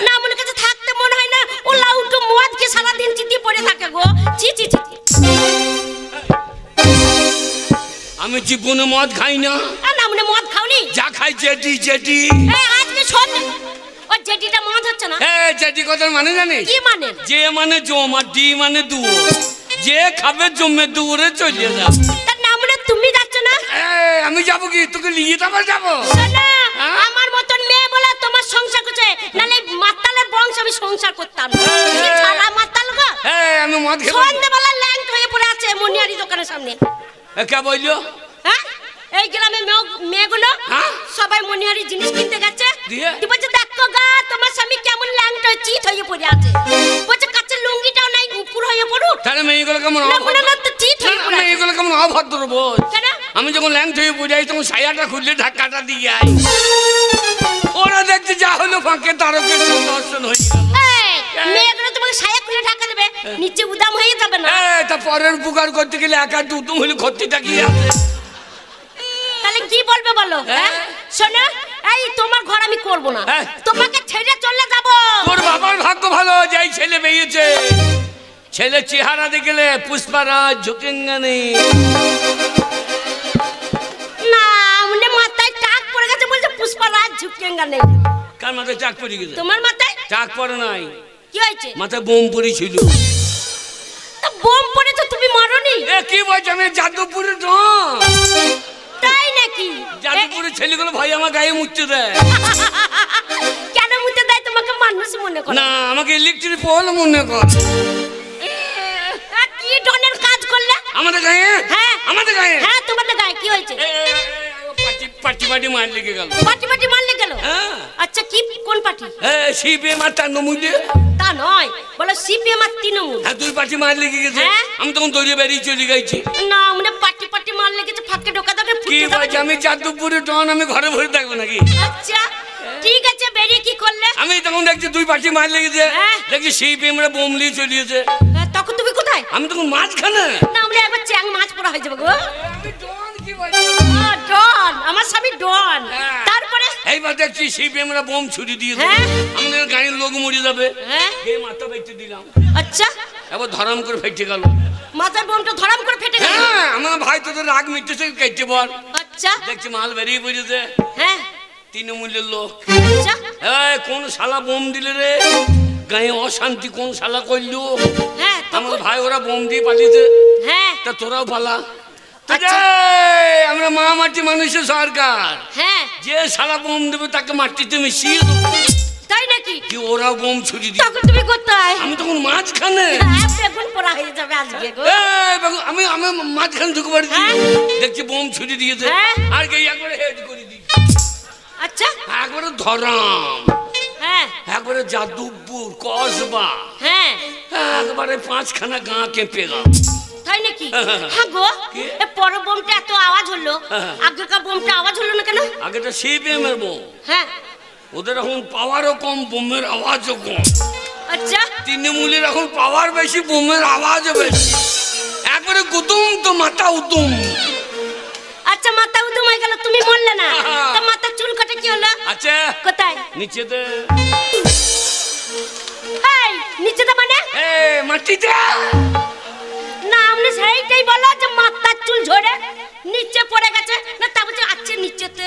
না মনে কাছে থাকতে মন হয় না ও লাউটো মদ কে সারা দিন চিতি পড়ে থাকে গো ছি ছি ছি আমি জীবনে মদ খাই না না মনে মদ খাওনি যা খাই জেডি জেডি আজকে শোন ও জেডিটা মদ হচ্ছে না জেডি কথার মানে জানিস কি মানে যে মানে জম আর ডি মানে দুয়ো যে খাবে জমে দূরে চলে যাও তার নাম মানে তুমি যাচ্ছ না আমি যাবো কি তোকে নিয়ে যাবো শোনা আমার মতন মেয়ে বলে তোমার সংসার করছে নালে মাতালের বংশ আমি সংসার করতাম কি ছাড়া মাতাল গো আমি মদ খেয়ে সন্ধ্যাবেলা ল্যাংট হয়ে পড়ে আছে মনিয়ারি দোকানের সামনে কে বললো হ্যাঁ এই গ্রামে মেয়েগুলো সবাই মনিহারি জিনিস কিনতে গেছে বলছে দেখো গা তোমার স্বামী কেমন ল্যাংট হয়ে চিট হয়ে পড়ে আছে বলছে কাছের লুঙ্গিটাও নাই উপর হয়ে পড়ুক তাহলে মেয়েগুলো কেমন মেয়েগুলো কেমন অভদ্র বোঝ আমি যখন ল্যাংট হয়ে পড়ে যাই তখন সায়াটা খুললে ধাক্কাটা দিয়ে যাই ওরা দেখতে যা হলো ফাঁকে তারকের দর্শন হয়ে মেয়েগুলো তোমাকে সায়া খুলে ঢাকা দেবে নিচে উদাম হয়ে যাবে না তা পরের উপকার করতে গেলে একা উদম হলে ক্ষতিটা কি আছে তাহলে কি বলবে বলো শোনো এই তোমার ঘর আমি করব না তোমাকে ছেড়ে চলে যাব তোর বাবার ভাগ্য ভালো যাই ছেলে বেরিয়েছে ছেলে চেহারা দেখলে পুষ্পারাজ ঝুঁকেঙ্গা নেই না মানে মাথায় টাক পড়ে গেছে বলছে পুষ্পারাজ ঝুঁকেঙ্গা নেই কার মাথায় টাক পড়ে গেছে তোমার মাথায় টাক পড়ে নাই কি হয়েছে মাথায় বোম পড়েছিল তা বোম পড়েছে তুমি মারোনি কি বলছো আমি যাদবপুরে ডন তাই নাকি যাদবপুরের ছেলেগুলো ভাই আমার গায়ে মুছতে দেয় কেন মুছতে দেয় তোমাকে মানুষ মনে করে না আমাকে ইলেকট্রিক পোল মনে করে কি ডনের কাজ করলে আমাদের গায়ে হ্যাঁ আমাদের গায়ে হ্যাঁ তোমাদের গায়ে কি হয়েছে পাটি পাটি মার লেগে গেল পাটি মার লেগে গেল আচ্ছা কি কোন পাটি সিপিএম আর তৃণমূলে তা নয় বলো সিপিএম আর তৃণমূল হ্যাঁ দুই পাটি মার লেগে গেছে আমি তখন দৌড়ে বেরিয়ে চলে গেছি না মানে পাটি মার লেগেছে ফাঁকে ঢোকা দেবে কি বলছি আমি যাদবপুরে ডন আমি ঘরে ভরে থাকবো নাকি আচ্ছা ঠিক আছে বেরিয়ে কি করলে আমি তখন দেখছি দুই পাটি মার লেগেছে দেখছি সিপিএম রা বোম নিয়ে চলিয়েছে তখন তুমি কোথায় আমি তখন মাঝখানে না আমরা একবার চ্যাং মাছ পড়া হয়ে যাবে গো ডন আমার স্বামী ডন তারপরে এইবার দেখছি সিপিএম রা বোম ছুরি দিয়েছে আমাদের গাড়ির লোক মরে যাবে মাথা বেঁচে দিলাম আচ্ছা এবার ধরাম করে ফেটে গেল মাথার বোমটা ধরাম করে ফেটে গেল আমার ভাই তোদের রাগ মিটতেছে কেটে বল আচ্ছা দেখছি মাল বেরিয়ে পড়েছে তৃণমূলের লোক কোন শালা বোম দিলে রে গায়ে অশান্তি কোন শালা করলো আমার ভাই ওরা বোম দিয়ে পালিয়েছে তা তোরাও পালা আমরা মা মাটি মানুষের সরকার যে শালা বোম দেবে তাকে মাটিতে মিশিয়ে দেবো তাই নাকি কি ওরা বোম ছুরি দিয়ে তখন তুমি কোথায় আমি তখন মাঝখানে বেগুন পোড়া হয়ে যাবে আজকে গো আমি মাঝখানে ঢুকে পারি দেখছি বোম ছুরি দিয়েছে আর কে একবারে হেড করে দিই আচ্ছা একবারে ধরাম একবারে যাদবপুর কসবা একবারে পাঁচখানা গাঁ কেঁপে গেল তাই নাকি হ্যাঁ গো পরের বোমটা এত আওয়াজ হলো আগেকার বোমটা আওয়াজ হলো না কেন আগেটা সিপিএম এর বোম ওদের এখন পাওয়ারও কম বোমের আওয়াজও কম আচ্ছা তৃণমূলের এখন পাওয়ার বেশি বোমের আওয়াজও বেশি একবারে গুদুম তো মাথা উদুম আচ্ছা মাথা উদুম হয়ে গেল তুমি বললে না তো মাথা চুল কাটে কি হলো আচ্ছা কোথায় নিচেতে এই নিচেতে মানে মাটিতে না আপনি সেইটাই বলো যে মাথার চুল ঝরে নিচে পড়ে গেছে না তা বলছে আচ্ছা নিচেতে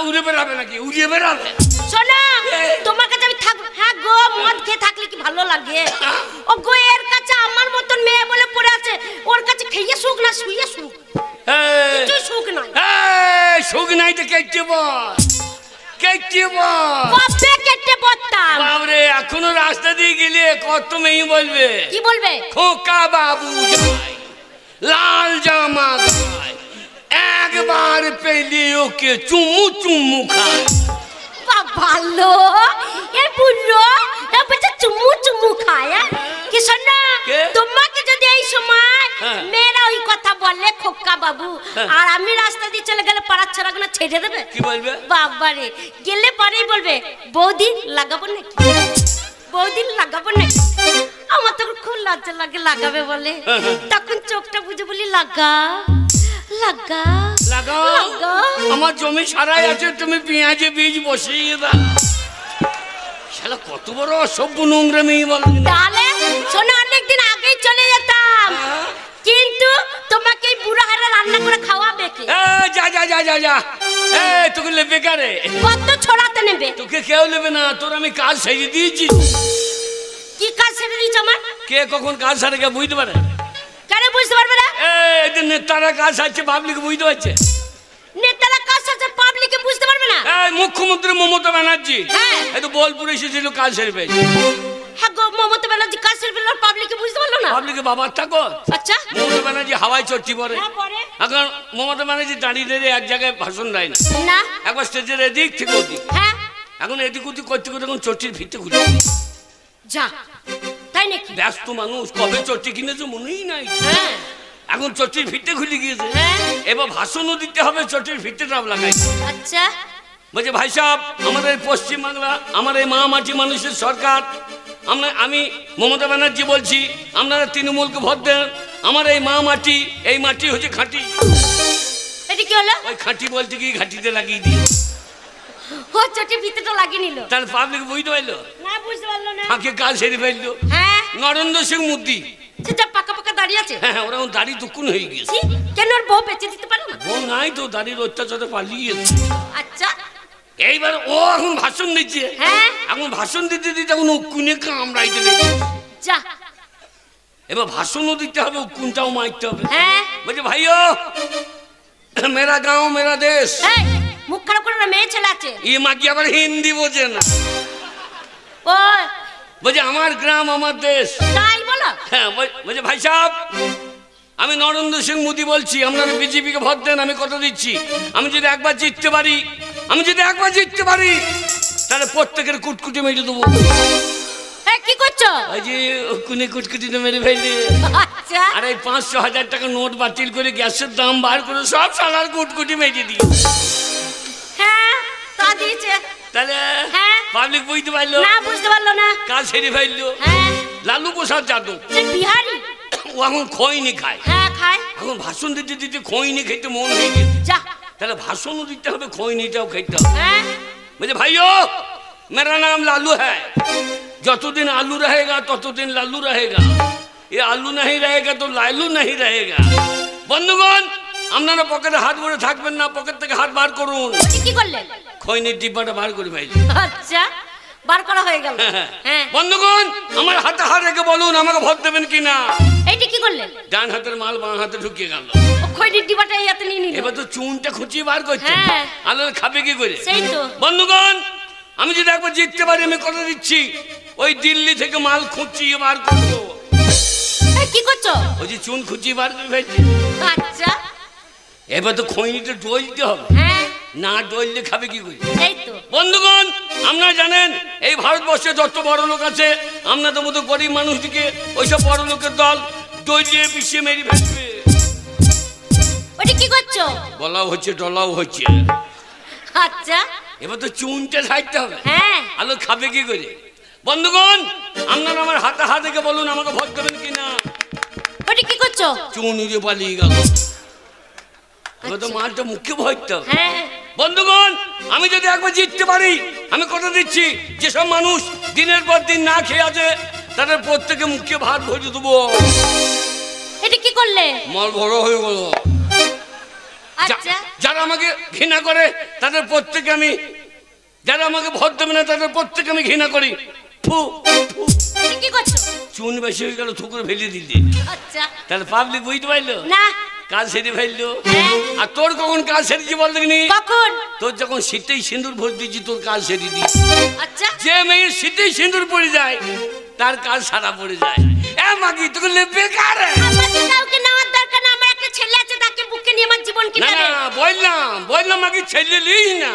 উড়ে বেড়াবে নাকি উড়িয়ে বেড়াবে শোনা তোমার কাছে আমি থাকবো হ্যাঁ গো মদ খেয়ে থাকলে কি ভালো লাগে ও গো এর কাছে আমার মতন মেয়ে বলে পড়ে আছে ওর কাছে খেয়ে সুখ না শুয়ে সুখ কিছু সুখ নাই সুখ নাই তো কেটে বল কেটে বল কবে কেটে বলতাম বাবরে এখনো রাস্তা দিয়ে গেলে কত মেয়ে বলবে কি বলবে খোকা বাবু যায় লাল জামা গায় একবার পেলে ওকে চুমু চুমু খায় ভালো এ বুড়ো এ বলছে চুমু চুমু খায় কি শোনা তোমাকে যদি এই সময় মেয়েরা ওই কথা বলে খোকা বাবু আর আমি রাস্তা দিয়ে চলে গেলে পাড়ার ছেলেগুলো ছেড়ে দেবে কি বলবে বাবারে গেলে পরেই বলবে বৌদি লাগাবো নাকি বৌদি লাগাবো নাকি আমার তো খুব লজ্জা লাগে লাগাবে বলে তখন চোখটা বুঝে বলি লাগা লাগা লাগাও আমার জমি সারাই আছে তুমি পেঁয়াজে বীজ বসিয়ে দাও শালা কত বড় অসভ্য নোংরা মেয়ে বল। তাহলে শোনো অনেকদিন আগেই চলে যেতাম, কিন্তু তোমাকে এই বুড়া হারা রান্না করে খাওয়াবে কে? যা যা যা যা যা, তোকে নেবে কারে? কত ছড়াতে নেবে? তোকে কেউ নেবে না, তোর আমি কাজ সেরে দিয়েছি। কি কাজ সেরে দিয়েছ আমার? কে কখন কাজ সারে কে বুঝতে পারে? কেন বুঝতে পারবে না? এই নেতারা কাজ আছে, পাবলিক বুঝতে পারছে। নেতারা কাজ আছে, পাবলিকে বুঝতে পারবে না? এই মুখ্যমন্ত্রী মমতা ব্যানার্জি, এই তো বোলপুরে এসেছিল কাজ সেরে পেয়েছে। হ্যাঁ গো, মমতা ব্যানার্জি কাজ সেরে পেল, পাবলিকে বুঝতে পারলো না? পাবলিকে বাবার থাকো। আচ্ছা, মমতা ব্যানার্জি হাওয়ায় চড়তি পরে। এখন মমতা ব্যানার্জি দাঁড়িয়ে দাঁড়িয়ে এক জায়গায় ভাষণ দেয় না, না একবার স্টেজের এদিক থেকে ওদিক। হ্যাঁ, এখন এদিক ওদিক করতে করতে এখন চটির ভিত্তি খুলে যা, তাই নাকি? ব্যস্ত মানুষ, কবে চটি কিনেছো মনেই নাই। হ্যাঁ, এখন চটির ভিত্তি খুলে গিয়েছে, এবার ভাষণও দিতে হবে, চটির ভিত্তিটাও লাগাই। আচ্ছা, বলছে ভাই সাহেব, আমাদের পশ্চিমবাংলা, আমার এই মা মাটি মানুষের সরকার, আমি মমতা ব্যানার্জি বলছি, আপনারা তৃণমূলকে ভোট দেন। আমার এই মা মাটি, এই মাটি হচ্ছে খাঁটি। এটা কি হলো? ওই খাঁটি বলতে কি ঘাটিতে লাগিয়ে দিয়ে ও চটির ভিতরটা লাগিয়ে নিল, তাহলে পাবলিক বুঝতে পারলো না? বুঝতে পারলো না। ফাঁকে কাজ সেরে ফেললো। হ্যাঁ, নরেন্দ্র সিং মোদি, সেটা পাকা পাকা দাঁড়িয়ে আছে। হ্যাঁ, ওরা দাড়ি দুকুন হয়ে গিয়েছে। কেন ওর বউ বেঁচে দিতে পারে না? বউ নাই তো, দাড়ির অত্যাচারে পালিয়ে গেছে। আচ্ছা, এইবার ও এখন ভাষণ দিচ্ছে। হ্যাঁ, এখন ভাষণ দিতে দিতে এখন উকুনে কামড়াইতে লেগে। যা, এবার ভাষণও দিতে হবে, উকুনটাও মারতে হবে। হ্যাঁ, বলছে ভাইও, মেরা গাঁও মেরা দেশ। এই মুখ খারাপ করে না, মেয়ে ছেলে আছে। ই মাগি আবার হিন্দি বোঝে না। ও বলছে আমার গ্রাম আমার দেশ। তাই বলো? হ্যাঁ, বলছে ভাই সাহেব, আমি নরেন্দ্র সিং মোদি বলছি, আপনারা বিজেপিকে ভোট দেন। আমি কথা দিচ্ছি, আমি যদি একবার জিততে পারি, তাহলে প্রত্যেকের কুটকুটি মেরে দেবো। কি করছো? ওই যে কুনি কুটকুটিতে মেরে ফেললে। আচ্ছা, আর এই 500,000 টাকা নোট বাতিল করে, গ্যাসের দাম বার করে, সব সালার কুটকুটি মেরে দিই। হ্যাঁ, তা দিয়েছে। তাহলে পাবলিক বুঝতে পারলো না? বুঝতে পারলো না, কাজ সেরে ফেললো। হ্যাঁ, লালু প্রসাদ যাদব, সে বিহারি। ও এখন খৈনি খায়। হ্যাঁ, খায়। এখন ভাষণ দিতে দিতে খৈনি খেতে মন হয়ে গেছে। যা, তাহলে ভাষণও দিতে হবে, খৈনিটাও খেতে হবে। হ্যাঁ, বলছে ভাইও, मेरा नाम लालू है, যতদিন আলু रहेगा ততদিন লালু रहेगा, ये आलू नहीं रहेगा तो लालू नहीं रहेगा। বন্ধুগণ, আপনারা পকেটে হাত ভরে থাকবেন না, পকেট থেকে হাত বার করুন। কি করলেন? খৈনির ডিব্বাটা বার করে ভাই। আচ্ছা, বার করা হয়ে গেল। হ্যাঁ, বন্ধুগণ, আমার হাতে হাত রেখে বলুন আমাকে ভোট দেবেন কিনা। এইটা কি করলেন? ডান হাতের মাল বাঁ হাতে ঢুকিয়ে গেল। ও খৈনির ডিবাটা এই হাতে নিয়ে নিল। এবার তো চুনটা খুঁচিয়ে বার করছে। হ্যাঁ, আলো খাবে কি করে? সেই তো। বন্ধুগণ, আমি যদি একবার জিততে পারি, আমি কথা দিচ্ছি, ওই দিল্লি থেকে মাল খুঁচিয়ে বার করবো। কি করছো? ওই যে চুন খুঁচিয়ে বার করে ফেলছি। আচ্ছা, এবার তো খৈনিটা ডলতে হবে। হ্যাঁ, না ডললে খাবে কি করে? সেই তো। বন্ধুগণ, আপনারা জানেন এই ভারতবর্ষে যত বড় লোক আছে, আপনাদের মতো গরিব মানুষটিকে ওইসব বড় লোকের দল ডলিয়ে পিছিয়ে মেরে ফেলবে। ওটা কি করছো? বলাও হচ্ছে, ডলাও হচ্ছে। আচ্ছা, এবার তো চুনটা ছাড়তে হবে। হ্যাঁ, আলো খাবে কি করে? বন্ধুগণ, আপনারা আমার হাতে হাত রেখে বলুন আমাকে ভোট দেবেন কিনা। ওটা কি করছো? চুন উড়ে পালিয়ে গেল। এবার তো মালটা মুখে ভরতে হবে। হ্যাঁ, বন্ধুগণ, আমি যদি একবার জিততে পারি, আমি কথা দিচ্ছি, যেসব মানুষ দিনের পর দিন না খেয়ে আছে, তাদের প্রত্যেকে মুখে ভাত ভরে দেবো। এটা কি করলে? মাল বড় হয়ে গেল। আচ্ছা, যারা আমাকে ঘৃণা করে তাদের প্রত্যেকে আমি, যারা আমাকে ভোট দেবে না তাদের প্রত্যেকে আমি ঘৃণা করি। ফু ফু। এটা কি করছো? চুন বেশি হয়ে গেল, থুকুরে ফেলে দিতে। আচ্ছা, তাহলে পাবলিক বুঝতে পারলো না? কাজ সেরে ফেললো। হ্যাঁ। আর তোর কখন কাজ সেরেছি বল দেখিনি? কখন? তোর যখন শীতেই সিঁদুর ভোট দিচ্ছি, তোর কাজ সেরে দিই। আচ্ছা, যে মেয়ের শীতেই সিঁদুর পড়ে যায়, তার কাজ সারা পড়ে যায়। মাগি তোকে বেকার। আমাকে কাউকে নেওয়ার দরকার না, আমার একটা ছেলে আছে, তাকে বুকে নিয়ে আমার জীবন না কিভাবে? না, বললাম মাগি ছেলে নেই না।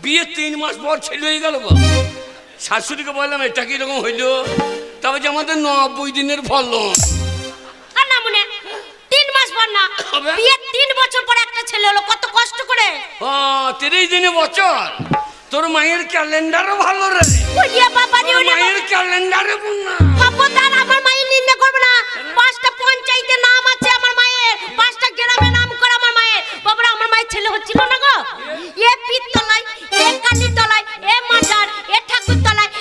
বিয়ে 3 মাস পর ছেলে হয়ে গেল গো। শাশুড়িকে বললাম এটা কিরকম হইলো, তবে যে আমাদের 90 দিনের ফলন। না মনে 3 মাস পর না, বিয়ে 3 বছর পর একটা ছেলে হলো, কত কষ্ট করে। 30 দিনে বছর। তোর মায়ের ক্যালেন্ডারও ভালো রে। ওইয়া বাবা রে, ওইয়া মায়ের ক্যালেন্ডারে না খবরদার আমার মায়ের নিন্দা করবে না। 5টা পঞ্চায়েতে নাম আছে আমার মায়ের, 5টা গ্রামে নাম করা আমার মায়ের। বাবা, আমার মায়ের ছেলে হচ্ছিল না গো। এ পিততলায়, এ কালীতলায়, এ মাজার, এ ঠাকুরতলায়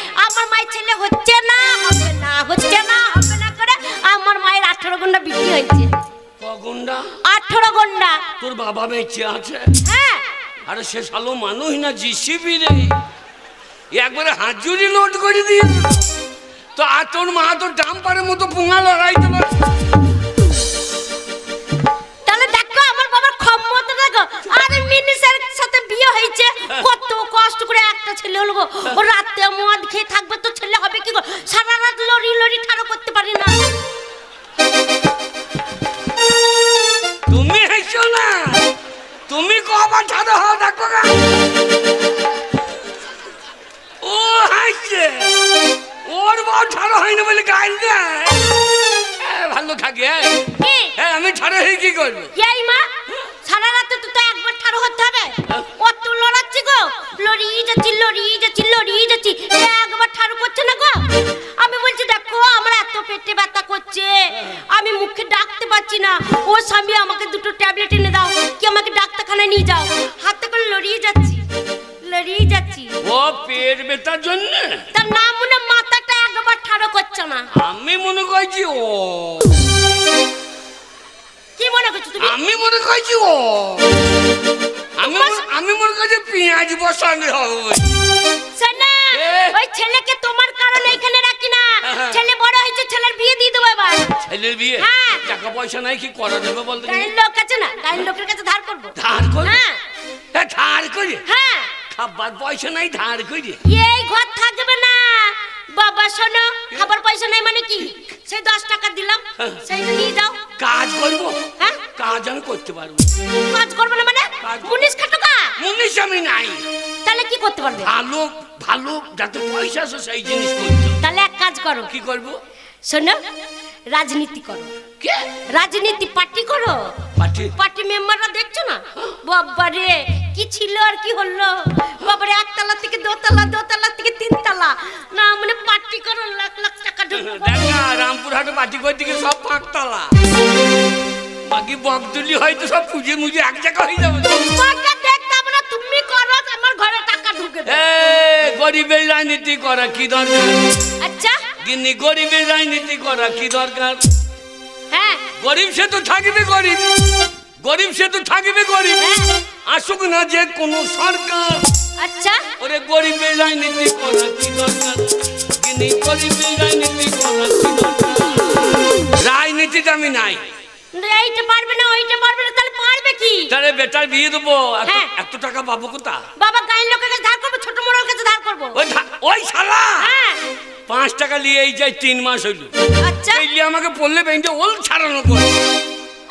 18 গন্ডা। তোর বাবা বেঁচে আছে? হ্যাঁ। আরে সে শালো মানুষ না জিসিবি রে, একবারে হাজুরি লোড করে দিয়ে তো। আর তোর মা তো ডাম্পারের মতো পুঙা লড়াই দিল। তাহলে দেখো আমার বাবার ক্ষমতা দেখো। আরে মিনিসের সাথে বিয়ে হয়েছে, কত কষ্ট করে একটা ছেলে হলো গো। ও রাতে মদ খেয়ে থাকবে তো ছেলে হবে কি গো? সারা রাত লড়ি লড়ি ঠাড়ো করতে পারি না। তুমি হাসছো না, তুমি কবার ঠাড়ো হও দেখো গা। ও হাসছে, ওর বউ ঠাড়ো হয়নি বলে গাইল দেয়। ভালো থাকে। হ্যাঁ আমি ঠাড়ো হয়ে কি করবো? এই মা সারা রাতে তো একবার ঠাড়ো হতে হবে। কত লড়াচ্ছি গো, লড়ি যাচ্ছি লড়ি যাচ্ছি লড়ি যাচ্ছি, একবার ঠাড়ো করছে না গো। আমি বলছি দেখো আমার এত পেটে ব্যথা করছে, আমি মুখে ডাকতে পারছি না। ও স্বামী আমাকে দুটো ট্যাবলেট এনে দাও, কি আমাকে ডাক্তারখানায় নিয়ে যাও। হাতে করে লড়িয়ে যাচ্ছি লড়িয়ে যাচ্ছি। ও পেট ব্যথার জন্য? তার নাম মনে মাথাটা একবার ঠাড়ো করছে না। আমি মনে করছি ও। কি মনে করছো তুমি? আমি মনে করছি ও, আমি মনে করছি পেঁয়াজ বসানো হবে। শোনা, ওই ছেলেকে তোমার কারণে এখানে রাখি না। ছেলে বড় হয়েছে, ছেলের বিয়ে দিয়ে দেবো এবার। ছেলের বিয়ে? হ্যাঁ। টাকা পয়সা নাই কি করা যাবে বলতে? গায়ের লোক আছে না, গায়ের লোকের কাছে ধার করবো। ধার করে? হ্যাঁ। ধার করে? হ্যাঁ। খাবার পয়সা নাই ধার করে? এই ঘর থাকবে না বাবা। শোনো, খাবার পয়সা নাই মানে কি? সেই 10 টাকা দিলাম, সেইটা নিয়ে যাও। কাজ করবো? হ্যাঁ। কাজ আমি করতে পারবো। কাজ করবে না মানে? মুনিশ খাটুকা? মুনিশ আমি নাই। তাহলে কি করতে পারবে? ভালো ভালো যাতে পয়সা আছে সেই জিনিস করতে। তাহলে এক কাজ করো। কি করবো? শোনো, রাজনীতি করো। কে? রাজনীতি পার্টি করো। পার্টি মেম্বাররা দেখছো না? বাবারে কি ছিল আর কি হলো। বাবারে একতলা থেকে দোতলা, দোতলা থেকে 3 তলা। না মানে পার্টি করো, লাখ লাখ টাকা ঢুকবে। দেখ না রামপুরহাটে পার্টি করতে গিয়ে সব 5 তলা, বাকি বকদুলি হয়তো সব পুজে মুজে এক জায়গা হয়ে যাবে। তোমাকে দেখতাম না, তুমি করো আমার ঘরে টাকা ঢুকে দাও। গরিবের রাজনীতি করা কি দরকার? আচ্ছা গিন্নি গরিবের রাজনীতি করা কি দরকার? হ্যাঁ গরিব সে তো থাকবে গরিব, গরিব সে তো থাকবে গরিব। আসুক না যে কোনো সরকার। আচ্ছা ওরে গরিবের রাজনীতি করা কি দরকার? গিন্নি গরিবের রাজনীতি করা কি দরকার? রাজনীতিটা আমি নাই। এইটা পারবে না, ওইটা পারবে না, তাহলে পারবে কি? তাহলে বেটার বিয়ে দেবো। এত টাকা পাবো কোথা? বাবা গায়ের লোকের কাছে ধার করবো, ছোট মোড়ার কাছে ধার করবো। ওই শালা হ্যাঁ 5 টাকা নিয়ে এই যাই 3 মাস হইল। আচ্ছা এই আমাকে বললে ব্যাংকে ওল ছাড়ানো করে।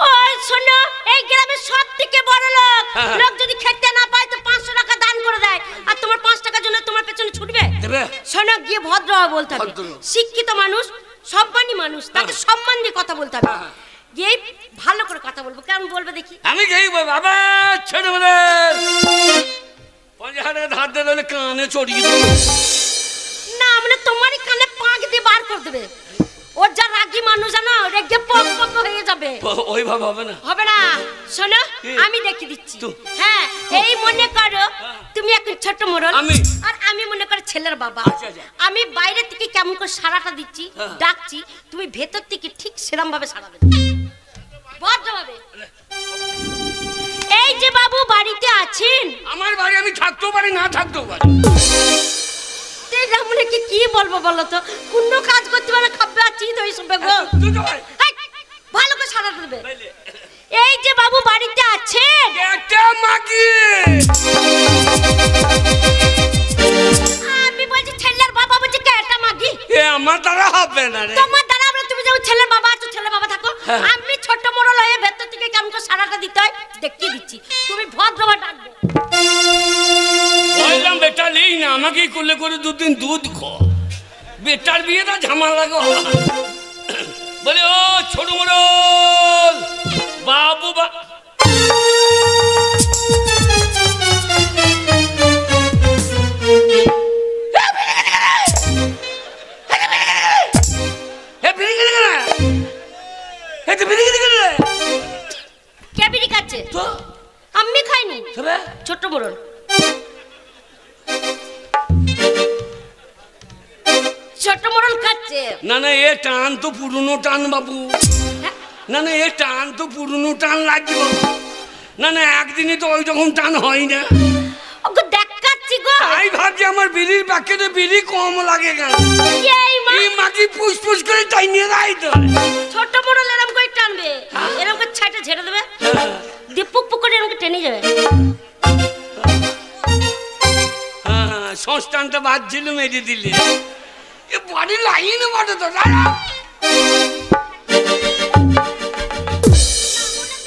ওই শোনো, এই গ্রামের সবথেকে বড় লোক, লোক যদি খেতে না পায় তো 500 টাকা দান করে দেয়। আর তোমার 5 টাকার জন্য তোমার পেছনে ছুটবে? দেবে। শোনো, গিয়ে ভদ্রভাবে বলতে হবে। শিক্ষিত মানুষ, সম্মানী মানুষ, তাকে সম্মান দিয়ে কথা বলতে হবে। গিয়ে ভালো করে কথা বলবো। কেমন বলবে দেখি? আমি গেই বাবা ছেড়ে বলে 50 টাকা ধার দিলে কানে চড়িয়ে দেবো। না মানে তোমারই কানে পাক দিয়ে বার করে দেবে। ওর যা রাগী মানুষ জানো, রেগে পক পক হয়ে যাবে। ওইভাবে হবে না, হবে না। শোনো আমি দেখিয়ে দিচ্ছি। হ্যাঁ এই মনে করো তুমি এখন ছোট মোড়ল, আর আমি মনে করো ছেলের বাবা। আমি বাইরে থেকে কেমন করে সারাটা দিচ্ছি, ডাকছি, তুমি ভেতর থেকে ঠিক সেরকম ভাবে সারা দেবে, ভদ্রভাবে। এই যে বাবু বাড়িতে আছেন? আমার বাড়ি আমি থাকতেও পারি না থাকতেও পারি। কি বলবো বলো তো, কোনো কাজ করতে পারে খাবে আছি তো এইসব গো। ভালো করে সারা দেবে। এই যে বাবু বাড়িতে আছেন? আমি বলছি ছেলের বাবা বলছি কেটা মাগি। আমার দ্বারা হবে না রে। তোমার দ্বারা আমরা, তুমি যাও ছেলের বাবা আছো, ছেলের বাবা থাকো। আমি ছোট মোড়ল হয়ে ভেতর থেকে কেমন করে সারাটা দিতে হয় দেখিয়ে দিচ্ছি, তুমি ভদ্রভাবে ডাকবে। বললাম বেটা নেই না, আমাকে করলে করে 2 দিন দুধ খো। বেটার বিয়েটা ঝামেলা গো। বলে ও ছোট মোড়ল বাবু কে বিড়ি খাচ্ছে? আমি খাইনি, ছোট মোড়ল। ছোট মোড়ল খাচ্ছে। না না এ টান তো পুরনো টান বাবু। না না এ টান তো পুরনো টান লাগছে না না একদিনই তো ওই রকম টান হয় না ওকে দেখাচ্ছি গো তাই ভাবছি আমার বিড়ির প্যাকেটে বিড়ি কম লাগে কেন এই মাকি পুষ করে তাই নিয়ে যাই তো ছোট বড় এরকম করে টানবে এরকম করে ছাইটা ঝেড়ে দেবে দিয়ে পুক পুক করে এরকম টেনে যাবে হ্যাঁ সংস্থানটা বাদ ছিল মেরে দিলে এ বাড়ি লাইনে বটে তো দাঁড়া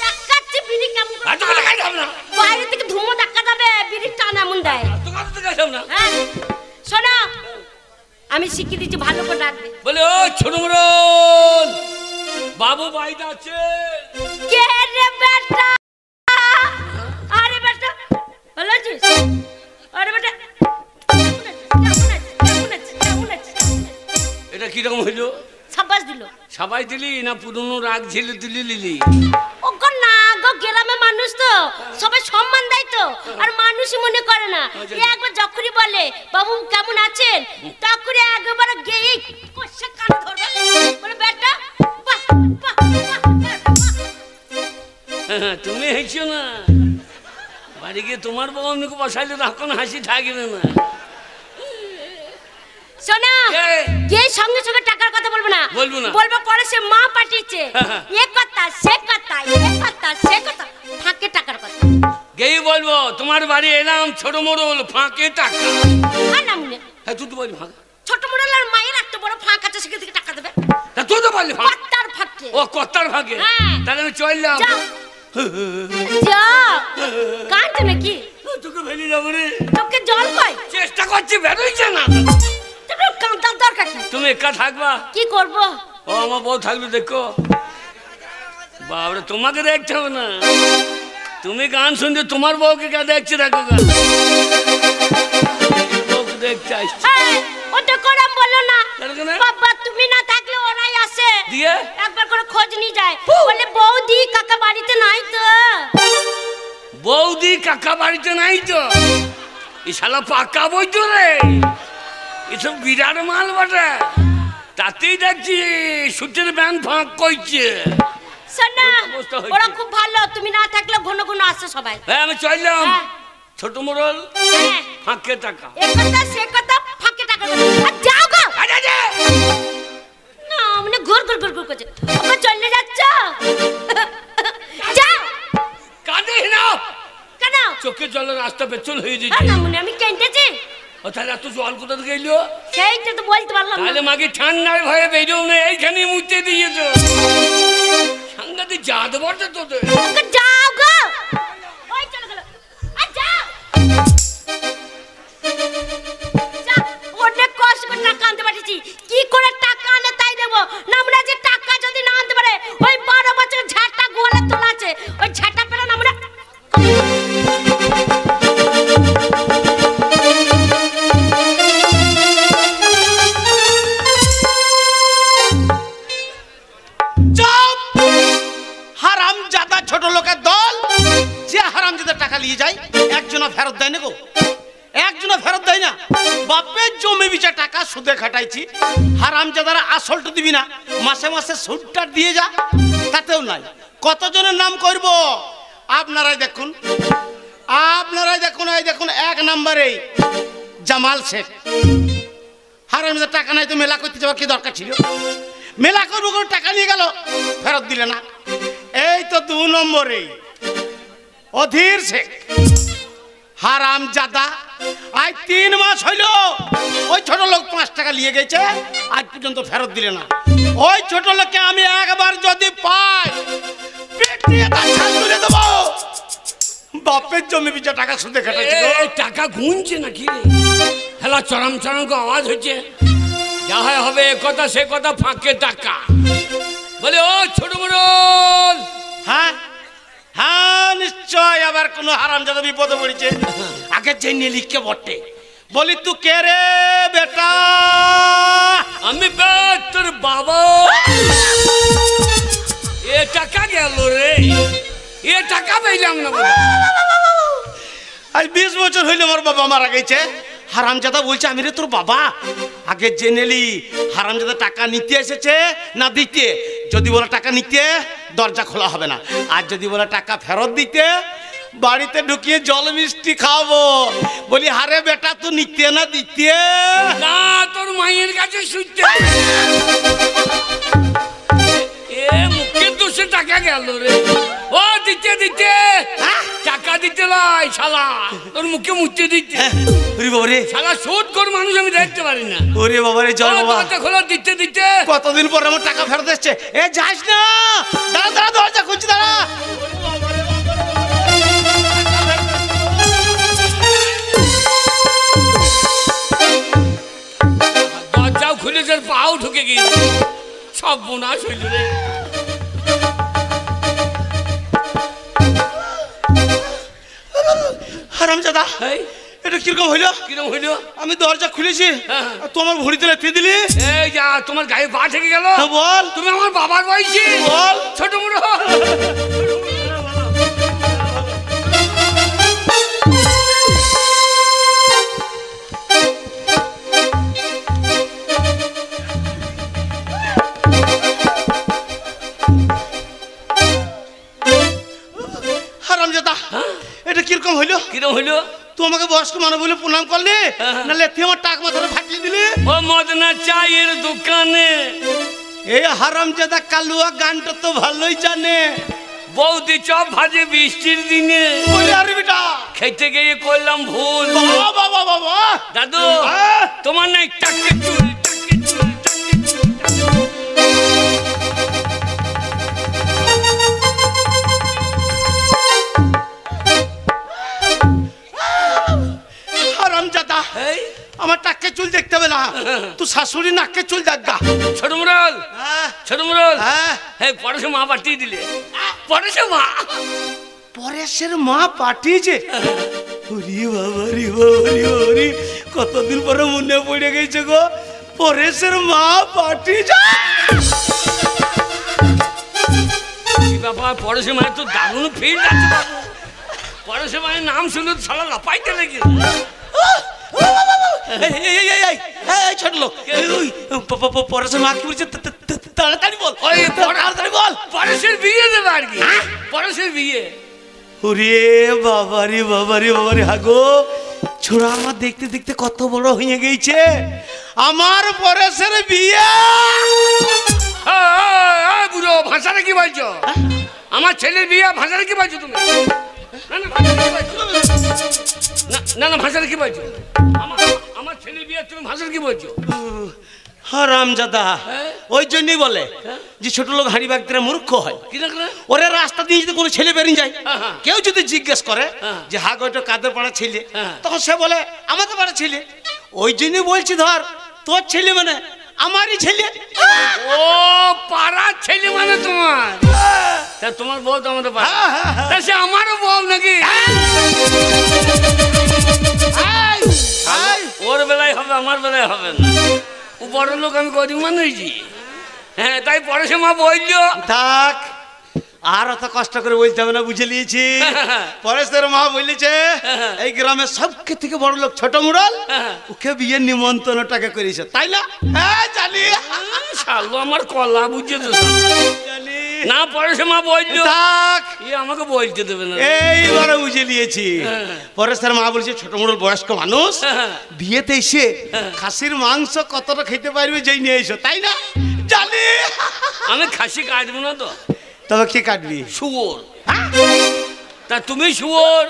দেখাচ্ছি বিড়ি কেমন বাইরে থেকে ধুমো দেখা যাবে বিড়ি টান এমন দেয় হ্যাঁ শোনো আমি শিখিয়ে দিচ্ছি ভালো করে রাখবে বলে ও ছোট মোড়ল বাবু বাড়িতে আছে কে রে বেটা আরে বেটা ভালো আছিস আরে বেটা এটা কিরকম হইলো সাবাস দিল সবাই দিলি না পুরনো রাগ ঝেলে তুলি লিলি ওগো না গো গ্রামে মানুষ তো সবাই সম্মান দেয় তো আর মানুষই মনে করে না একবার যখনই বলে বাবু কেমন আছেন তখনই একবার গিয়ে কষে কান ধরবে বলে বেটা বাহ বাহ তুমি হেসো না বাড়ি গিয়ে তোমার বাবা অন্যকে বসাইলে তখন হাসি থাকবে না শোনা কে সঙ্গে সঙ্গে টাকার কথা বলবো না বলবো পরে সে মা পাঠিয়েছে এ কথা সে কথা এ কথা সে কথা ফাঁকে টাকার কথা গেই বলবো তোমার বাড়ি এলাম ছোট মোড়ল ফাঁকে টাকা আর না মনে হ্যাঁ তুই তো বলি ফাঁকা ছোট মোড়ল আর মায়ের এত বড় ফাঁক আছে সেখান থেকে টাকা দেবে তা তুই তো বললি ফাঁকা কত্তার ফাঁকে ও কত্তার ফাঁকে তাহলে আমি চললাম যাও কাঁদছো নাকি তোকে ভেঙে যাবো রে তোকে জল কই চেষ্টা করছি বেরোইছে না কাঁদার দরকার নেই তুমি একা থাকবা কি করব ও আমার বউ থাকবে দেখো বাবরে তোমাকে দেখতে হবে না তুমি গান শুনছো তোমার বউকে কে দেখছে দেখো গান বউকে দেখতে আসছে ওটা করাম বলো না বাবা তুমি না থাকলে ওরাই আসে দিয়ে একবার করে খোঁজ নিয়ে যায় বলে বৌদি কাকা বাড়িতে নাই তো বৌদি কাকা বাড়িতে নাই তো এই শালা পাকা বই তো রে এসব বিরাট মাল বটে তাতেই দেখছি সূর্যের ব্যান ফাঁক করছে শোনা ওরা খুব ভালো তুমি না থাকলে ঘন ঘন আসে সবাই হ্যাঁ আমি চললাম ছোট মোড়ল ফাঁকে টাকা এ কথা সে কথা ফাঁকে টাকা আর যাও গো না মানে ঘুর ঘুর ঘুর ঘুর করছে ওকে চলে যাচ্ছ যাও কাঁদে না কেন চোখে জলের রাস্তা পেছল হয়ে যাচ্ছে না মানে আমি কেঁদেছি ও তাহলে এত জল কোথা থেকে এলো সেইটা তো বলতে পারলাম না তাহলে মাকে ঠান্ডার ভয়ে বেরোও না এইখানে মুছতে দিয়েছো সাংঘাতিক জাত বটে তোদের ওকে যাও গো ওই চলে গেল আর যাও অনেক কষ্ট করে টাকা আনতে পারছি কি করে টাকা আনে তাই দেবো না আমরা যে টাকা যদি না আনতে পারে ওই 12 বছর ঝাঁটা গোয়ালে তোলা আছে ওই ঝাঁটা পেলে না আমরা ছোট লোকের দল যে হারামজাদা টাকা নিয়ে যায় একজনা ফেরত দেয় না গো একজনা ফেরত দেয় না বাপের জমি বিচার টাকা সুদে খাটাইছি হারামজাদারা আসলটা দিবি না মাসে মাসে সুদটা দিয়ে যা তাতেও নাই কতজনের নাম করব আপনারাই দেখুন এই দেখুন এক নম্বরে জামাল শেখ হারামজাদা টাকা নাই তো মেলা করতে যাওয়ার কি দরকার ছিল মেলা করবো করে টাকা নিয়ে গেল ফেরত দিলে না এই তো 2 নম্বরে অধীর শেখ হারামজাদা আজ 3 মাস হইল ওই ছোট লোক 5 টাকা নিয়ে গেছে আজ পর্যন্ত ফেরত দিলে না ওই ছোট লোককে আমি একবার যদি পাই পেটিয়ে তার ছাল তুলে দেব বাপের জমি বিচার টাকা সুদে খাটাইছে টাকা গুনছে নাকি রে হেলা চরম চরম আওয়াজ হচ্ছে যা হয় হবে এ কথা সে কথা ফাঁকে টাকা বলে ও ছোট মোড়ল হ্যাঁ হ্যাঁ নিশ্চয় আবার কোন হারামজাদা বিপদে পড়েছে আগে জেনে লিখকে বটে বলি তুই কে রে বেটা আমি তোর বাবা এ টাকা গেল রে এ টাকা পেলাম না আজ 20 বছর হইল আমার বাবা মারা গেছে হারামজাদা বলছে আমি রে তোর বাবা আগে জেনেলি হারামজাদা টাকা নিতে এসেছে না দিতে যদি বলে টাকা নিতে দরজা খোলা হবে না। আর যদি বলে টাকা ফেরত দিতে, বাড়িতে ঢুকিয়ে জল মিষ্টি খাবো। বলি হারে বেটা তুই নিতে না দিতে না, তোর মায়ের কাছে শুইতে। এ মুখের দোষে টাকা গেল রে। ও দিতে দিতে টাকা দিতে লাই শালা, তোর মুখে মুছতে দিতে। ওরে বাবা রে, শালা সুদ কর মানুষ আমি দেখতে পারি না। ওরে বাবা রে, জল বাবা দরজা খোলা দিতে দিতে কতদিন পর আমার টাকা ফেরত এসছে। এ যাস না, দাঁড়া দাঁড়া, দরজা খুলছি, দাঁড়া। দরজাও খুলে যার পাও ঢুকে গিয়েছে, সব বোনাস হইল রে। হারামজাদা, এটা কিরকম হইলো? কিরকম হইলো? আমি দরজা খুলেছি, তোমার ভুড়িতে লেপে দিলি। এই যা, তোমার গায়ে পা থেকে গেল। বল, তুমি আমার বাবার বয়সী। বল ছোট মুড়ো। হারামজাদা, এটা কিরকম হইলো? কিরকম হইলো? তুই আমাকে বয়স্ক মানুষ বলে প্রণাম করলি, নাহলে তুই আমার টাক মাথাটা ফাটিয়ে দিলি। ও মদনা চায়ের দোকানে। এই হারামজাদা কালুয়া গানটা তো ভালোই জানে। বৌদি চপ ভাজে বৃষ্টির দিনে। বলি আরে বেটা, খেতে গিয়ে করলাম ভুল। বাবা বাবা বাবা, দাদু তোমার নাই টাকে চুল, টাকে চুল, টাকে চুল। হারামজাদা, আমার টাকে চুল দেখতে হবে না, তুই শাশুড়ি নাকে চুল দেখ গা। ছোট মুরাল, ছোট মুরাল, হ্যাঁ, পরেশে মা পাঠিয়ে দিলে। পরেশে মা, পরেশের মা পাঠিয়েছে। ওরে বাবা রে বাবা রে বাবা রে, কতদিন পরে মনে পড়ে গেছে গো, পরেশের মা পাঠিয়েছে। বাবা পরেশে মায়ের তো দারুণ ফিল্ড আছে বাবু। পরেশে মায়ের নাম শুনে সালা লাপাইতে লেগে। ছোট লোক, পরেশের মা কি বলছে তাড়াতাড়ি বল, তাড়াতাড়ি বল। পরেশের বিয়ে দেবে আর কি, পরেশের বিয়ে। ওরে বাবা রে বাবা রে বাবা রে, হাগো ছোড়া আমার দেখতে দেখতে কত বড় হয়ে গেছে, আমার পরেশের বিয়ে। বুড়ো ভাষাটা কি বলছো? আমার ছেলের বিয়ে ভাষাটা কি বলছো তুমি? না না, ভাষাটা কি বলছো? আমার ছেলের বিয়ে তুমি ভাষাটা কি বলছো? হারামজাদা, ওই জন্যই বলে যে ছোট লোক হাঁড়ি বাগদের মূর্খ হয়। ওরে রাস্তা দিয়ে যদি কোনো ছেলে বেরিয়ে যায়, কেউ যদি জিজ্ঞেস করে যে হা গোটা কাদের পাড়া ছেলে, তখন সে বলে আমাদের পাড়া ছেলে। ওই জন্যই বলছি, ধর তোর ছেলে মানে আমারই ছেলে। ও পাড়ার ছেলে মানে তোমার, তা তোমার বউ তো আমাদের পাড়া, তা সে আমারও বউ নাকি? ওর বেলায় হবে, আমার বেলায় হবে না। ও বড় লোক, আমি গরিব মানুষই। হ্যাঁ, তাই পরেশে মা বলল থাক, আর অত কষ্ট করে বলতে হবে না, বুঝে নিয়েছি। পরেশের মা বলেছে এই গ্রামের সবকে থেকে বড় লোক ছোট মুরাল, ওকে বিয়ের নিমন্ত্রণ টাকা করেছে, তাই না? হ্যাঁ জানি। শালো আমার কলা বুঝে তো না। পরেশে মা বলল থাক, আমাকে বলতে দেবে না। এইবারে বুঝে নিয়েছি। পরেশের মা বলছে ছোট মুরাল বয়স্ক মানুষ, বিয়েতে এসে খাসির মাংস কতটা খেতে পারবে যেই নিয়ে এসো, তাই না? জানি। আমি খাসি কাটবো না তো। তবে কি কাটবি? শুয়োর। তা তুমি শুয়োর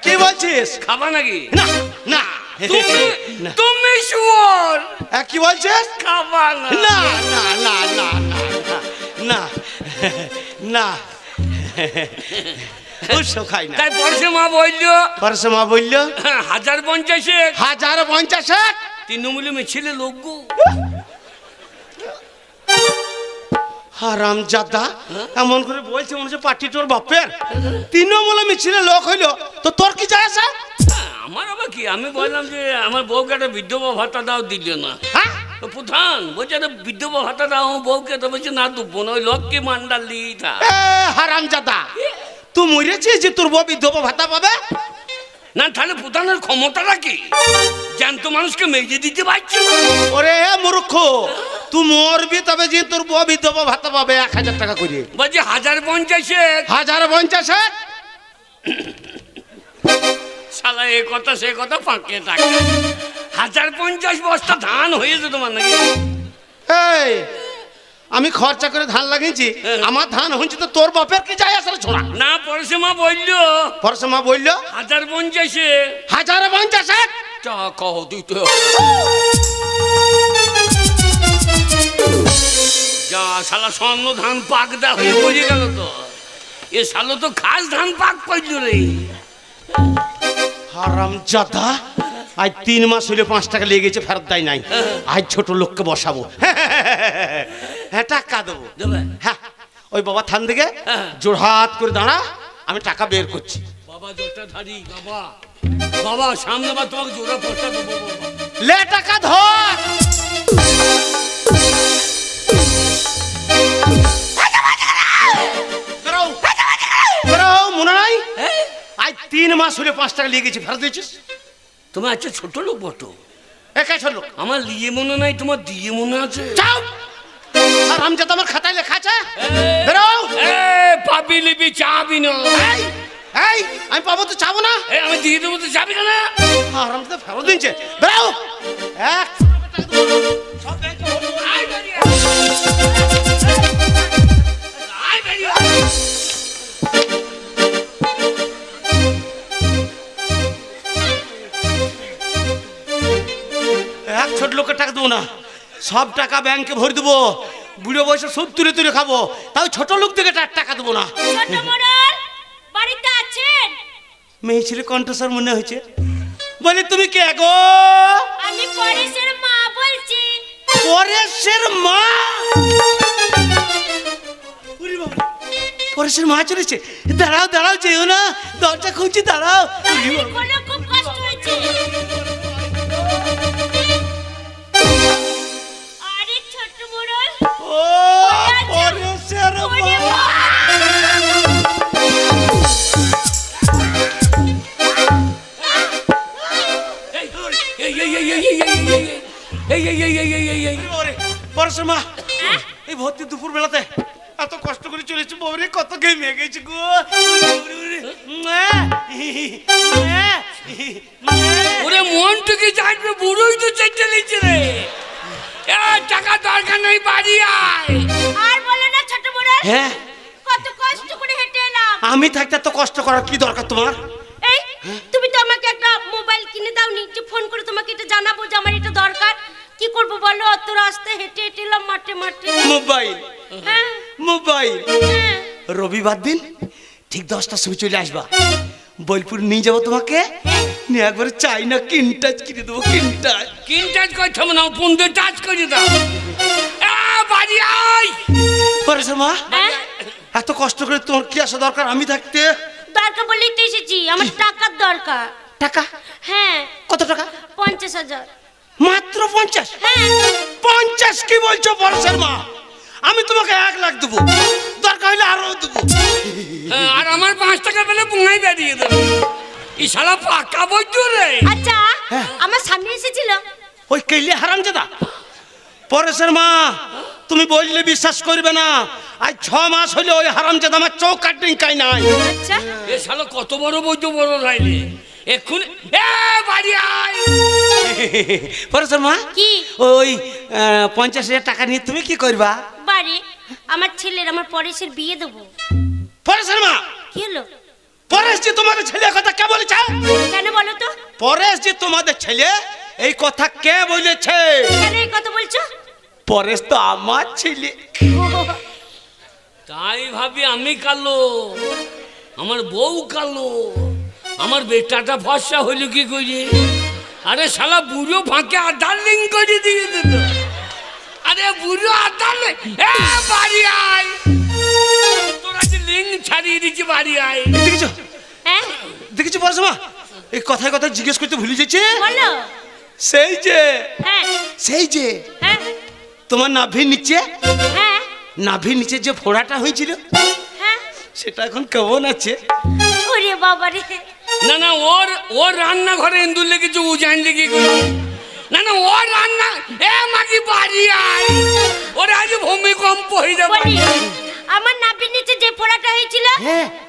কি বলছিস? খাবা নাকি? না না, তুমি শুয়োর কি বলছিস? খাবা না? না না না না না না, ওসব খাই না। তাই পরেশে মা বলল, পরেশের মা বলল 1050 1050 তৃণমূলে মিছিলে লোক গো। হারামজাদা, এমন করে বলছে মনে হচ্ছে পার্টি তোর বাপের। তৃণমূলে মিছিলে লোক হইলো তো তোর কি যায় আসে? আমার আবার কি, আমি বললাম যে আমার বউকে একটা বিধবা ভাতা দাও, দিল না। তো প্রধান বলছে একটা বিধবা ভাতা দাও আমার বউকে, তো বলছে না দেবো না, ওই লক্ষ্মী মান্ডাল লিটা। হারামজাদা, তুই মরেছিস যে তোর বউ বিধবা ভাতা পাবে না? তাহলে প্রধানের ক্ষমতাটা কি? জ্যান্ত মানুষকে মেজে দিতে পারছে না? ওরে মূর্খ, তুই মরবি তবে যে তোর বউ বিধবা ভাতা পাবে 1000 টাকা করে। বলছি 1050 1050 শালা এ কথা সে কথা পাকে টাকা 1050 বস্তা ধান হয়েছে তোমার নাকি? এই আমি খরচা করে ধান লাগিয়েছি, আমার ধান হচ্ছে তো তোর বাপের কি যায় আসলে ছোড়া? না পরশুমা বললো 1050 তা কহ দিতে যা শালা স্বর্ণ ধান পাক দা হয়ে পড়ে গেল তো। এ শালো তো খাস ধান পাক করলো রে। হারামজাদা, আজ 3 মাস হইলে 5 টাকা লেগে গেছে, ফেরত দেয় নাই। আজ ছোট লোককে বসাবো, হ্যাঁ টাকা দেবো। হ্যাঁ ওই বাবা থান থেকে জোড়হাত করে দাঁড়া, আমি টাকা বের করছি। বাবা জোরটা ধারি বাবা, বাবা সামনে বা তোমাকে জোড়া পয়সা দেবো বাবা। লে টাকা ধর। মনে নাই আজ 3 মাস হলে 5 টাকা লেগে গেছে, ফেরত দিয়েছিস? তুমি আচ্ছা ছোট লোক বটো, একাই ছোট লোক। আমার লিয়ে মনে নাই, তোমার দিয়ে মনে আছে। হারামজাদা, আমার খাতায় লেখা আছে, বেরো। পাবি লিবি চাবি না। এই আমি পাবো তো চাবো না, আমি দিয়ে দেবো তো চাবি না। হারামজাদা ফেরত দিচ্ছে, বেরো। এক সব ব্যাংকে ভরে দেবো। আয় বেরিয়ে আয় বেরিয়ে। এক ছোট লোকের টাকা দেবো না, সব টাকা ব্যাংকে ভরে দেবো। বুড়ো বয়সে সুদ তুলে তুলে খাবো, তাও ছোট লোক থেকে টাকা দেবো না। ছোট মোড়ল বাড়িতে আছেন? মেয়ে ছেলে কণ্ঠস্বর মনে হয়েছে। বলি তুমি কে গো? আমি পরেশের মা বলছি। পরেশের মা? পরেশের মা চলেছে। দাঁড়াও দাঁড়াও, যেও না, দরজা খুঁজছি, দাঁড়াও। খুব কষ্ট হয়েছে। আরে ছোট মোড়ল, ও পরেশের মা। পরেশের মা, এই ভর্তি দুপুর বেলাতে এত কষ্ট করে চলেছি, বউরে কত ঘেমে গেছি গো। ওরে মনটুকি যাইবে, বুড়োই তো চেটে নিচ্ছে রে। টাকা দরকার নেই, বাড়ি আয়। আর বলো না ছোট মোড়ল, হ্যাঁ কত কষ্ট করে হেঁটে এলাম। আমি থাকতে এত কষ্ট করার কি দরকার তোমার? এই তুমি তো আমাকে একটা মোবাইল কিনে দাওনি যে ফোন করে তোমাকে এটা জানাবো যে আমার এটা দরকার। কি করব বলো, অত রাস্তা হেঁটে হেঁটে এলাম, মাঠে মাঠে। মোবাইল? হ্যাঁ মোবাইল? হ্যাঁ। রবিবার দিন ঠিক 10টার সময় চলে আসবা, বোলপুর নিয়ে যাবো তোমাকে, নিয়ে একবারে চাই না কিনটাচ কিনে দেবো। কিনটাচ করছো না, 15 টাচ করে দাও। বাড়ি আয়। পরেশের মা, হ্যাঁ? এত কষ্ট করে তোমার কি আসা দরকার আমি থাকতে? দরকার বলেই তো এসেছি, আমার টাকার দরকার। টাকা? হ্যাঁ। কত টাকা? 50,000। মাত্র 50? হ্যাঁ। 50 কি বলছো পরেশের মা? আমি তোমাকে 1 লাখ দেবো, দরকার হলে আরো দেবো। আর আমার 5 টাকা পেলে পুঙ্গাই বেরিয়ে দেবে। এই শালা পাকা বৈদ্য রে। আচ্ছা, আমার সামনে এসেছিল ওই কেলে হারামজাদা। পরেশের মা, তুমি বললে বিশ্বাস করবে না, আজ 6 মাস হলো ওই হারামজাদা আমার চোখ কাটিং কাই নাই। আচ্ছা, এ শালা কত বড় বৈদ্য বড় রাইলে। এক্ষুনি বাড়ি আয়। পরেশের মা, কি? ওই 50,000 টাকা নিয়ে তুমি কি করবা? বাড়ি আমার ছেলের, আমার পরেশের বিয়ে দেবো। পরেশের মা, কি হলো? পরেশ যে তোমাদের ছেলে কথা কে বলেছে? কেন বলো তো? পরেশ যে তোমাদের ছেলে এই কথা কে বলেছে? কেন এই কথা বলছো? পরেশ তো আমার ছেলে। তাই ভাবি আমি কালো, আমার বউ কালো, আমার বেটাটা ফর্সা হইল কি করে? আরে শালা বুড়ো ফাঁকে আধার লিঙ্ক করে দিয়ে দিত। আরে বুড়ো আধার বাড়ি আয়, তোরা যে লিঙ্ক ছাড়িয়ে দিচ্ছি, বাড়ি আয়। দেখেছো? হ্যাঁ দেখেছো পরেশ মা, এই কথায় কথা জিজ্ঞেস করতে ভুলে যাচ্ছে। বলো। সেই যে হ্যাঁ সেই যে হ্যাঁ তোমার নাভির নিচে, হ্যাঁ নাভির নিচে যে ফোড়াটা হয়েছিল, হ্যাঁ, সেটা এখন কেমন আছে? ওরে বাবা রে। না না, ওর রান্নাঘরে ইন্দুর লেগেছে, ও জানলে কি করে? না না ও রান্না এ মাগি বাড়ি আয় ওরে আজ ভূমিকম্প হয়ে যাবে আমার নাভির নিচে যে পোড়াটা হয়েছিল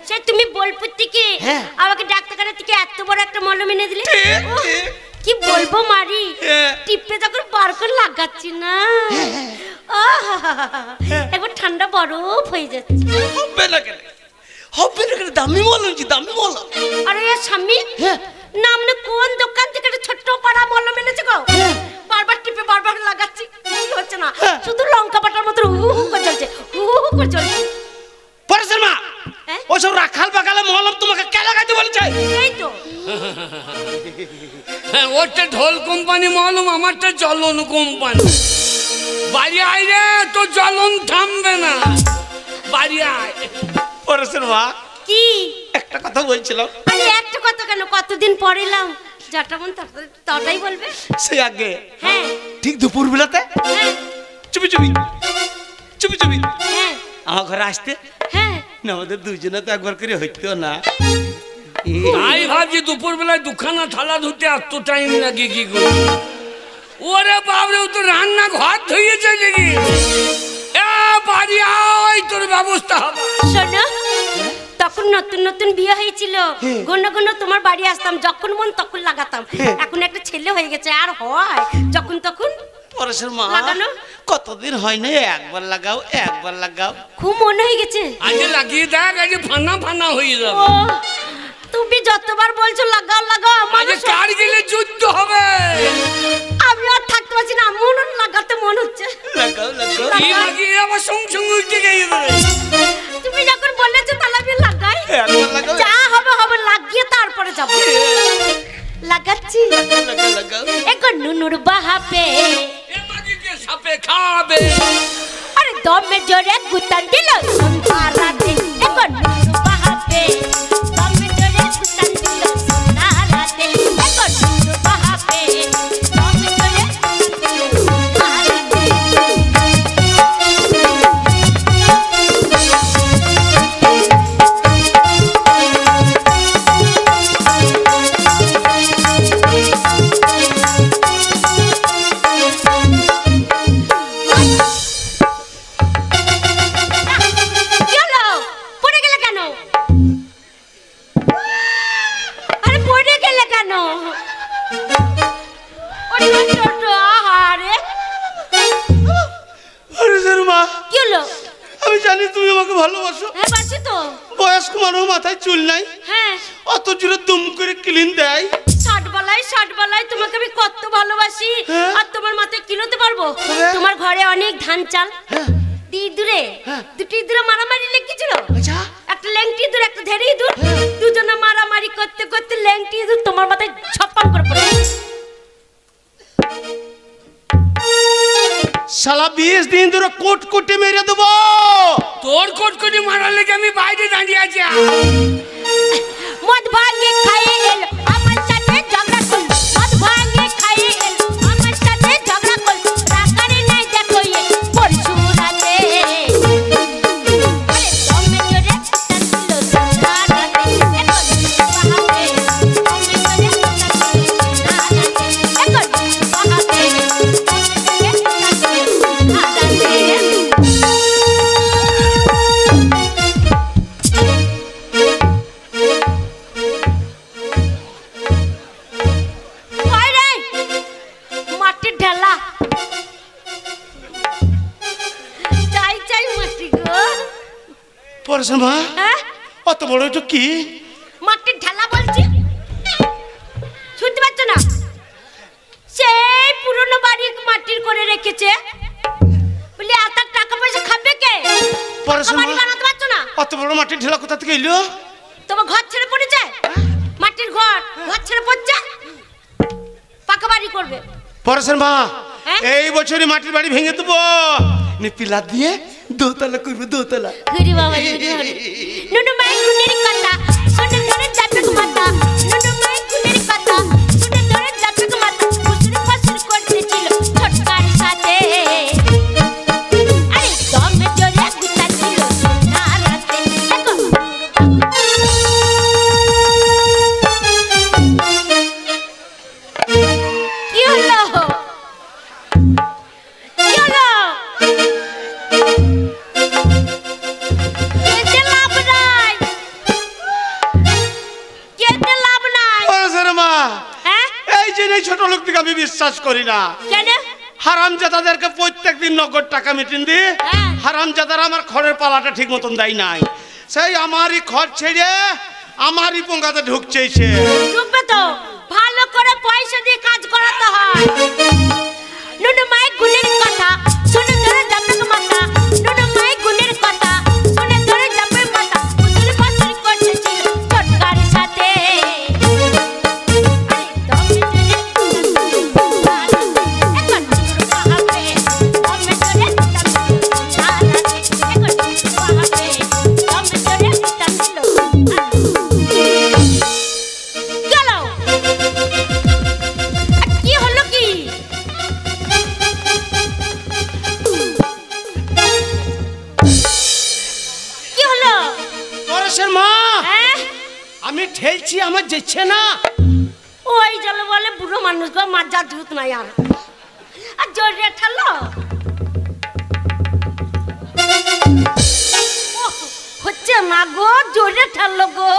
সে তুমি বোলপুর থেকে আমাকে ডাক্তারখানা থেকে এত বড় একটা মলম এনে দিলে কি বলবো মারি টিপে যখন বার করে লাগাচ্ছি না একবার ঠান্ডা বরফ হয়ে যাচ্ছে হবে না কেন দামি মলম জি দামি মলম আরে স্বামী না মানে কোন দোকান থেকে একটা ছোট্ট পাড়া মলম এনেছে গো বারবার টিপে বারবার লাগাচ্ছি কিছু হচ্ছে না শুধু লঙ্কা পাটার মতো হু হু করে চলছে হু হু করে চলছে পরেশের মা ওসব রাখাল বাগালে মলম তোমাকে কে লাগাইতে বলেছে এই তো ওটা ঢোল কোম্পানি মলম আমারটা জ্বলন কোম্পানি বাড়ি আয় রে তো জ্বলন থামবে না বাড়ি আয় পরেশের মা কি একটা কথা বলছিলাম আরে একটা কথা কেন কতদিন পর এলাম যাটা মন তটাই বলবে সেই আগে হ্যাঁ ঠিক দুপুর বেলাতে চুপি চুপি চুপি চুপি হ্যাঁ আমার ঘরে আসতে হ্যাঁ না আমাদের দুইজনে তো একবার করে হইতো না তাই ভাবছি দুপুর বেলায় দুখানা থালা ধুতে এত টাইম লাগে কি করে ওরে বাবরে ও তো রান্না ঘর ধুয়ে চলে গিয়ে বাড়ি আয় তোর ব্যবস্থা হবে শোনো তখন নতুন নতুন বিয়ে হয়েছিল ঘন ঘন তোমার বাড়ি আসতাম যখন মন তখন লাগাতাম এখন একটা ছেলে হয়ে গেছে আর হয় যখন তখন পরেশের মা লাগানো কতদিন হয় না একবার লাগাও একবার লাগাও খুব মনে হয়ে গেছে আজ লাগিয়ে দেখ আজ ফানা ফানা হয়ে যাবে ও তুমি যতবার বলছো লাগাও লাগাও আজ কারগিলে যুদ্ধ হবে আমি আর থাকতে পারছি না মন লাগাতে মন হচ্ছে লাগাও লাগাও এই লাগিয়ে আবার সঙ্গে সঙ্গে উঠে গিয়ে তুমি যখন বলেছো তাহলে আমি লাগাই একবার লাগাও যা হবে হবে লাগিয়ে তারপরে যাব লাগাচ্ছি লাগাও লাগাও এক নুনুর বাহাপে এ মাগিকে সাপে খাবে আরে দমে জোরে গুতান দিল সন্তারাতে এক নুনুর বাহাপে দমে জোরে গুতান দিল সন্তারাতে এক নুনুর বাহাপে দমে জোরে গুতান দিল সন্তারাতে আমি জানি তুমি আমাকে ভালোবাসো হ্যাঁ বাসি তো বয়স্ক মানুষ মাথায় চুল নাই হ্যাঁ অত জোরে দুম করে ক্লিন দেয় ষাট বেলায় তোমাকে আমি কত ভালোবাসি আর তোমার মাথায় কিলোতে পারবো তোমার ঘরে অনেক ধান চাল ইঁদুরে দুটি ইঁদুরে মারামারি লেগেছিল একটা ল্যাংটি ইঁদুর একটা ধেড়ি ইঁদুর দুজনে মারামারি করতে করতে ল্যাংটি ইঁদুর তোমার মাথায় ছপ্পান করে পড়ে শালা 20 দিন ধরে কোট কোটে মেরে দেবো তোর কোট কোটি মারার লেগে আমি বাইরে দাঁড়িয়ে আছি মদ ভাঙে খাইয়ে এলো আমার সাথে ঝগড়া করল মদ ভাঙে খাইয়ে এলো আমার সাথে ঝগড়া করল রাখারে নাই দেখো এ পরশু রাতে আরে তুমি জোরে তাছিল সন্ধ্যা রাতে এখন বাহাতে তুমি জোরে তাছিল সন্ধ্যা রাতে এখন বাহাতে তুমি জোরে তাছিল সন্ধ্যা রাতে পরেশের মা অত বড় এটা কি মাটির ঢালা বলছি শুনতে পাচ্ছ না সেই পুরনো বাড়ি মাটির করে রেখেছে বলি এত টাকা পয়সা খাবে কে পরেশের বাড়ি মা বানাতে পারছো না অত বড় মাটির ঢেলা কোথা থেকে এলো তোমার ঘর ছেড়ে পড়েছে মাটির ঘর ঘর ছেড়ে পড়ছে পাকা বাড়ি করবে পরেশের মা এই বছরই মাটির বাড়ি ভেঙে দেবো পিলা দিয়ে দোতলা করবে দোতলা ঘুরি বাবা নুনু মাই গুনের কথা শুনে ধরে যাবে মাথা নুনু মাই গুনের কথা শুনে ধরে যাবে মাথা ফুসুর ফাসুর করতেছিল ছোটকার সাথে আরে দমে জোরে গুতা ছিল সোনা রাতে দেখো কি হলো বিশ্বাস করি না। কেন? হারামজাদাদেরকে প্রত্যেকদিন নগদ টাকা মিটিং দিই, হারামজাদারা আমার খড়ের পালাটা ঠিক মতন দেয় নাই, সেই আমারই খড় ছেড়ে আমারই পোঙ্গাতে ঢুকছে। সে ঢুকবে তো, ভালো করে পয়সা দিয়ে কাজ করাতে হয়। নুনু মাই গুণের কথা শুনে ধরে যাবে মাথা, নুনু মাই গুণের কথা শুনে ধরে যাবে মাথা। উজুর পাতুরি করতেছিল ছোটকার সাথে, আমি ঠেলছি, আমার যেছে না। ওই জলে বলে বুড়ো মানুষ গো, মাজা ধুত নাই আর জোরে ঠেলো। হচ্ছে না গো, জোরে ঠেলো গো।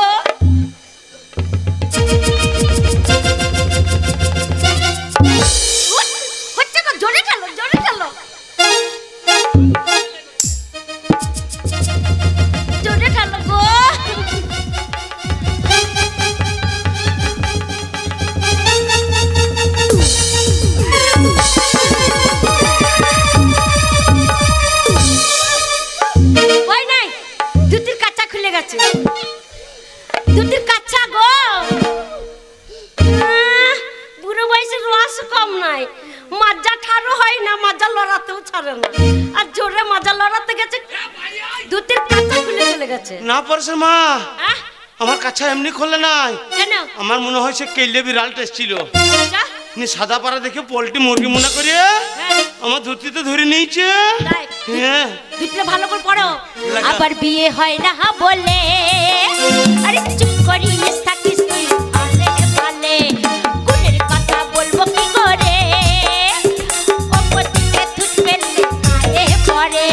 হচ্ছে গো, জোরে ঠেলো, জোরে ঠেলো, জোরে ঠেলো গো। দুটির কাচ্চা গো, বুড়ো বয়সের রস কম নাই, মাজা ঠারো হয় না, মাজা লড়াতেও ছাড়ে না, আর জোরে মাজা লড়াতে গেছে, দুটির কাচ্চা খুলে চলে গেছে। না পরশের মা, আমার কাচ্চা এমনি খোলে নাই, আমার মনে হয় সে কেলে বিড়াল টেস্ট ছিল, সাদা পাড়া দেখে পোল্ট্রি মুরগি মনে করে আমার ধুতিতে ধরে নিয়েছে। দুটিটা ভালো করে পড়ো। আবার বিয়ে হয় না বলে আরে চুপ করিস থাকিস তুই, ভালে ভালে গুণের কথা বলবো কি করে, অপরদিকে থুত ফেললে গায়ে পড়ে।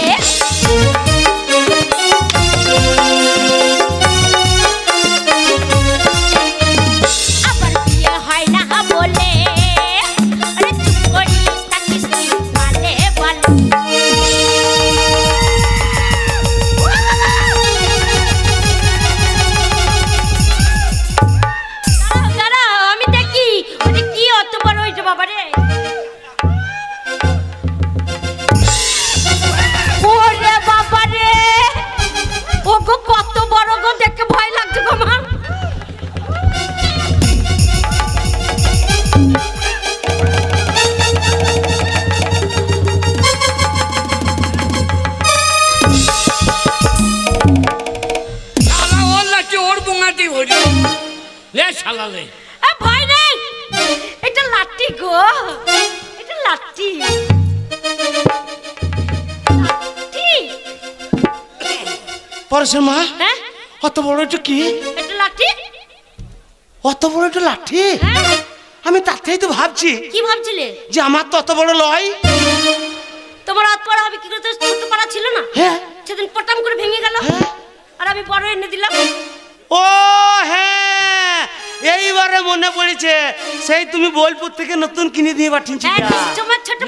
আবার বিয়ে হয় না বলে আরে চুপ করিস থাকিস তুই, ভালে ভালে। ভয় নেই, এটা লাঠি গো, এটা লাঠি। পরশের মা, অত বড় এটা কি? এটা লাঠি। অত বড় এটা লাঠি? আমি তাতেই তো ভাবছি। কি ভাবছিলে? যে আমার তো অত বড় লয়। তোমার অত বড় হবে কি করে? ছোট পাড়া ছিল না? হ্যাঁ, সেদিন পটাম করে ভেঙে গেল, আর আমি বড় এনে দিলাম। ও হ্যাঁ, এইবারে মনে পড়েছে, সেই তুমি বোলপুর থেকে নতুন কিনে দিয়ে পাঠিয়েছি।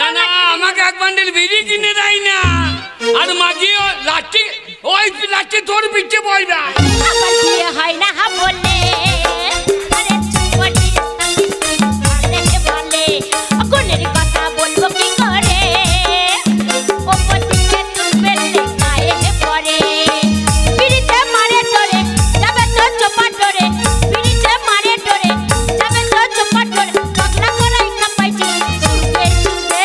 না না, আমাকে এক বান্ডেল বিড়ি কিনে দেয় না, আর মাঝি লাঠি, ওই লাঠি তোর পিঠে পড়বে। আবার বিয়ে হয় না বলে আরে ভালে ভালে গুণের কথা বলবো কি করে, অপরদিকে তুই ফেললে গায়ে পড়ে। বিড়িতে মারে ডরে যাবে তো চোপা ডরে, বিড়িতে মারে ডরে যাবে তো চোপা ডরে, পাগলা করাই খাপাইছি শুনবে শুনবে।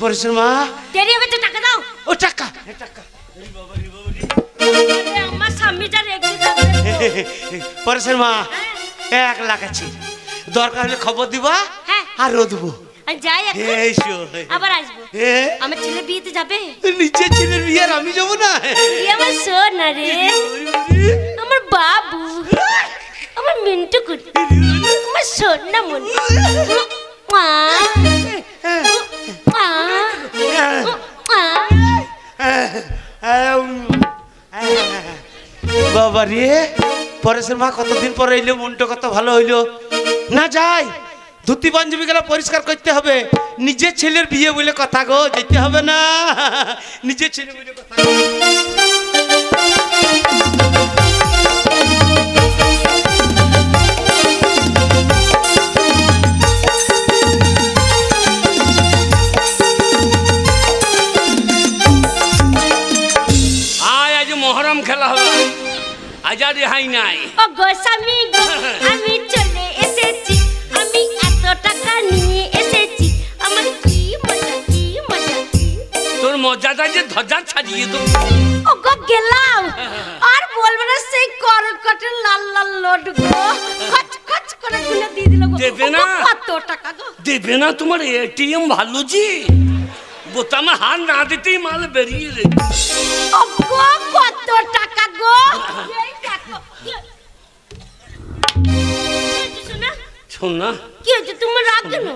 পরশের মা, দেরি হবে তো, টাকা দাও। ও টাকা, আমার স্বামী যা রেগে যাবে। পরশের মা, 1 লাখ আছে, দরকার হলে খবর দিবা, আর দেবো। যাই আবার আসবো। আমার ছেলে বিয়েতে যাবে। নিজের ছেলের বিয়ে আর আমি যাবো না? আমার সোনা রে, আমার বাবু, আমার মিন্টু কুটি, আমার সোনা মন, বাবা রে, পরেশের মা কতদিন পরে এলো, মনটা কত ভালো হইলো। না যাই, ধুতি পাঞ্জাবি গুলো পরিষ্কার করতে হবে। নিজের ছেলের বিয়ে বলে কথা গো, যেতে হবে না। নিজের ছেলে বলে কথা। মহরম খেলা হবে, আজ আর রেহাই নাই। ও গো স্বামী গো, আমি চলে এসেছি, আমি এত টাকা নিয়ে এসেছি, আমার কি মজা কি মজা। তোর মজাটা যে ধ্বজা ছাড়িয়ে তো। ও গো গেলাম, আর বলবে না সেই করকটে লাল লাল লোড গো, খচ খচ করে গুলে দিয়ে দিল গো। দেবে না? কত টাকা গো? দেবে না? তোমার এটিএম ভালো জি, বোতামে হাত না দিতেই মাল বেরিয়ে রে। ও গো কত টাকা গো? এই দেখো। শোনা শোনা, কি হয়েছে তোমার? রাগ কেন?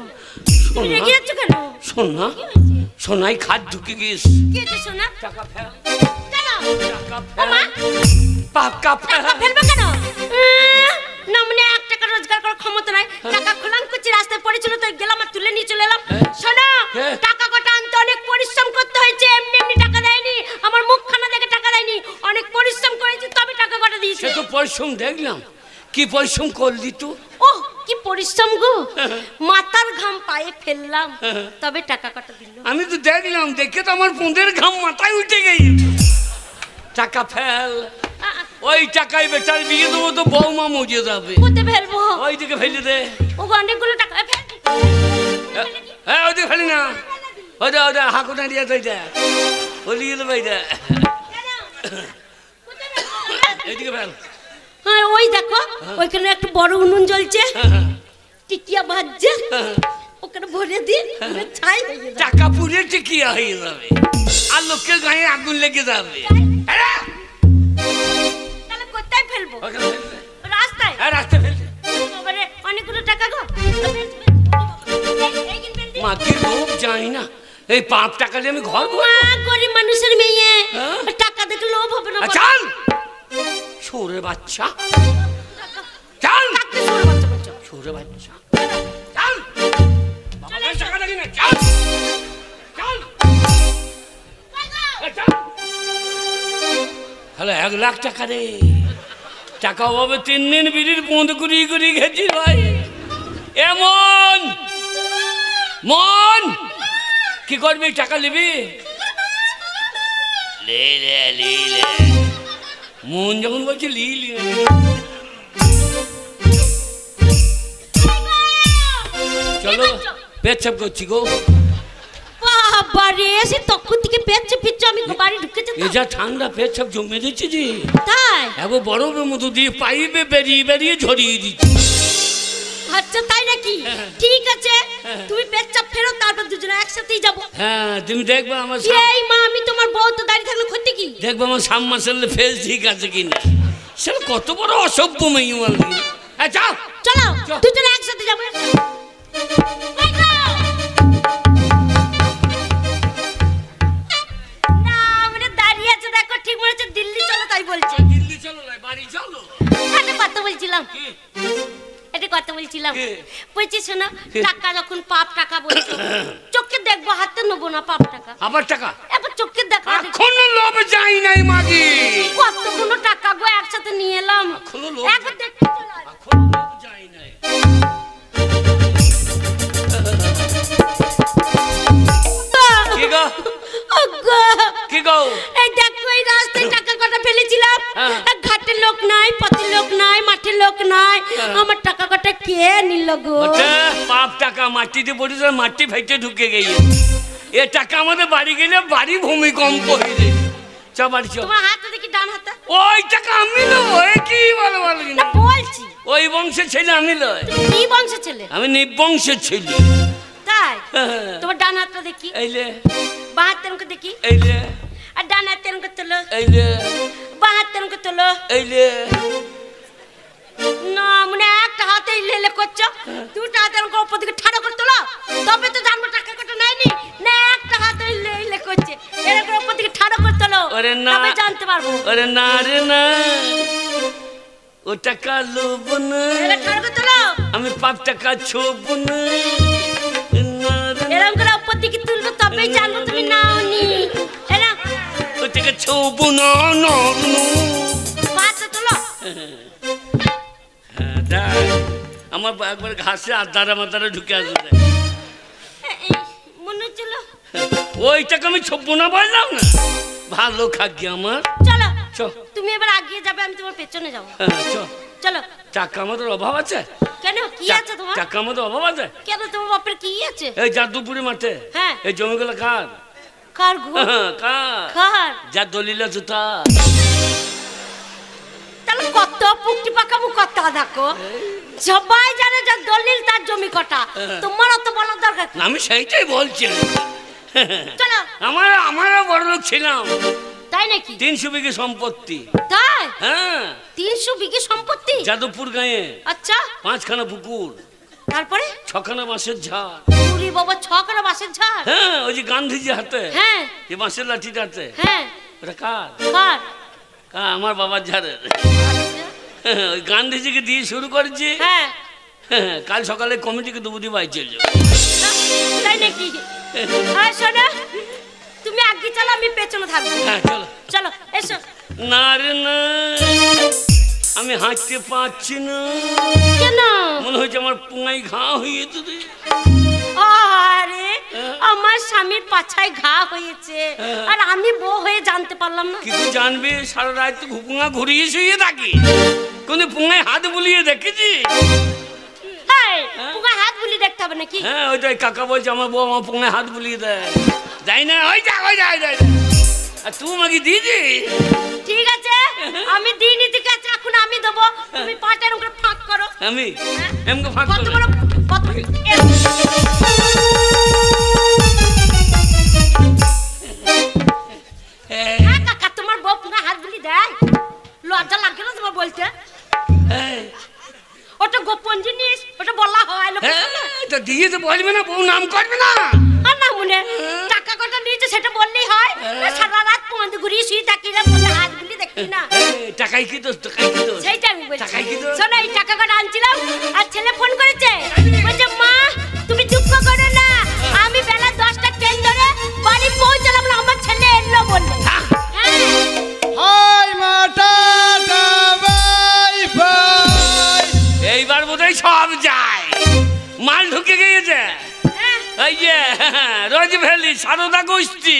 তুমি রেগে যাচ্ছ কেন? শোনা, সোনাই খাট ঢুকে গিয়েছ। কি হয়েছে শোনা? টাকা ফেল। কেন? টাকা ও মা, ফেল। টাকা ফেল। টাকা ফেলবে কেন? না মানে 1 টাকা রোজগার করার ক্ষমতা নাই, টাকা খোলাম করছি, রাস্তায় পড়েছিল তো গেলাম আর তুলে নিয়ে চলে এলাম। শোনো, টাকা কটা আনতে অনেক পরিশ্রম করতে হয়েছে, এমনি এমনি টাকা দেয়নি, আমার মুখখানা দেখে টাকা দেয়নি, অনেক পরিশ্রম করেছি তবে টাকা কটা দিয়েছে। সে তো পরিশ্রম দেখলাম, কি পরিশ্রম করলি তো। ওহ কি পরিশ্রম গো, মাথার ঘাম পায়ে ফেললাম তবে টাকা কটা দিল। আমি তো দেখলাম, দেখে তো আমার পুঁদের ঘাম মাথায় উঠে গেই। টাকা ফেল, ওই টাকায় বেচার বিয়ে দেবো তো বৌমা মজে যাবে। কোথায় ফেলবো? ওই দিকে ফেলে দে। ও অনেকগুলো টাকা ফেল। হ্যাঁ ওই দিকে ফেলি না, ওই দে ওই দে হাঁকু দাঁড়িয়ে তো দে, বলি গেল ভাই দে, এইদিকে ফেল। হ্যাঁ ওই দেখো ওইখানে একটা বড় উনুন জ্বলছে, টিকিয়া ভাজছে, ওখানে ভরে দিন, ছাই হয়ে যাবে। টাকা পুড়ে টিকিয়া হয়ে যাবে আর লোকের গায়ে আগুন লেগে যাবে। তাহলে কোথায় ফেলবো? রাস্তায়? হ্যাঁ রাস্তায় ফেল। এবারে অনেকগুলো টাকা গো, মাকে লোভ যাই না, এই 5 টাকা দিয়ে আমি ঘর মা গরিব মানুষের মেয়ে, টাকা দেখে লোভ হবে না। চল ছোরে বাচ্চা, চল ছোরে বাচ্চা, চল বাবা টাকা দেখি না, চল চল চল। হ্যালো 1 লাখ টাকা রে, টাকা অভাবে 3 দিন বিড়ির বন্ধ করি গেছি ভাই। এমন মন কি করবি, টাকা নিবি? লে লে লে লে, মন যখন বলছে লি লি। চলো পেচ্ছাপ করছি গো। বাবা রে, সে তখন থেকে পেচ্ছে ফিরছে, আমি বাড়ি ঢুকেছি। এ যা ঠান্ডা, পেচ্ছাপ জমে দিচ্ছে যে, তাই এখন বরফের মতো দিয়ে পাইপে বেরিয়ে ঝরিয়ে দিচ্ছে। আচ্ছা তাই নাকি? ঠিক আছে, তুমি পেচ্ছাপ ফেরো, তারপর দুজনে একসাথেই যাবো। হ্যাঁ তুমি দেখবে আমার এই মা, আমি তোমার বউ তো দাঁড়িয়ে থাকলে ক্ষতি কি? দেখবে আমার সাবমার্সেলে ফেস ঠিক আছে কিনা। সে কত বড় অসভ্য মেয়ে বল। হ্যাঁ যাও চলো দুজনে একসাথে যাবো। না মানে দাঁড়িয়ে আছে দেখো, ঠিক মনে হচ্ছে দিল্লি চলো তাই বলছে। দিল্লি চলো না, বাড়ি চলো। একটা কথা বলছিলাম, একটা কথা বলছিলাম, বলছি শোনো, টাকা যখন পাপ টাকা বলছো, চোখে দেখবো, হাতে নেবো না পাপ টাকা। আবার টাকা? এবার চোখে দেখা। এখনো লোভ যাই নাই মাগি। কতগুলো টাকা গো একসাথে নিয়ে এলাম, এখনো লোভ একবার দেখতে চলো। এখনো লোভ যাই নাই। কি গো? কি গো? এই দেখো এই রাস্তায় টাকা কটা ফেলেছিলাম, ঘাটের লোক নাই, পথের লোক নাই, মাঠের লোক নাই, আমার টাকা কটা কে নিল গো? পাপ টাকা মাটিতে পড়েছে, মাটি ফেটে ঢুকে গেছে। এ টাকা আমাদের বাড়ি গেলে বাড়ি ভূমিকম্প হয়ে যায়। চ বাড়ি চ। তোমার হাতে দেখি ডান হাতে। ওই টাকা আমি নেবো, কি বলো বলো না বলছি ওই বংশের ছেলে আমি লয়। কি বংশের ছেলে? আমি নিবংশের ছেলে। তাই? তোমার ডান হাতটা দেখি। এইলে। বাঁ হাত তেমকে দেখি। এইলে। আর ডান হাত তেমকে তোলো। এইলে। বাঁ হাত তেমকে তোলো। এইলে। না মানে 1 একটা হাতে লেলে করছো, দুটো হাতে এরকম উপর দিকে ঠাড়ো করে তোলো, তবে তো জানবো টাকা কত নেয়নি। না একটা হাতে লেলে করছে, এরকম উপর দিকে ঠাড়ো করে তোলো, তবে জানতে পারবো। ওরে না রে না, ও টাকা লোব না, ঠাড়ো করে তোলো। আমি 5 টাকা ছোব না, এরকম করে উপর দিকে তুলবো, তবেই জানবো তুমি নাওনি। এরা ও টাকা ছোব না, হাতে তোলো। আমার একবার ঘাসে আদারা মাদারা ঢুকে আসবে, মনে হচ্ছিল ওই টাকা আমি ছোব না, বললাম না। ভালো খাকি আমার। চলো তুমি এবার আগিয়ে যাবে, আমি তোমার পেছনে যাবো। চলো। টাকা আমাদের অভাব আছে? কেন, কি আছে তোমার? টাকা আমাদের অভাব আছে কেন, তোমার বাপের কি আছে? এই যাদুপুরি মাঠে হ্যাঁ, এই জমিগুলো কার? কার গো? কার? যা দলিল আছে তা। তাহলে কত পুকটি পাকাবো, কত দেখো, সবাই জানে যে দলিল তার জমি কটা, তোমার অত বলার দরকার। আমি সেইটাই বলছি। চলো। আমারও বড় লোক ছিলাম। তাই নাকি? 300 বিঘে সম্পত্তি। তাই? হ্যাঁ, 300 বিঘে সম্পত্তি যাদবপুর গাঁয়ে। আচ্ছা, 5খানা পুকুর, তারপরে 6খানা বাঁশের ঝাড়। পুরি বাবা, 6খানা বাঁশের ঝাড়। হ্যাঁ, ওই যে গান্ধীজি হাতে, হ্যাঁ, এই বাঁশের লাঠিটাতে। হ্যাঁ, ওটা কার? কার? আমার বাবার ঝাড়ের। ওই গান্ধীজিকে দিয়ে শুরু করেছি। হ্যাঁ, কাল সকালে কমিটিকে দুবুদি বাই চলছে। তাই নাকি? হ্যাঁ শোনো, তুমি আগে চলো, আমি পেছনে থাকবো। হ্যাঁ চলো। চলো, এসো। না রে না, আমি হাঁটতে পারছি না। কেন? মনে হচ্ছে আমার পুঙাই ঘা হয়েছে রে। আরে আমার স্বামীর পাছায় ঘা হয়েছে, আর আমি বউ হয়ে জানতে পারলাম না। কি তুই জানবি? সারা রাত তো পুঙা ঘুরিয়ে শুয়ে থাকি, কোন পুঙায় হাত বুলিয়ে দেখেছি? পুঙায় হাত বুলিয়ে দেখতে হবে নাকি? হ্যাঁ, ওইটাই কাকা বলছে আমার বউ আমার পুঙায় হাত বুলিয়ে দেয়। যাই না, ওই যা। আর তুই আমাকে দিদি? ঠিক আছে, আমি দিইনি, ঠিক আছে, এখন আমি দেবো। তুমি পাটা এরকম করে ফাঁক করো। আমি এমকে ফাঁক কত করব? বড় কত? হ্যাঁ কাকা, তোমার বউ পুঙায় হাত বুলিয়ে দেয়? লজ্জা লাগে না তোমার বলতে? ওটা গোপন জিনিস, ওটা বলা হয় লোকে। তো দিয়ে তো বলবে না, বউ নাম করবে না। আর না মনে টাকা কটা নিয়েছে সেটা বললেই হয়। সারা রাত পৌঁছে ঘুরিয়ে শুয়ে থাকি না, বলে হাত গুলি দেখি না। টাকাই কি দোষ? টাকাই কি দোষ? সেইটা আমি বলছি। টাকাই কি দোষ? শোনো, এই টাকা কটা আনছিলাম, আর ছেলে ফোন করেছে, বলছে মা তুমি দুঃখ করো না, আমি বেলা 10টা ট্রেন ধরে বাড়ি পৌঁছলাম না, আমার ছেলে এলো বললে। হ্যাঁ, হাই মাটা বাই বাই। এইবার বোধহয় সব যায়, মাল ঢুকে গিয়েছে। এই যে রোজ ভ্যালি সারদা গোষ্ঠী,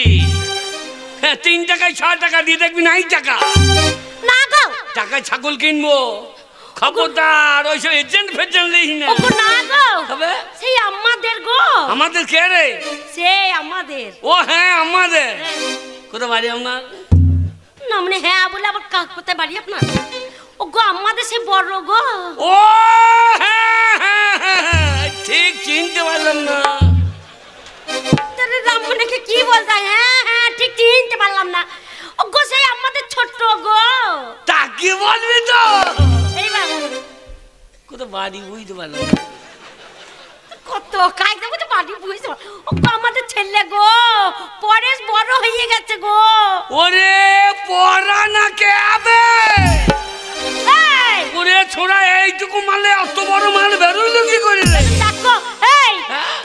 3 টাকায় 6 টাকা দিয়ে দেখবি না। 8 টাকা না গো, টাকায় ছাগল কিনবো। খবরদার ওইসব এজেন্ট ফেজেন্ট লিখি না। ওগো না গো, তবে সেই আমাদের গো। আমাদের কে রে? সেই আমাদের। ও হ্যাঁ, আমাদের। কোথায় বাড়ি আপনার? না মানে হ্যাঁ বলে আবার কোথায় বাড়ি আপনার? ও গো আমাদের সেই বড় গো। ও হ্যাঁ হ্যাঁ হ্যাঁ, ঠিক চিনতে পারলাম না। তাহলে রামমনিকে কি বলতা? হ্যাঁ হ্যাঁ, ঠিক চিনতে পারলাম না। ও গো সেই আমাদের ছোট্ট গো। তা কি বলবি তো? এই বাবা কোথায় বাড়ি বুঝতে পারলাম না। কত কাজ দেবো তো বাড়ি বুঝতে। ও গো আমাদের ছেলে গো, পরেশ বড় হয়ে গেছে গো। ওরে পড়া না কে আবে? ওরে ছোড়া, এইটুকু মালে অত বড় মাল বেরোলো কি করে রে? দেখো এই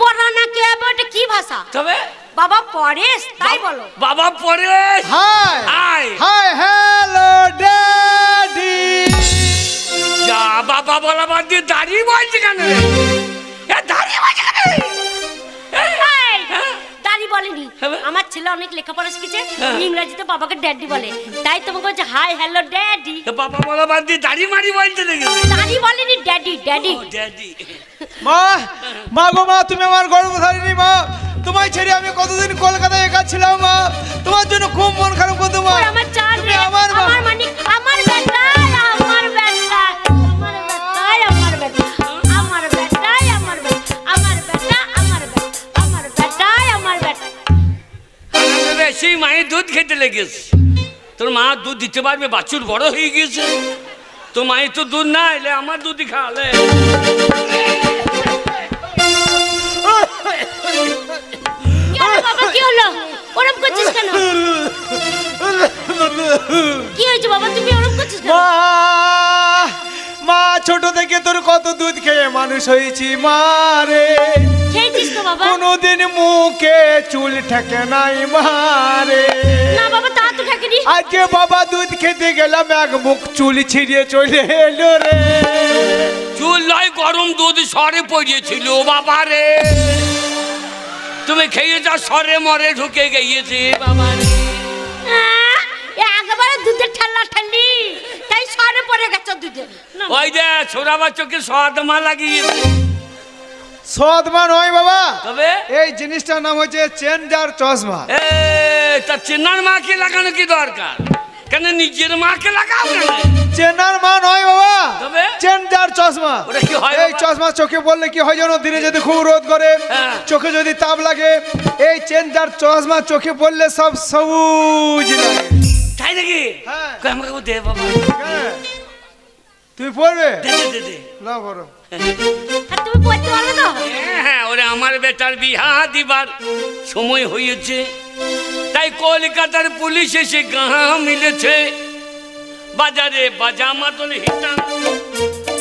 পড়া না কে আবে, ওটা কি ভাষা? তবে বাবা পরেশ, তাই বলো। বাবা Paresh. High high hi hello daddy. যা বাবা বলা বাদ দিয়ে দাঁড়িয়ে বলছে কেন? দাঁড়িয়ে বলছে কেন? দাঁড়ি বলেনি, আমার ছেলে অনেক লেখাপড়া শিখেছে, ইংরেজিতে বাবাকে ড্যাডি বলে, তাই তোমাকে বলছে হাই হ্যালো ড্যাডি। বাবা বলা বাদ দিয়ে দাঁড়িয়ে মারি বলতে লেগেছে। দাঁড়ি বলেনি, ড্যাডি ড্যাডি। ড্যাডি। মা, মা গো মা, তুমি আমার গর্ভধারিণী মা। তোমায় ছেড়ে আমি কতদিন কলকাতায় একা ছিলাম মা। তোমার জন্য খুব মন খারাপ করতো মা। আমার চাঁদ রে, আমার মা, আমার মানিক, আমার বেটা, আমার বেটা, আমার বেটা, আমার বেটা, আমার বেটা, আমার বেটা, আমার বেটা, আমার বেটা, আমার বেটা, আমার বেটা। বেশি মায়ের দুধ খেতে লেগেছে। তোর মা দুধ দিতে পারবে? বাছুর বড় হয়ে গিয়েছে, তো মায়ের তো দুধ না এলে আমার দুধই খাওয়ালে। কি হলো ওরম করছিস কেন? কি হয়েছে বাবা তুমি ওরম করছিস কেন? মা ছোট থেকে তোর কত দুধ খেয়ে মানুষ হয়েছি মা রে। খেয়েছিস তো বাবা? কোনোদিন মুখে চুল ঠেকে নাই মা রে। না বাবা তা তো ঠেকেনি। আজকে বাবা দুধ খেতে গেলাম এক মুখ চুল ছিঁড়িয়ে চলে এলো রে। চুল নয় গরম দুধ সরে পড়িয়েছিল বাবা রে। তুমি খেয়ে যা সরে মরে ঢুকে গিয়েছে বাবা রে। একেবারে দুধের ঠান্ডা ঠান্ডি তাই সরে পড়ে গেছে দুধে। ওই যে ছোড়া বাচ্চাকে সদমা লাগিয়েছে। সদমা নয় বাবা, তবে এই জিনিসটার নাম হচ্ছে চেঞ্জার চশমা। তা চেনার মাকে লাগানো কি দরকার? কেন নিজের মাকে লাগাও কেন? চেনার মা নয় বাবা, তবে চেঞ্জার চশমা। ওটা কি হয়? এই চশমা চোখে পড়লে কি হয় জানো? দিনে যদি খুব রোদ করে, চোখে যদি তাপ লাগে, এই চেঞ্জার চশমা চোখে পড়লে সব সবুজ লাগে। তাই নাকি? হ্যাঁ। আমাকে দে বাবা। তুই পড়বে? দে দে দে। না পড়ো। তুমি পড়তে পারবে তো? হ্যাঁ, ওরে আমার বেটার বিহা দিবার সময় হয়েছে, তাই কলকাতার পুলিশ এসে গাঁ মিলেছে। বাজারে বাজা মাতল হিটাং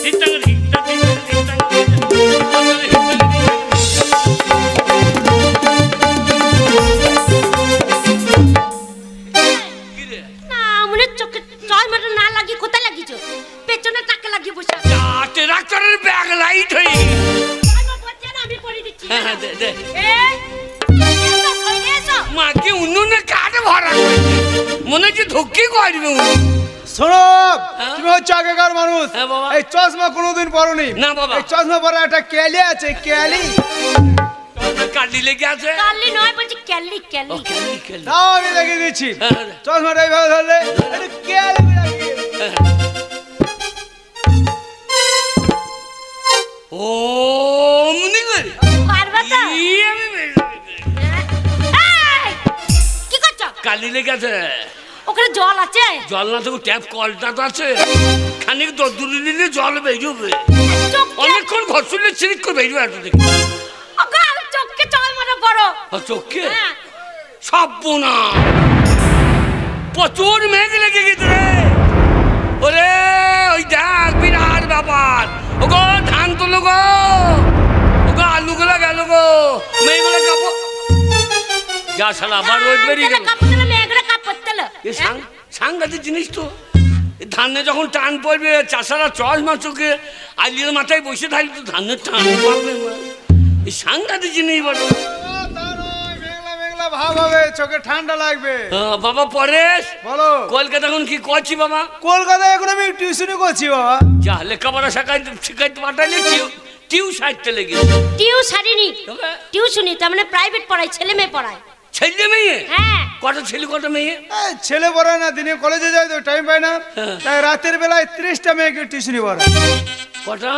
হিটাং হিটাং হিটাং ট্রাক্টরের ব্যাগ লাইট হয়ে মাকে উনুনে কাঠে ভরা মনে হচ্ছে ধুকি করবে। শোনো, তুমি হচ্ছে আগেকার মানুষ, এই চশমা কোনোদিন পরনি। না বাবা, এই চশমা পরা একটা ক্যালি আছে, ক্যালি। কালি লেগে আছে? কালি নয়, বলছি ক্যালি। ক্যালি দাও, আমি লাগিয়ে দিচ্ছি। চশমাটা এইভাবে ধরলে একটু ক্যালি লাগিয়ে। ও মনি করে পারবা তো? কি করছো? কালি লেগে আছে। ওখানে জল আছে? জল না থাকুক ট্যাপ কলটা তো আছে, খানিক দূরে নিলে জল বেরোবে। অনেকক্ষণ ঘষলে সিরিক করে বেরোবে। একটু দেখি চোখকে জল মারা বড় চোখে সব বোনা প্রচুর মেঘ লেগে গেছে রে। ওরে ওই দেখ বিরাট ব্যাপার। ওগো ধান তোলো গো, ওগো আলুগুলো গেল গো, মেয়েগুলো কাপড় যা শালা আবার রোদ বেরিয়ে গেল। সাংঘাতিক জিনিস তো। ধানে যখন টান পড়বে চাষারা চশমা চোখে আলিয়ার মাথায় বসে থাকলে তো ধানের টান পাবে। এই সাংঘাতিক জিনিস বলো। ভাব হবে, চোখে ঠান্ডা লাগবে। বাবা পরেশ বলো, কলকাতা এখন কি করছি বাবা? কলকাতায় এখন আমি টিউশনি করছি বাবা। যা লেখাপড়া শিখাইতে পাঠালে টিউশন লেগেছে। টিউশনি টিউশনি তার মানে প্রাইভেট পড়াই, ছেলে মেয়ে পড়ায়। ছেলে মেয়ে? হ্যাঁ। কত ছেলে কত মেয়ে? ছেলে পড়ায় না, দিনে কলেজে যায় তো টাইম পায় না, তাই রাতের বেলায় 30টা মেয়েকে টিউশনি পড়ায়। কটা?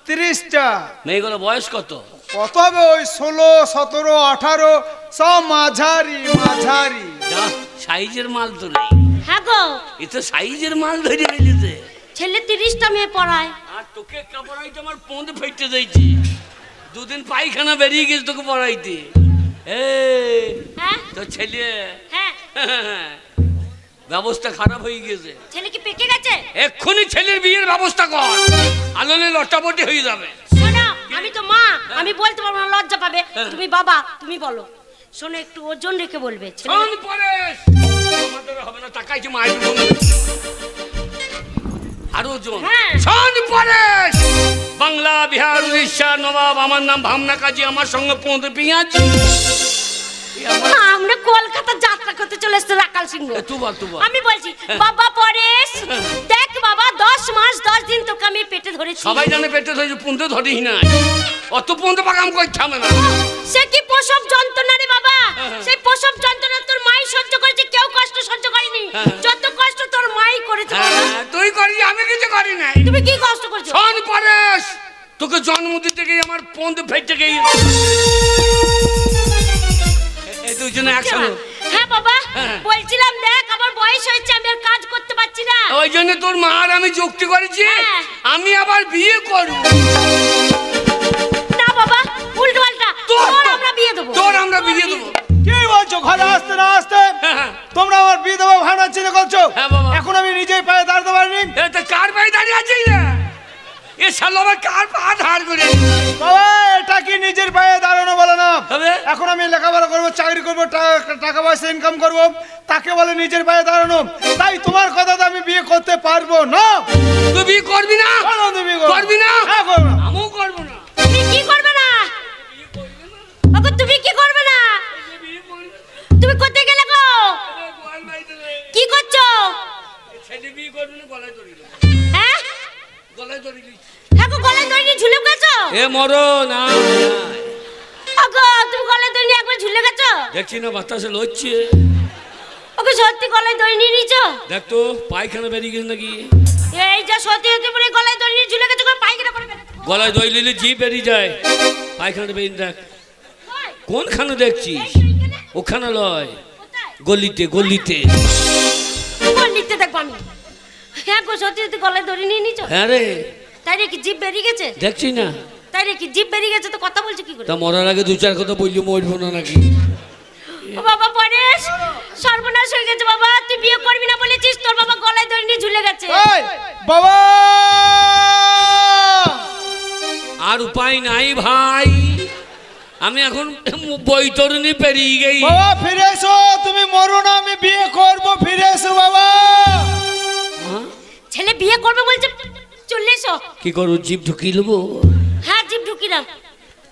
30টা। মেয়েগুলো বয়স কত? কত হবে ওই 16, 17, 18, সব মাঝারি মাঝারি। সাইজের মাল তো নেই। হ্যাঁ গো, এ তো সাইজের মাল ধরে ফেলেছে। ছেলে 30টা মেয়ে পড়ায়। আর তোকে কা পড়াইতে আমার পোঁদ ফেটে দিয়েছি। দুদিন পায়খানা বেরিয়ে গেছে তোকে পড়াইতে। তো ছেলে ব্যবস্থা খারাপ হয়ে গেছে। ছেলে কি পেকে গেছে? এক্ষুনি ছেলের বিয়ের ব্যবস্থা কর, আলোলে লটাপটি হয়ে যাবে। শোনো, আমি তো মা, আমি বলতে পারবো না, লজ্জা পাবে। তুমি বাবা, তুমি বলো। শোনো, একটু ওজন রেখে বলবে। হবে না, টাকাইছে মায়ের আরো ওজন। শোন পরেশ, বাংলা, বিহার, উড়িষ্যা নবাব, আমার নাম ভাবনা কাজী, আমার সঙ্গে পৌঁছে পেঁয়াজ। আমরা কলকাতা যাত্রা করতে চলে এসেছি রাকাল সিংহ। আমি বলছি বাবা পরেশ, দেখ বাবা 10 মাস 10 দিন তোকে আমি পেটে ধরেছি। সবাই জানে পেটে ধরেছি, পুঁতে ধরিস না। অত পুঁতে পাকাম করতে হবে না। সে কি প্রসব যন্ত্রণা রে বাবা, সেই প্রসব যন্ত্রণা তোর মাই সহ্য করেছে, কেউ কষ্ট সহ্য করেনি। যত কষ্ট তোর মাই করেছে। তুই করিস, আমি কিছু করি নাই। তুমি কি কষ্ট করেছো? শোন পরেশ, তোকে জন্ম দিতে গিয়ে আমার পুঁতে ফেটে গিয়ে দুজনে একসঙ্গে হ্যাঁ বাবা বলছিলাম দেখ আমার বয়স হয়েছে আমি আর কাজ করতে পারছি না ওই জন্য তোর মা আর আমি যুক্তি করেছি আমি আবার বিয়ে করব না বাবা উল্টো পাল্টা তোর আমরা বিয়ে দেব তোর আমরা বিয়ে দেব কি বলছো ঘরে আসতে না আসতে তোমরা আমার বিয়ে দেবো ভাড়া চিন্তা করছো এখন আমি নিজেই পায়ে দাঁড়াতে পারিনি এটা কার পায়ে দাঁড়িয়ে আছিস না এ শালা আবার কার পা ধার করে বাবা এটা কি নিজের পায়ে দাঁড়ানো বলে না এখন আমি লেখাপড়া করবো চাকরি করবো টাকা পয়সা ইনকাম করবো তাকে বলে নিজের পায়ে দাঁড়ানো তাই তোমার কথাতে আমি বিয়ে করতে পারবো না তুই বিয়ে করবি না করবি না আমিও করবো না তুমি কি করবে না বাবা তুমি কি করবে না তুমি কোথায় গেলে গো কি করছো ছেলে বিয়ে করবি না গলায় দড়ি হ্যাঁ গলায় দড়ি হ্যাঁ গো গলায় দড়ি নিয়ে ঝুলে গেছো এ মরো না ওগো তুমি গলায় দড়ি নিয়ে একবার ঝুলে গেছো দেখছি না বাতাসে লড়ছে ওগো সত্যি গলায় দড়ি নিয়ে নিয়েছো দেখ তো পায়খানা বেরিয়ে গেছে নাকি এই যা সত্যি সত্যি বলে গলায় দড়ি নিয়ে ঝুলে গেছো পায়খানা করে গলায় দড়ি নিলে জিভ বেরিয়ে যায় পায়খানা বেরিয়ে দেখ কোনখানে দেখছিস ওখানে লয় গলিতে গলিতে গলিতে দেখবো আমি হ্যাঁ গো সত্যি সত্যি গলায় দড়ি নিয়ে নিয়েছো হ্যাঁ রে তাই রে কি জিভ বেরিয়ে গেছে দেখছি না তাই রে কি জিভ বেরিয়ে গেছে তো কথা বলছো কি করে তা মরার আগে দু চার কথা বললি মরবো না নাকি ও বাবা পরেশ সর্বনাশ হয়ে গেছে বাবা তুই বিয়ে করবি না বলেছিস তোর বাবা গলায় দড়ি নিয়ে ঝুলে গেছে বাবা আর উপায় নাই ভাই আমি এখন বৈতরণী পেরিয়ে গেই বাবা ফিরে এসো তুমি মরো না আমি বিয়ে করবো ফিরে এসো বাবা ছেলে বিয়ে করবে বলছে চলে এসো কি করবো জিভ ঢুকিয়ে নেবো হ্যাঁ জিভ ঢুকি না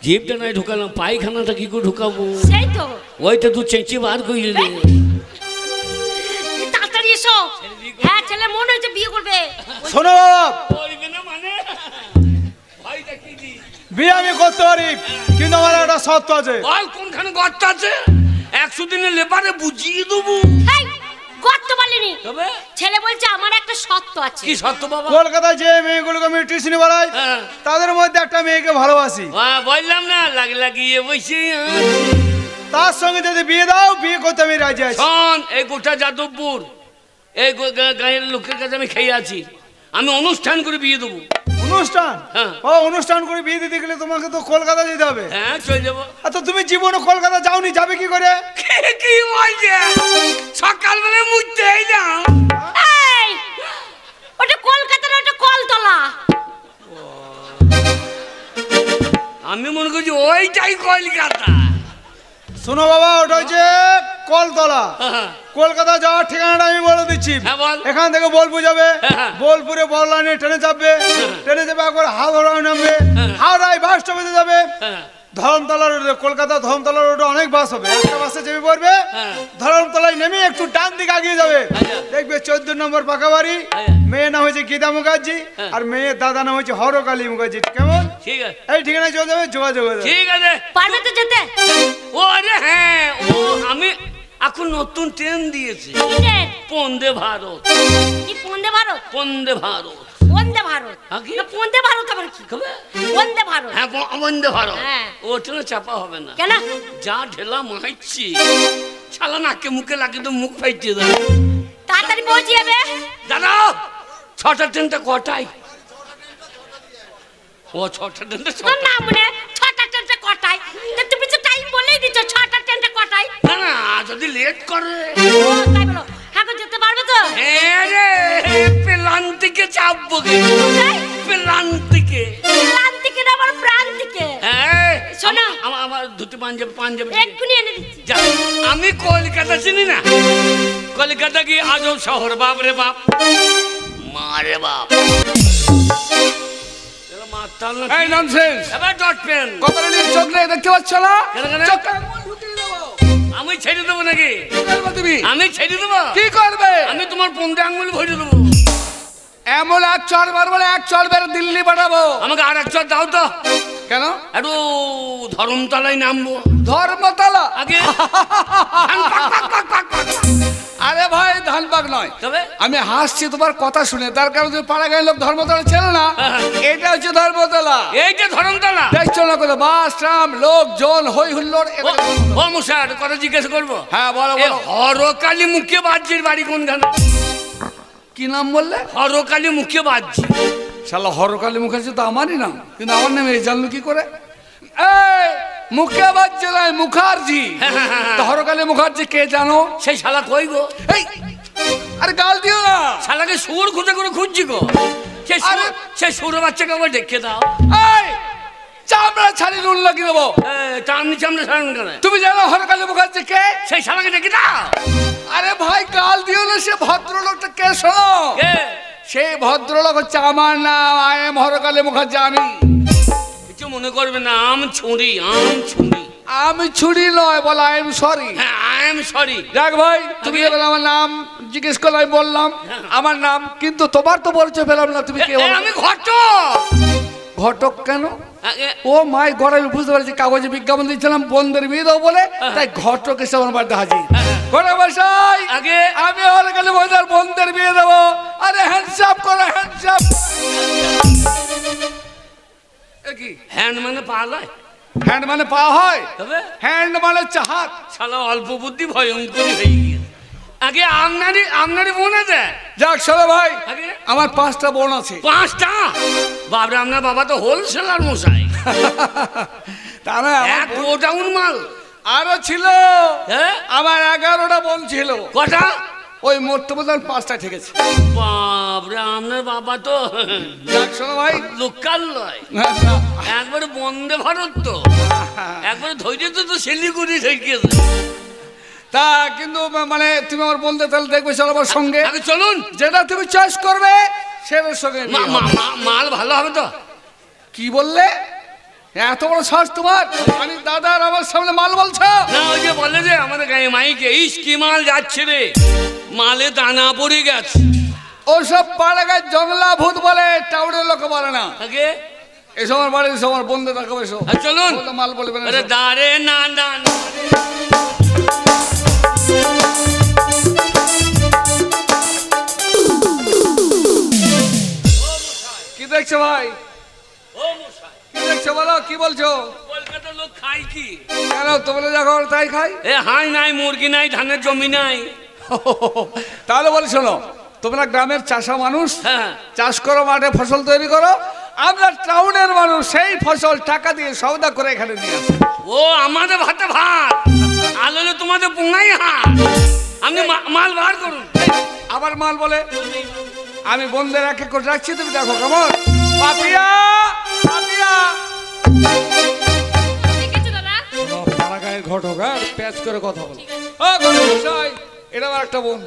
জিভটা নাই ঢুকালাম পায়খানাটা কি করে ঢুকাবো সেই তো ওইটা তুই চেঁচে বার করলি রে তাড়াতাড়ি এসো হ্যাঁ ছেলে মন হয়েছে বিয়ে করবে শোনো বাবা করবে না মানে ভাইটা কি দি বিয়ে আমি করতে পারি কিন্তু আমার একটা শর্ত আছে বল কোনখানে গর্ত আছে 100 দিনের লেবারে বুঝিয়ে দেবো এই গর্ত বলিনি তবে ছেলে বলছে আমার একটা শর্ত আছে কি সত্য বাবা কলকাতায় যে মেয়েগুলোকে আমি টিউশনি পড়াই তাদের মধ্যে একটা মেয়েকে ভালোবাসি বললাম না লাগিয়ে বসে তার সঙ্গে যদি বিয়ে দাও বিয়ে করতে আমি রাজি আছি শোন এই গোটা যাদবপুর এই গাঁয়ের লোকের কাছে আমি খেয়ে আছি আমি অনুষ্ঠান করে বিয়ে দেবো অনুষ্ঠান ও অনুষ্ঠান করে বিয়ে দিতে গেলে তোমাকে তো কলকাতা যেতে হবে হ্যাঁ চলে যাবো তো তুমি জীবনে কলকাতা যাওনি যাবে কি করে কি বলছে সকালবেলা মুছতে এলাম এই ওটা কলকাতার ওটা কলতলা আমি মনে করছি ওইটাই কলকাতা শোনো বাবা ওটা হচ্ছে কলতলা কলকাতা যাওয়ার ঠিকানাটা আমি বলে দিচ্ছি এখান থেকে বোলপুর যাবে বোলপুরে বল লাইনে ট্রেনে চাপবে ট্রেনে যাবে একবার হাওড়ায় নামবে হাওড়ায় বাস স্টপেজে যাবে ধরমতলা রোডে কলকাতা ধরমতলা রোডে অনেক বাস হবে একটা বাসে চেপে পড়বে ধরমতলায় নেমে একটু ডান দিকে এগিয়ে যাবে দেখবে 14 নম্বর পাকা বাড়ি মেয়ে নাম হচ্ছে গীতা মুখার্জি আর মেয়ের দাদা নাম হচ্ছে হরকালী মুখার্জি কেমন ঠিক আছে এই ঠিকানায় চলে যাবে যোগাযোগ হবে ঠিক আছে পারবে তো যেতে ও আরে হ্যাঁ ও আমি এখন নতুন ট্রেন দিয়েছে বন্দে ভারত কি বন্দে ভারত বন্দে ভারত বন্দে ভারত না বন্দে ভারত আবার কি কবে বন্দে ভারত হ্যাঁ বন্দে ভারত ও ট্রেনে চাপা হবে না কেন যা ঢেলা মাইছি শালা নাকে মুখে লাগে তো মুখ ফাইতে দাও তাড়াতাড়ি পৌঁছে যাবে দাদা 6টা ট্রেনটা কটায় ও 6টা ট্রেনটা না মানে 6টা ট্রেনটা কটায় তুমি তো টাইম বলেই দিছো 6টা ট্রেনটা কটায় না না যদি লেট করে ও তাই বলো হ্যাঁ যেতে পারবে তো হ্যাঁ রে প্লান্টিকে চাপবো কি প্লান্টিকে প্রান্তিকে না আমার প্রান্তিকে হ্যাঁ শোনো আমার দুটো পাঞ্জাবি এক্ষুনি এনে দিচ্ছি যা আমি কলকাতা চিনি না কলকাতা কি আজব শহর বাপ রে বাপ মারে বাপ এই ননসেন্স এবার ডট পেন কপালে নিয়ে চোখ নেই দেখতে পাচ্ছ না আমি ছেড়ে দেবো নাকি তুমি আমি ছেড়ে দেবো কি করবে আমি তোমার 15 আঙ্গুল ভরে দেবো এমন এক চড় মারবো এক চড় বের দিল্লি পাঠাবো আমাকে আর এক চড় দাও তো কেন একটু ধর্মতলায় নামবো ধর্মতলা আগে আরে ভাই ডান বাগ নয়, তবে আমি হাসছি তোমার কথা শুনে, তার কারণে তুমি পাড়া গাঁয়ের লোক ধর্মতলা ছিল না, এটা হচ্ছে ধর্মতলা, এইটা ধর্মতলা। দেখছো না কত বাস ট্রাম লোকজন হই হুল্লোড়। ও মশাই কথা জিজ্ঞেস করবো? হ্যাঁ বলো বলো। হরকালী মুখে বাজ্যের বাড়ি কোনখানে? কি নাম বললে? হরকালী মুখে বাজ্যি। শালা হরকালী মুখার্জি তো আমারই নাম, কিন্তু আমার নামে জানলো কি করে? এই মুখে বাজ্যে নয় মুখার্জি। হরকালী মুখার্জি কে জানো? সেই শালা কই গো? এই আরে গাল দিও না, শালাকে সুর খুঁজে করে খুঁজছি গো। সে সুর বাচ্চাকে আবার দেখে দাও। এই চামড়া ছাড়ি নুন লাগিয়ে দেবো। চামড়া ছাড়ুন কেন? তুমি জানো হরকালী মুখার্জি কে? সেই শালাকে দেখে দাও। আরে ভাই গাল দিও না, সে ভদ্রলোকটা কে শোনো? সেই ভদ্রলোক হচ্ছে আমার নাম, আই এম হরকালী মুখার্জি। আমি কিছু মনে করবে না, আমি ছুরি। আমি ছুরি নয়, বলো আই এম সরি। হ্যাঁ আই এম সরি। দেখ ভাই তুমি যখন আমার নাম জিজ্ঞেস করলে আমি বললাম আমার নাম, কিন্তু তোমার তো পরিচয় পেলাম না, তুমি কে? আমি ঘটক। ঘটক কেন? ও মাই গড, আমি বুঝতে পারছি কাগজে বিজ্ঞাপন দিচ্ছিলাম বন্ধের বিয়ে দাও বলে, তাই ঘটক এসে আমার বাড়িতে হাজির। ঘটক মশাই আগে আমি হরকালী মহিলার বন্ধের বিয়ে দেবো। আরে হ্যান্ডসাপ করো, হ্যান্ডসাপ। কি হ্যান্ড মানে পা নয়? হ্যান্ড মানে পা হয়, তবে হ্যান্ড মানে হাত। শালা অল্প বুদ্ধি ভয়ঙ্কর হয়ে গিয়ে। আগে আপনারই বোন আছে? যাক শোনো ভাই, আমার 5টা বোন আছে। 5টা? বাবরে আপনার বাবা তো হোলসেলার মশাই। তাহলে এক গোডাউন মাল আরো ছিল। আমার 11টা বোন ছিল। কটা? ওই মোট বোধহয় 5টা ঠিক আছে। বাবরে আপনার বাবা তো যাক শোনো ভাই লোকাল নয়, একবারে বন্দে ভারত, তো একবারে ধৈর্য তো শিলিগুড়ি ঠেকিয়েছে। তা কিন্তু মানে তুমি আমার বলতে তাহলে দেখবে চলো আমার সঙ্গে। আগে চলুন, যেটা তুমি চয়েস করবে সেটার সঙ্গে। মাল ভালো হবে তো? কি বললে? এত বড় সাহস তোমার? আমি দাদার আমার সামনে মাল বলছো? না ওই যে বলে যে আমাদের গায়ে মাইকে ইস কি মাল যাচ্ছে রে, মালে দানা পড়ে গেছে। ওসব পাড়া গায়ে জংলা ভূত বলে, টাউনের লোক বলে না। আগে এসব আমার বাড়ি, এসব আমার বন্ধু দেখাবো। এসো চলুন, মাল বলবে না। দাঁড়ে না না কি দেখছো ভাই? কি দেখছো বলো, কি বলছো? কলকাতার লোক খাই কি? কেন তোমরা যখন তাই খাই? হাঁস নাই, মুরগি নাই, ধানের জমি নাই। তাহলে বলি শোনো, তোমরা গ্রামের চাষা মানুষ, চাষ করো, মাঠে ফসল তৈরি করো। আমরা টাউনের মানুষ, সেই ফসল টাকা দিয়ে সওদা করে এখানে নিয়ে আসি। ও আমাদের ভাতে ভাত, আলোলে তোমাদের পুঙ্গাই হাত। আপনি মাল বার করুন। আবার মাল বলে? আমি বন্ধের এক এক করে রাখছি, তুমি দেখো কেমন। পাপিয়া পাপিয়া পাড়া গায়ের ঘটক, প্যাচ করে কথা বলো। এটা আমার একটা বোন।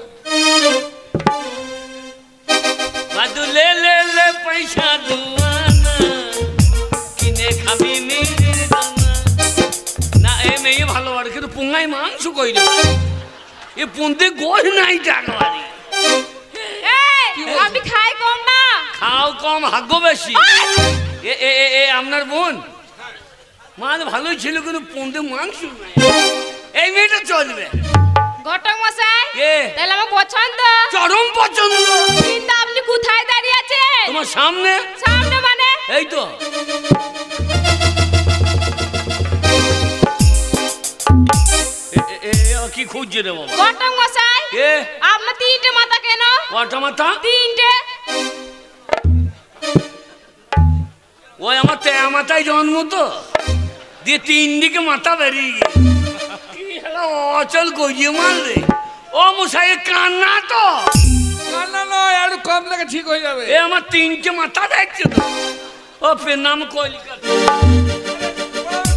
লে লে লে পয়সা দুয়ানা কিনে খাবি মেয়ের দানা। না এ মেয়ে ভালো আর কিন্তু পুঙ্গাই মাংস কইলে এ পুনতে গোল নাই টাকাবাড়ি। আমি খাই কম না, খাও কম ভাগ্য বেশি। এ এ এ আপনার বোন মাল ভালোই ছিল, কিন্তু পুনতে মাংস নাই। এই মেয়েটা চলবে। ঘটক মশাই তাহলে আমার পছন্দ, চরম পছন্দ। কিন্তু আপনি কোথায় দাঁড়িয়ে আছেন? তোমার সামনে। সামনে মানে? এই তো। কি খুঁজছে রে বাবা? ঘটক মশাই আপনার 3টে মাথা কেন? কটা মাথা? 3টে। ওই আমার তেয়া মাথায় জন্ম তো, দিয়ে 3 দিকে মাথা বেরিয়ে গিয়ে কি হলো অচল গইয়ে মারলে। ও মশাই কান্না তো? কান্না নয়, আর কম লাগে ঠিক হয়ে যাবে। এ আমার 3টে মাথা দেখছে তো। ও ফের নাম কলিকা।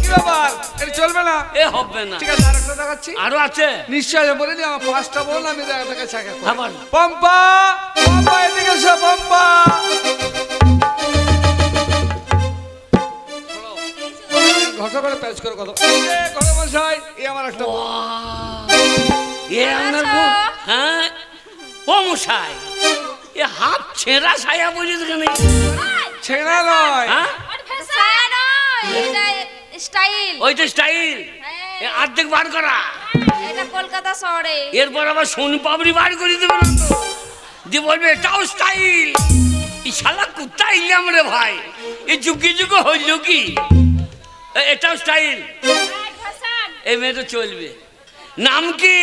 কি ব্যাপার, এটা চলবে না? এ হবে না। ঠিক আছে আরেকটা দেখাচ্ছি। আরো আছে নিশ্চয়, বলে দিই আমার 5টা বল আমি দেখাচ্ছি। পম্পা পম্পা এদিকে এসো। পম্পা ঘটকের প্যাচ করে কথা। ঘটক মশাই এই আমার একটা হ্যাঁ। ও মশাই এ হাত ছেঁড়া ছায়া বুঝেছে কেন? ছেঁড়া নয়, স্টাইল। ওই তো স্টাইল। অর্ধেক বার করা। এটা কলকাতা শহরে। এরপর আবার সোন পাবড়ি বার করে দেবে না তো, যে বলবে এটাও স্টাইল। এই শালা কোথায় এলাম রে ভাই, এই যুগে যুগে হইল কি? এটাও স্টাইল, এই মেয়ে তো চলবে। নাম কি?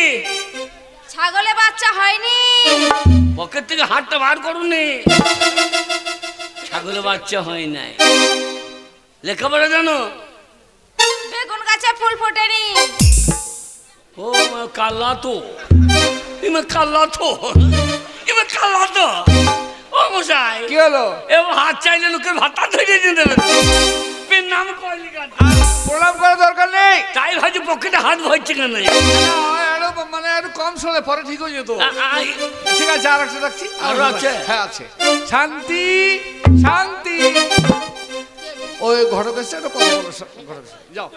ছাগলে বাচ্চা হয়নি। পকেট থেকে হাতটা বার করুনি। ছাগলে বাচ্চা হয় নাই। লেখাপড়া জানো? বেগুন গাছে ফুল ফোটেনি। ও কালা তো, ইমে কালা তো, ইমে কালা তো। ও মশাই কি হলো? এ হাত চাইলে লোকের ভাতা ধরে দিয়ে দেবে। পেন নাম কয়লি কাট, প্রণাম করার দরকার নেই। তাই ভাজি পকেটে হাত ভরছে কেন? মানে একটু কম শুনে পরে ঠিক হয়ে যেত। ঠিক আছে, আর একটা রাখছি। আরো আছে? হ্যাঁ আছে। শান্তি শান্তি। ওই ঘটক এসছে, একটা কথা বলো। ঘটক যাও।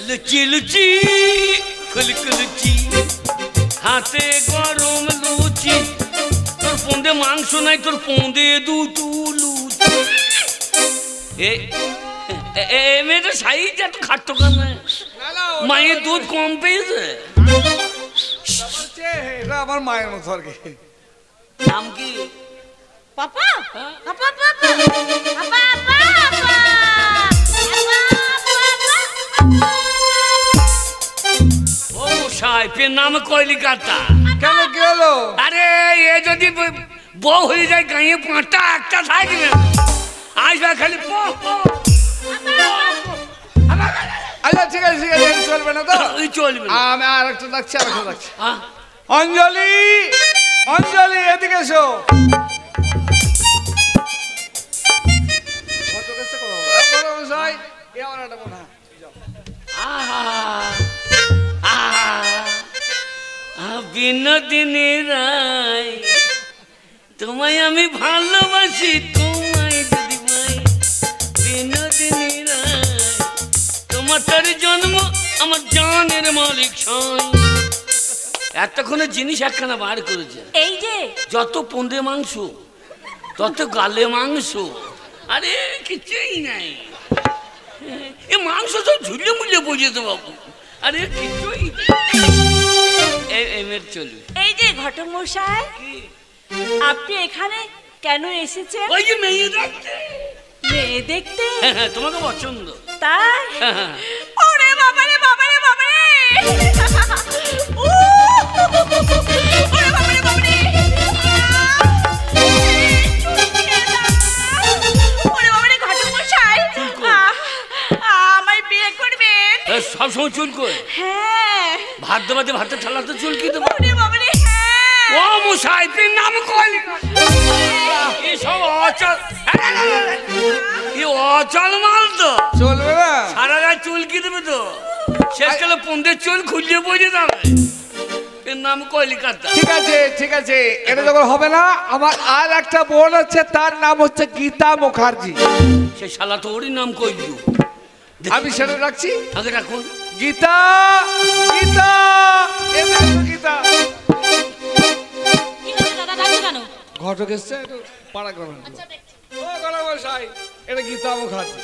লুচি লুচি ফুলকু লুচি, হাতে গরম লুচি। তোর পোঁদে মাংস নাই, তোর পোঁদে দুটো লুচি। মেয়েটা সাইজ এত খাট্টো কেন? মায়ের দুধ কম পেয়েছে। এটা আমার মায়ের মতো আর কি। নাম কি? পাপা পাপা পাপা পাপা পাপা। ও মশাই, পেন নাম কয়লি কাটা। কেন কি হলো? আরে এ যদি বউ হয়ে যায়, গাঁয়ে 5টা একটা থাকবে, আসবে খালি আচ্ছা ঠিক আছে, ঠিক আছে, চলবে না তো? চলবে। আমি আর একটা ডাকছি, আর একটা ডাকছি। অঞ্জলি অঞ্জলি, এদিকে এসো। বিনোদিনী রায়, তোমায় আমি ভালোবাসি, তোমায় যদি ভাই। বিনোদিনী রায়, তোমার তার জন্ম আমার জানের মালিক সাই। এতক্ষণে জিনিস একখানা বার করেছে। এই যে যত পোঁদে মাংস, তত গালে মাংস। আরে কিছুই নাই, এ মাংস সব ঝুলে মুলে বোঝেছে বাবু। আরে কিছুই এমের চলবে। এই যে ঘটক মশাই, আপনি এখানে কেন এসেছেন? ওই যে মেয়ে দেখতে। মেয়ে দেখতে? তোমাকে পছন্দ তাই? ওরে বাবা রে বাবা রে বাবা রে, ওরে বাবা রে বাবা রে, ওরে বাবা রে ঘটক মশাই, আমায় বিয়ে করবেন? সবসময় চুল করে? হ্যাঁ। ভাত দেবাতে ভাতের থালাতে চুল কি দেবো? ওরে বাবা রে, হ্যাঁ। ও মশাই, পেন নাম কয়লি এসব অচল, অচল মাল তো চলবে না। সারা রাত চুল কি দেবে তো, শেষকালে পন্দের চুল খুঁজে পড়ে যাবে। এর নাম কলিকাতা। ঠিক আছে ঠিক আছে, এটা যখন হবে না, আমার আর একটা বোন আছে, তার নাম হচ্ছে গীতা মুখার্জি। সে শালা তো ওরই নাম কইলু। আমি সেটা রাখছি। আগে রাখুন। গীতা গীতা, গীতা। ঘটক এসছে, একটু পাড়া করবেন। ও গণবসাই, এটা গীতা মুখার্জি।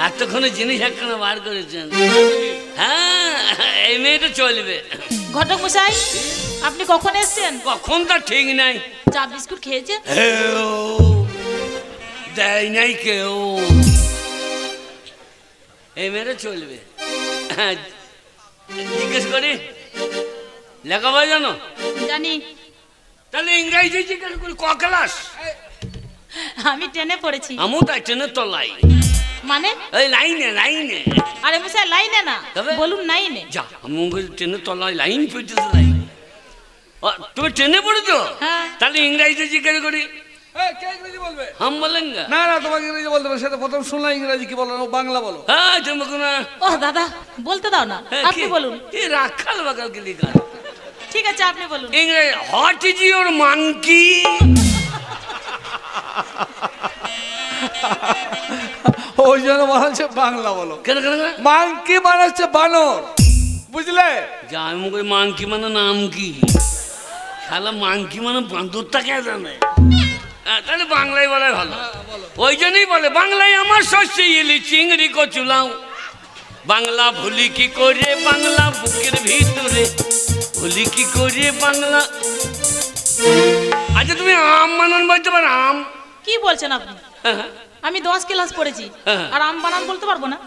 এতক্ষণে জিনিস একখানা বার করেছেন। হ্যাঁ, এই মেয়েটা চলবে। ঘটক মশাই, আপনি কখন এসেছেন? কখন তা ঠিক নাই। চা বিস্কুট খেয়েছেন? দেয় নাই কেউ। এই মেয়েটা চলবে। জিজ্ঞেস করি লেখাপড়া জানো? জানি। তাহলে ইংরেজি জিজ্ঞেস করি, ক ক্লাস? আমি টেনে পড়েছি। আমিও তাই টেনের তলায়। মানে? এই লাইনে লাইনে। আরে মশাই, লাইনে না, বলুন নাইনে। যা, আমি টেনের তলায় লাইন পেতেছে। লাইন তুমি টেনে পড়েছো? হ্যাঁ। তাহলে ইংরেজি জিজ্ঞেস করি। হাম বলেঙ্গা? না না, তোমাকে ইংরেজি বলতে হবে। সেটা প্রথম শুনলাম ইংরেজি, কি বলো? বাংলা বলো। হ্যাঁ, তোমাকে না। ও দাদা, বলতে দাও না, আপনি বলুন। এই রাখাল বাগাল কে লিখা? ঠিক আছে, আপনি বলুন। ইংরেজি, হোয়াট ইজ ইওর মানকি? ওই জন্য মনে হচ্ছে বাংলা বলো। কেন কেন? মাংকি মানে হচ্ছে বানর, বুঝলে? যা, আমি কই মাংকি মানে নাম কি? শালা মাংকি মানে বান্দরটা কে জানে? তাহলে বাংলায় বলাই ভালো। ওই জন্যই বলে বাংলায় আমার শস্য ইলি চিংড়ি কচুলাও, বাংলা ভুলি কি করে বাংলা বুকের ভিতরে, ভুলি কি করে বাংলা। আচ্ছা তুমি আম বানান বলতে পারো? আম কি বলছেন আপনি? আমি 10 ক্লাস পড়েছি আর আম বানান বলতে পারবো না?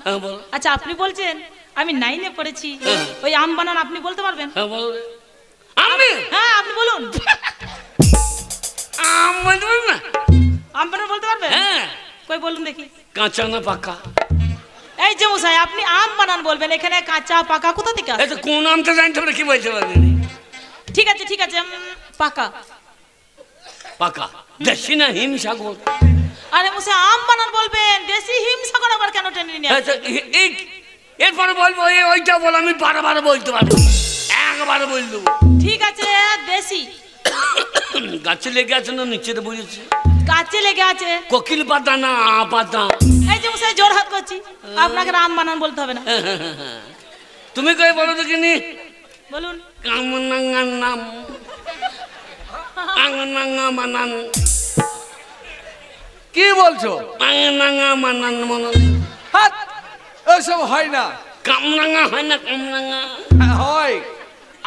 আচ্ছা আপনি বলছেন আমি 9 এ পড়েছি, ওই আম বানান আপনি বলতে পারবেন? হ্যাঁ আপনি বলুন। আম বলতে পারবেন না? আম বানান বলতে পারবেন? হ্যাঁ কই বলুন দেখি। কাঁচা না পাকা? এই যে মশাই আপনি আম বানান বলবেন, এখানে কাঁচা পাকা কোথা থেকে আসে? এটা কোন আমটা জানতে পারে কি বলতে পারবেন? ঠিক আছে ঠিক আছে, পাকা। পাকা দেশি না হিমসাগর? আরে মশাই আম বানান বলবেন, দেশি হিমসাগর আবার কেন টেনে নিয়ে আসছেন? এরপরে বলবো ওইটা বল, আমি বারবার বলতে পারবো, একবারে বল দেবো। ঠিক আছে দেশি। গাছে লেগে আছে না নিচে বুঝেছি? গাছে লেগে আছে। কোকিল পাতা না পাতা? এই যে মশাই জোর হাত করছি, আপনাকে আম বানান বলতে হবে না। তুমি কই বলো তো কিনি? বলুন। কামনাঙ্গা নাম আঙ্গনাঙ্গা মানান। কি বলছো? আঙ্গনাঙ্গা মানান মনন। হাত ওসব হয় না। কামনাঙ্গা হয় না? কামনাঙ্গা হয়।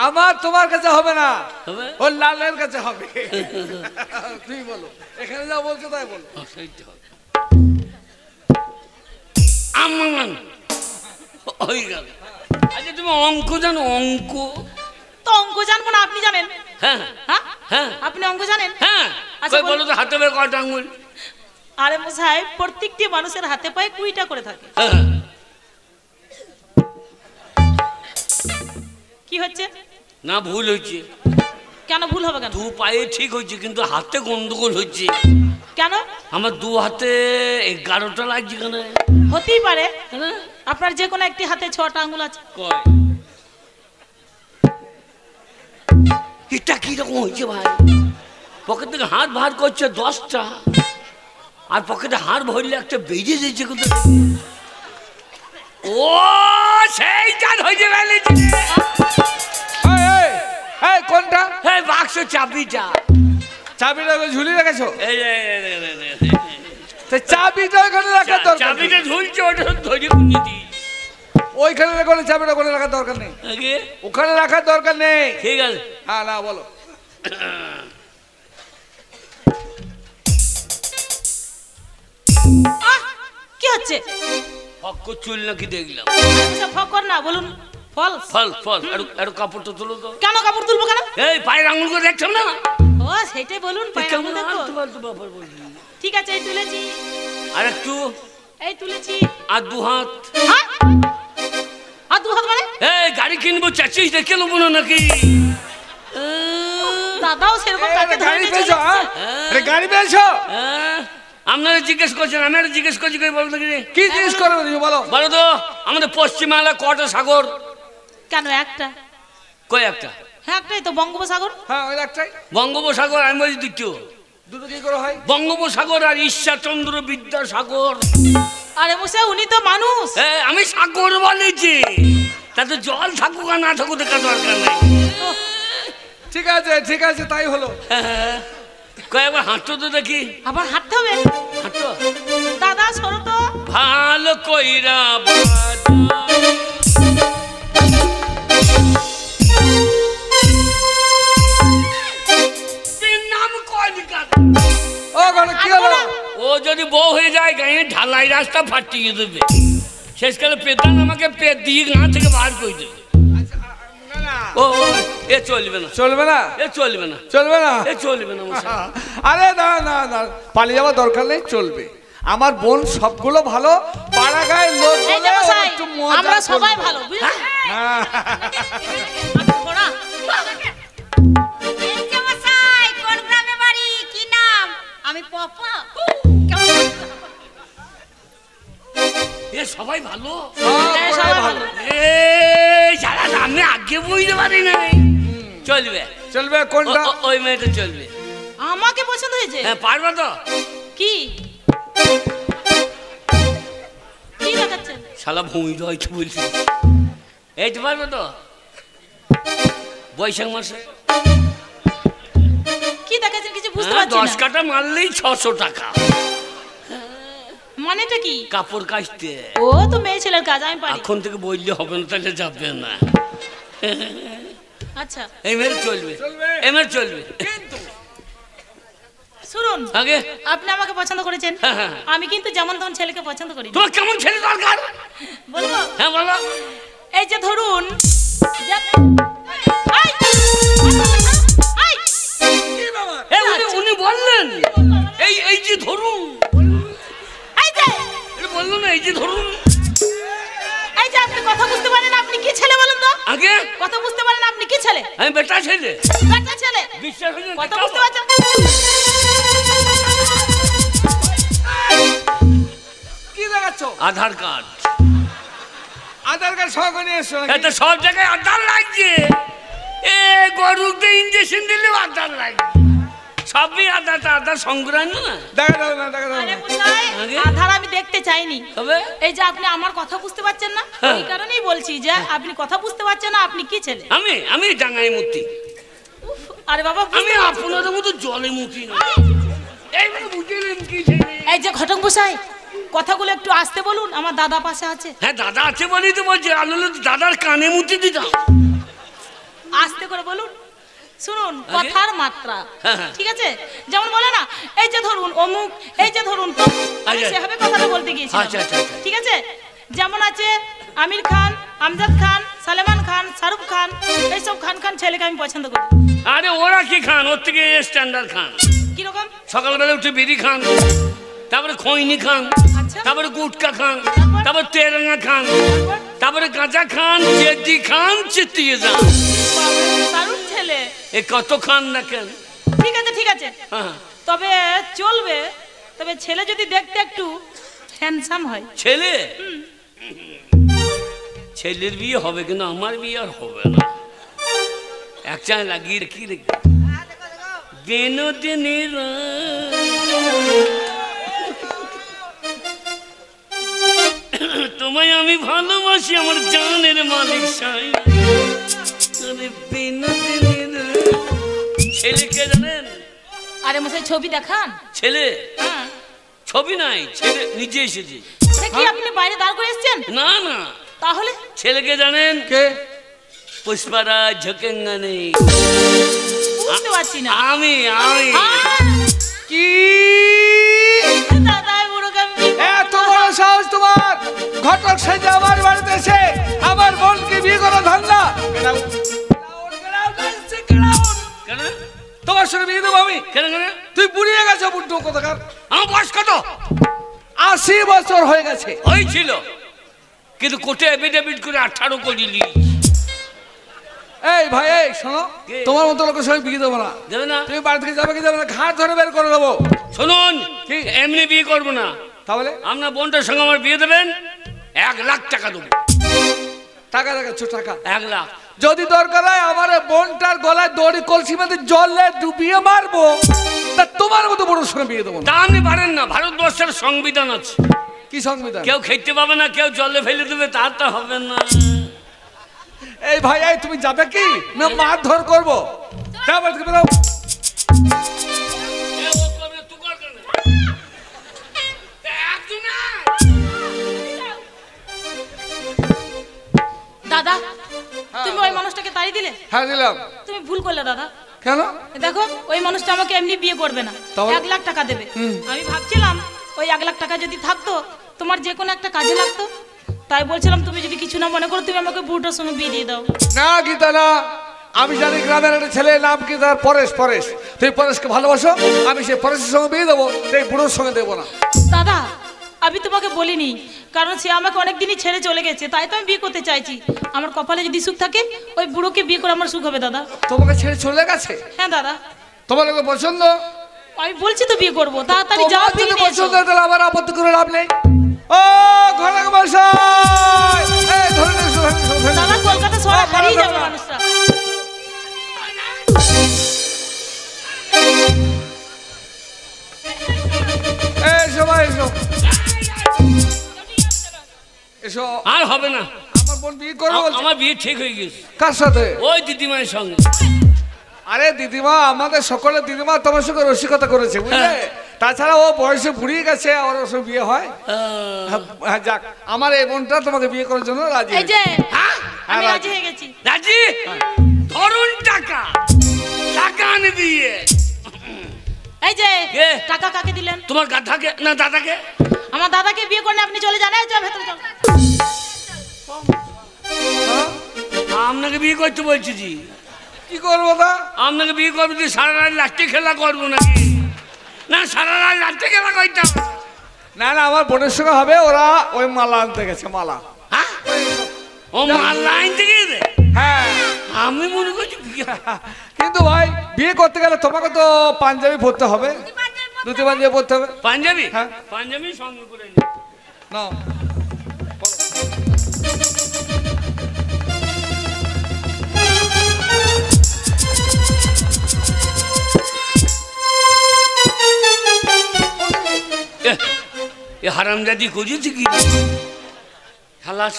আমার তোমার কাছে হবে না, হবে ও লালের কাছে হবে। তুমি বলো, এখানে যা বলছো তাই বলো। আমান হয়ে গেল। আচ্ছা তুমি অঙ্ক জানো? অঙ্ক তো অঙ্ক জানবো না আপনি জানেন? হ্যাঁ হ্যাঁ আপনি অঙ্ক জানেন? হ্যাঁ। আচ্ছা বলো তো হাতে পায়ে কয়টা আঙ্গুল? আরে মশাই প্রত্যেকটি মানুষের হাতে পায়ে 20টা করে থাকে। কি হচ্ছে? না ভুল হচ্ছে। কেন ভুল হবে? কেন? 2 পায়ে ঠিক হচ্ছে কিন্তু হাতে গন্ডগোল হচ্ছে। কেন? আমার 2 হাতে 11টা লাগছে। কেন? হতেই পারে আপনার যে কোনো একটি হাতে 6টা আঙ্গুল আছে। কয় এটা কি রকম হয়েছে ভাই? পকেট থেকে হাত বার করছে 10টা, আর পকেটে হাত ভরলে একটা বেজে যাচ্ছে কিন্তু। ও সেইটা হয়েছে গেলে। এই কোনটা? এই বাক্স চাবিটা। চাবিটা ঝুলিয়ে রেখেছো? এই তো চাবিটা ওখানে রাখার দরকার। চাবিটা ঝুলছে, ওটা ধরে কুনি দি। ওইখানে রাখো, চাবিটা ওখানে রাখার দরকার নেই। ওখানে রাখার দরকার নেই। ঠিক আছে। হ্যাঁ না বলো। কি হচ্ছে? ফক্কর চুল নাকি দেখলাম? ফক্কর না, বলুন ফল। ফল ফল। আর কাপড়টা তুলো তো। কেন কাপড় তুলবো কেন? এই পায়ের আঙুল করে দেখছো না? ও সেটাই বলুন, পায়ের আঙুল দেখো। ঠিক আছে এই তুলেছি। আর একটু এই তুলেছি। আর 2 হাত। আর 2 হাত মানে? এই গাড়ি কিনবো, চাচিস দেখে নেবো না নাকি? দাদাও সেরকম কাকে ধরে গাড়ি পেয়েছো? আরে গাড়ি পেয়েছো? আপনারা জিজ্ঞেস করছেন, আমি আর জিজ্ঞেস করছি। বলো তো কি জিজ্ঞেস করবো তুমি বলো। বলো তো আমাদের পশ্চিমবাংলা কটা সাগর? কেন একটা? কই একটা? হ্যাঁ একটাই তো, বঙ্গোপসাগর। হ্যাঁ ওই একটাই। বঙ্গোপসাগর। আমি বলছি দ্বিতীয়। দুটো কি করে হয়? বঙ্গোপসাগর আর ঈশ্বরচন্দ্র বিদ্যাসাগর। আরে মশাই উনি তো মানুষ। আমি সাগর বলেছি, তাতে জল থাকুক আর না থাকুক দেখা দরকার নাই। ঠিক আছে ঠিক আছে তাই হলো। কয়েকবার হাঁটো তো দেখি। আবার হাঁটতে হবে? হাঁটো। দাদা সরো তো। ভালো কইরা ও যদি বউ হয়ে যায় গায়ে ঢালাই রাস্তা ফাটিয়ে দেবে। শেষকালে পেতান আমাকে পেট দিয়ে গাঁ থেকে বার করে দেবে। ও এ চলবে না। চলবে না? এ চলবে না। চলবে না? এ চলবে না। আরে না না না, পালিয়ে যাওয়ার দরকার নেই, চলবে। আমার বোন সবগুলো ভালো, পাড়া গায়ের লোক আমরা সবাই ভালো, বুঝলেন? কোন গ্রামে বাড়ি, কি নাম? আমি পপা। এ সবাই ভালো, সবাই ভালো। সারা আমি আগে বুঝতে পারি নাই। চলবে চলবে। কোনটা? ওই মেয়েটা চলবে। আমাকে পছন্দ হয়েছে? হ্যাঁ পারবা তো? কি কি দেখাচ্ছেন? শালা ভূমি হয়তো বলছি। এইটা পারবে তো? বৈশাখ মাসে কি দেখাচ্ছেন কিছু বুঝতে পারছি না। 10 কাটা মারলেই 600 টাকা। মানেটা কি? কাপড় কাচতে। ও তো মেয়ে ছেলের কাজ, আমি পারি। এখন থেকে বললে হবে না, তাহলে যাবে না। আচ্ছা এমএল চলবে, এমএল চলবে। কিন্তু শুনুন, আগে আপনি আমাকে পছন্দ করেছেন, আমি কিন্তু যেমন তেমন ছেলেকে পছন্দ করি। তোমার কেমন ছেলে দরকার বলবো? হ্যাঁ বলো। এই যে ধরুন, উনি বললেন এই যে ধরুন, বললো না এই যে ধরুন। এই যে আপনি কথা বুঝতে পারেন, আপনি কি ছেলে বলুন তো? আগে কথা বুঝতে পারেন আপনি কি ছেলে? আমি বেটা ছেলে। বেটা ছেলে? বিশ্বাস হয়ে যায়? কথা বুঝতে পারছেন? কি দেখাচ্ছ? আধার কার্ড। আধার কার্ড সহ নিয়ে এসো। এত সব জায়গায় আধার লাগছে। এ গরুতে ইঞ্জেকশন দিলে আধার লাগছে, সবই আধার সংগ্রহ না। দেখা দাও না, দেখা দাও আরে না। বুঝাই, আধার আমি দেখতে চাইনি। তবে এই যে আপনি আমার কথা বুঝতে পারছেন না, এই কারণেই বলছি যে আপনি কথা বুঝতে পারছেন না, আপনি কি ছেলে? আমি ডাঙায় মূর্তি। আরে বাবা, আমি আপনাদের মতো জলে মুতি না। এইবার বুঝলেন কি ছেলে? এই যে ঘটক বসাই, কথাগুলো একটু আস্তে বলুন, আমার দাদা পাশে আছে। হ্যাঁ দাদা আছে বলেই তো বলছি, আনলে দাদার কানে মুতি দিতাম। আস্তে করে বলুন। শুনুন কথার মাত্রা, ঠিক আছে? যেমন বলে না, এই যে ধরুন অমুক, এই যে ধরুন তো, সেভাবে কথাটা বলতে গিয়েছি। ঠিক আছে? যেমন আছে আমির খান, আমজাদ খান, সালমান খান, শাহরুখ খান, এইসব খান খান ছেলেকে আমি পছন্দ করি। আরে ওরা কি খান? ওর থেকে স্ট্যান্ডার্ড খান। কিরকম? সকালবেলা উঠে বিড়ি খান, তারপরে খৈনি খান, তারপরে গুটকা খান, তারপরে তেরঙ্গা খান, তারপরে গাঁজা খান, চেতি খান, চেতিয়ে যান। দারুণ ছেলে। এ কত খান না কেন? ঠিক আছে ঠিক আছে, তবে চলবে, তবে ছেলে যদি দেখতে একটু হ্যান্ডসাম হয়। ছেলে? ছেলের বিয়ে হবে কিন্তু আমার বিয়ে আর হবে না। এক চাই লাগিয়ে কি রেখে বিনোদিনীর তোমায় আমি ভালোবাসি আমার জানের মালিক সাই। ছেলেকে জানেন? আরে মশাই ছবি দেখান। ছেলে? ছবি নাই, ছেলে নিজে এসেছে। কি আপনি বাইরে দাঁড় করে এসেছেন? না না। তাহলে ছেলেকে জানেন? কে? পুষ্পারাজ ঝকেঙ্গা নেই। বুঝতে পারছি না। আমি কি দাদা মুরগামি, এত বড় সাহস তোমার? ঘটক সেজে আমার বাড়িতে এসে আমার বোনকে বিয়ে করা ধান্দা? তোমার সঙ্গে বিয়ে দেবো আমি? কেন কেন? তুই বুড়িয়ে গেছো বুদ্ধ কোথাকার। আমার বয়স কত? 80 বছর হয়ে গেছে। হয়েছিল, কিন্তু কোর্টে এফিডেভিট করে 18 করিলি। এই ভাই, এই শোনো, তোমার মতো লোকের সঙ্গে বিয়ে দেবো না। দেবে না? তুমি বাড়ি থেকে যাবে কি যাবে না, ঘাট ধরে বের করে দেবো। শুনুন, এমনি বিয়ে করবো না। তাহলে আপনার বোনটার সঙ্গে আমার বিয়ে দেবেন, 1 লাখ টাকা দেবো। টাকা দেখাচ্ছ? টাকা 1 লাখ। যদি দরকার হয় আমার বোনটার গলায় দড়ি কলসি মধ্যে জলে ডুবিয়ে মারবো, তা তোমার মতো বড় সঙ্গে বিয়ে দেবো না। তা আপনি পারেন না, ভারতবর্ষের সংবিধান আছে। কি সংবিধান? কেউ খেতে পাবে না, কেউ জলে ফেলে দেবে, তার তো হবে না। এই ভাই, এই তুমি যাবে কি না মারধর করবো? দাদা তুমি ওই মানুষটাকে তাড়িয়ে দিলে? হ্যাঁ দিলাম। তুমি ভুল করলে দাদা। কেন? দেখো ওই মানুষটা আমাকে এমনি বিয়ে করবে না, 1 লাখ টাকা দেবে। আমি ভাবছিলাম ওই 1 লাখ টাকা যদি থাকতো তোমার যে কোনো একটা কাজে লাগতো, তাই বলছিলাম তুমি যদি কিছু না মনে করো তুমি আমাকে বুড়োটার সঙ্গে বিয়ে দিয়ে দাও। না গীতা না, আমি জানি গ্রামের একটা ছেলে নাম কি তার পরেশ। পরেশ, তুই পরেশকে ভালোবাসো, আমি সেই পরেশের সঙ্গে বিয়ে দেবো, এই বুড়োর সঙ্গে দেবো না। দাদা আমি তোমাকে বলিনি, কারণ সে আমাকে অনেকদিনই ছেড়ে চলে গেছে, তাই তো আমি বিয়ে করতে চাইছি। আমার কপালে যদি সুখ থাকে ওই বুড়োকে বিয়ে করে আমার সুখ হবে দাদা। তোমাকে ছেড়ে চলে গেছে? হ্যাঁ দাদা। তোমার লোকে পছন্দ? আমি বলছি তো বিয়ে করবো, তাড়াতাড়ি যাও। যদি পছন্দ হয় তাহলে আবার আপত্তি করে লাভ নেই। ও ঘটক মশাই, এই ধরে এসো, দাদা কলকাতা শহরে হারিয়ে যাবে মানুষটা। এই সবাই এসো, এসো। আর হবে না, আমার বোন বিয়ে করবো। আমার বিয়ে ঠিক হয়ে গেছে। কার সাথে? ওই দিদিমায়ের সঙ্গে। আরে দিদিমা, আমাদের সকলের দিদিমা তোমার সঙ্গে রসিকতা করেছে, বুঝলে? তাছাড়া ও বয়সে বুড়িয়ে গেছে, ওর ওসব বিয়ে হয়। যাক, আমার এই বোনটা তোমাকে বিয়ে করার জন্য রাজি। এই যে আমি রাজি হয়ে গেছি। রাজি? ধরুন টাকা, টাকা আনে দিয়ে। এই যে টাকা কাকে দিলেন? তোমার গাধাকে না দাদাকে? আমার দাদাকে বিয়ে করলে আপনি চলে যান। চল ভেতরে চল। আপনাকে বিয়ে করতে বলছি জি। কি করবো তা? আপনাকে বিয়ে করবো যে সারা রাত লাঠি খেলা করবো নাকি? না সারা রাত লাঠি খেলা করতাম না। না, আমার বোনের সঙ্গে হবে। ওরা ওই মালা আনতে গেছে। মালা? ও মালা আনতে গেছে? হ্যাঁ, আমি মনে করছি। কিন্তু ভাই বিয়ে করতে গেলে তোমাকে তো পাঞ্জাবি পরতে হবে, ধুতি পাঞ্জাবি পরতে হবে। পাঞ্জাবি? হ্যাঁ, পাঞ্জাবি সঙ্গে করে নাও। হারামজাদি খুঁজেছি কি খালাস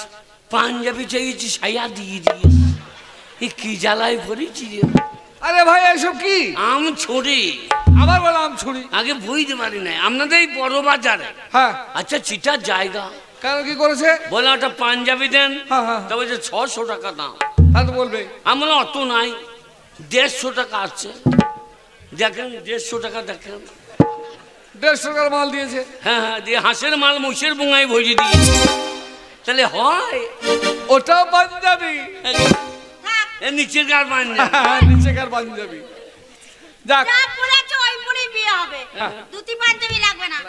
পাঞ্জাবি চাইছি সায়া দিয়ে দিয়ে কি জ্বালায় পড়েছি। আরে ভাই এসব কি? আম ছড়ি। আবার বলো আম ছুরি? আগে বুঝতে পারি না। আপনাদের এই বড় বাজারে হ্যাঁ আচ্ছা চিটার জায়গা কেন কি করেছে? বলে ওটা পাঞ্জাবি দেন। হ্যাঁ। তা বলছে 600 টাকা দাম। হ্যাঁ তো বলবে। আমরা অত নাই, 150 টাকা আছে। দেখেন 150 টাকা দেখেন। 150 টাকার মাল দিয়েছে। হ্যাঁ, দিয়ে হাঁসের মাল মুষের বোঙায় ভরে দিয়ে তাহলে হয়। ওটাও পাঞ্জাবি? নিচের কার পাঞ্জাবি? নিচে কার পাঞ্জাবি? যাক, ওই পরে বিয়ে হবে। ধুতি পাঞ্জাবি লাগবে না।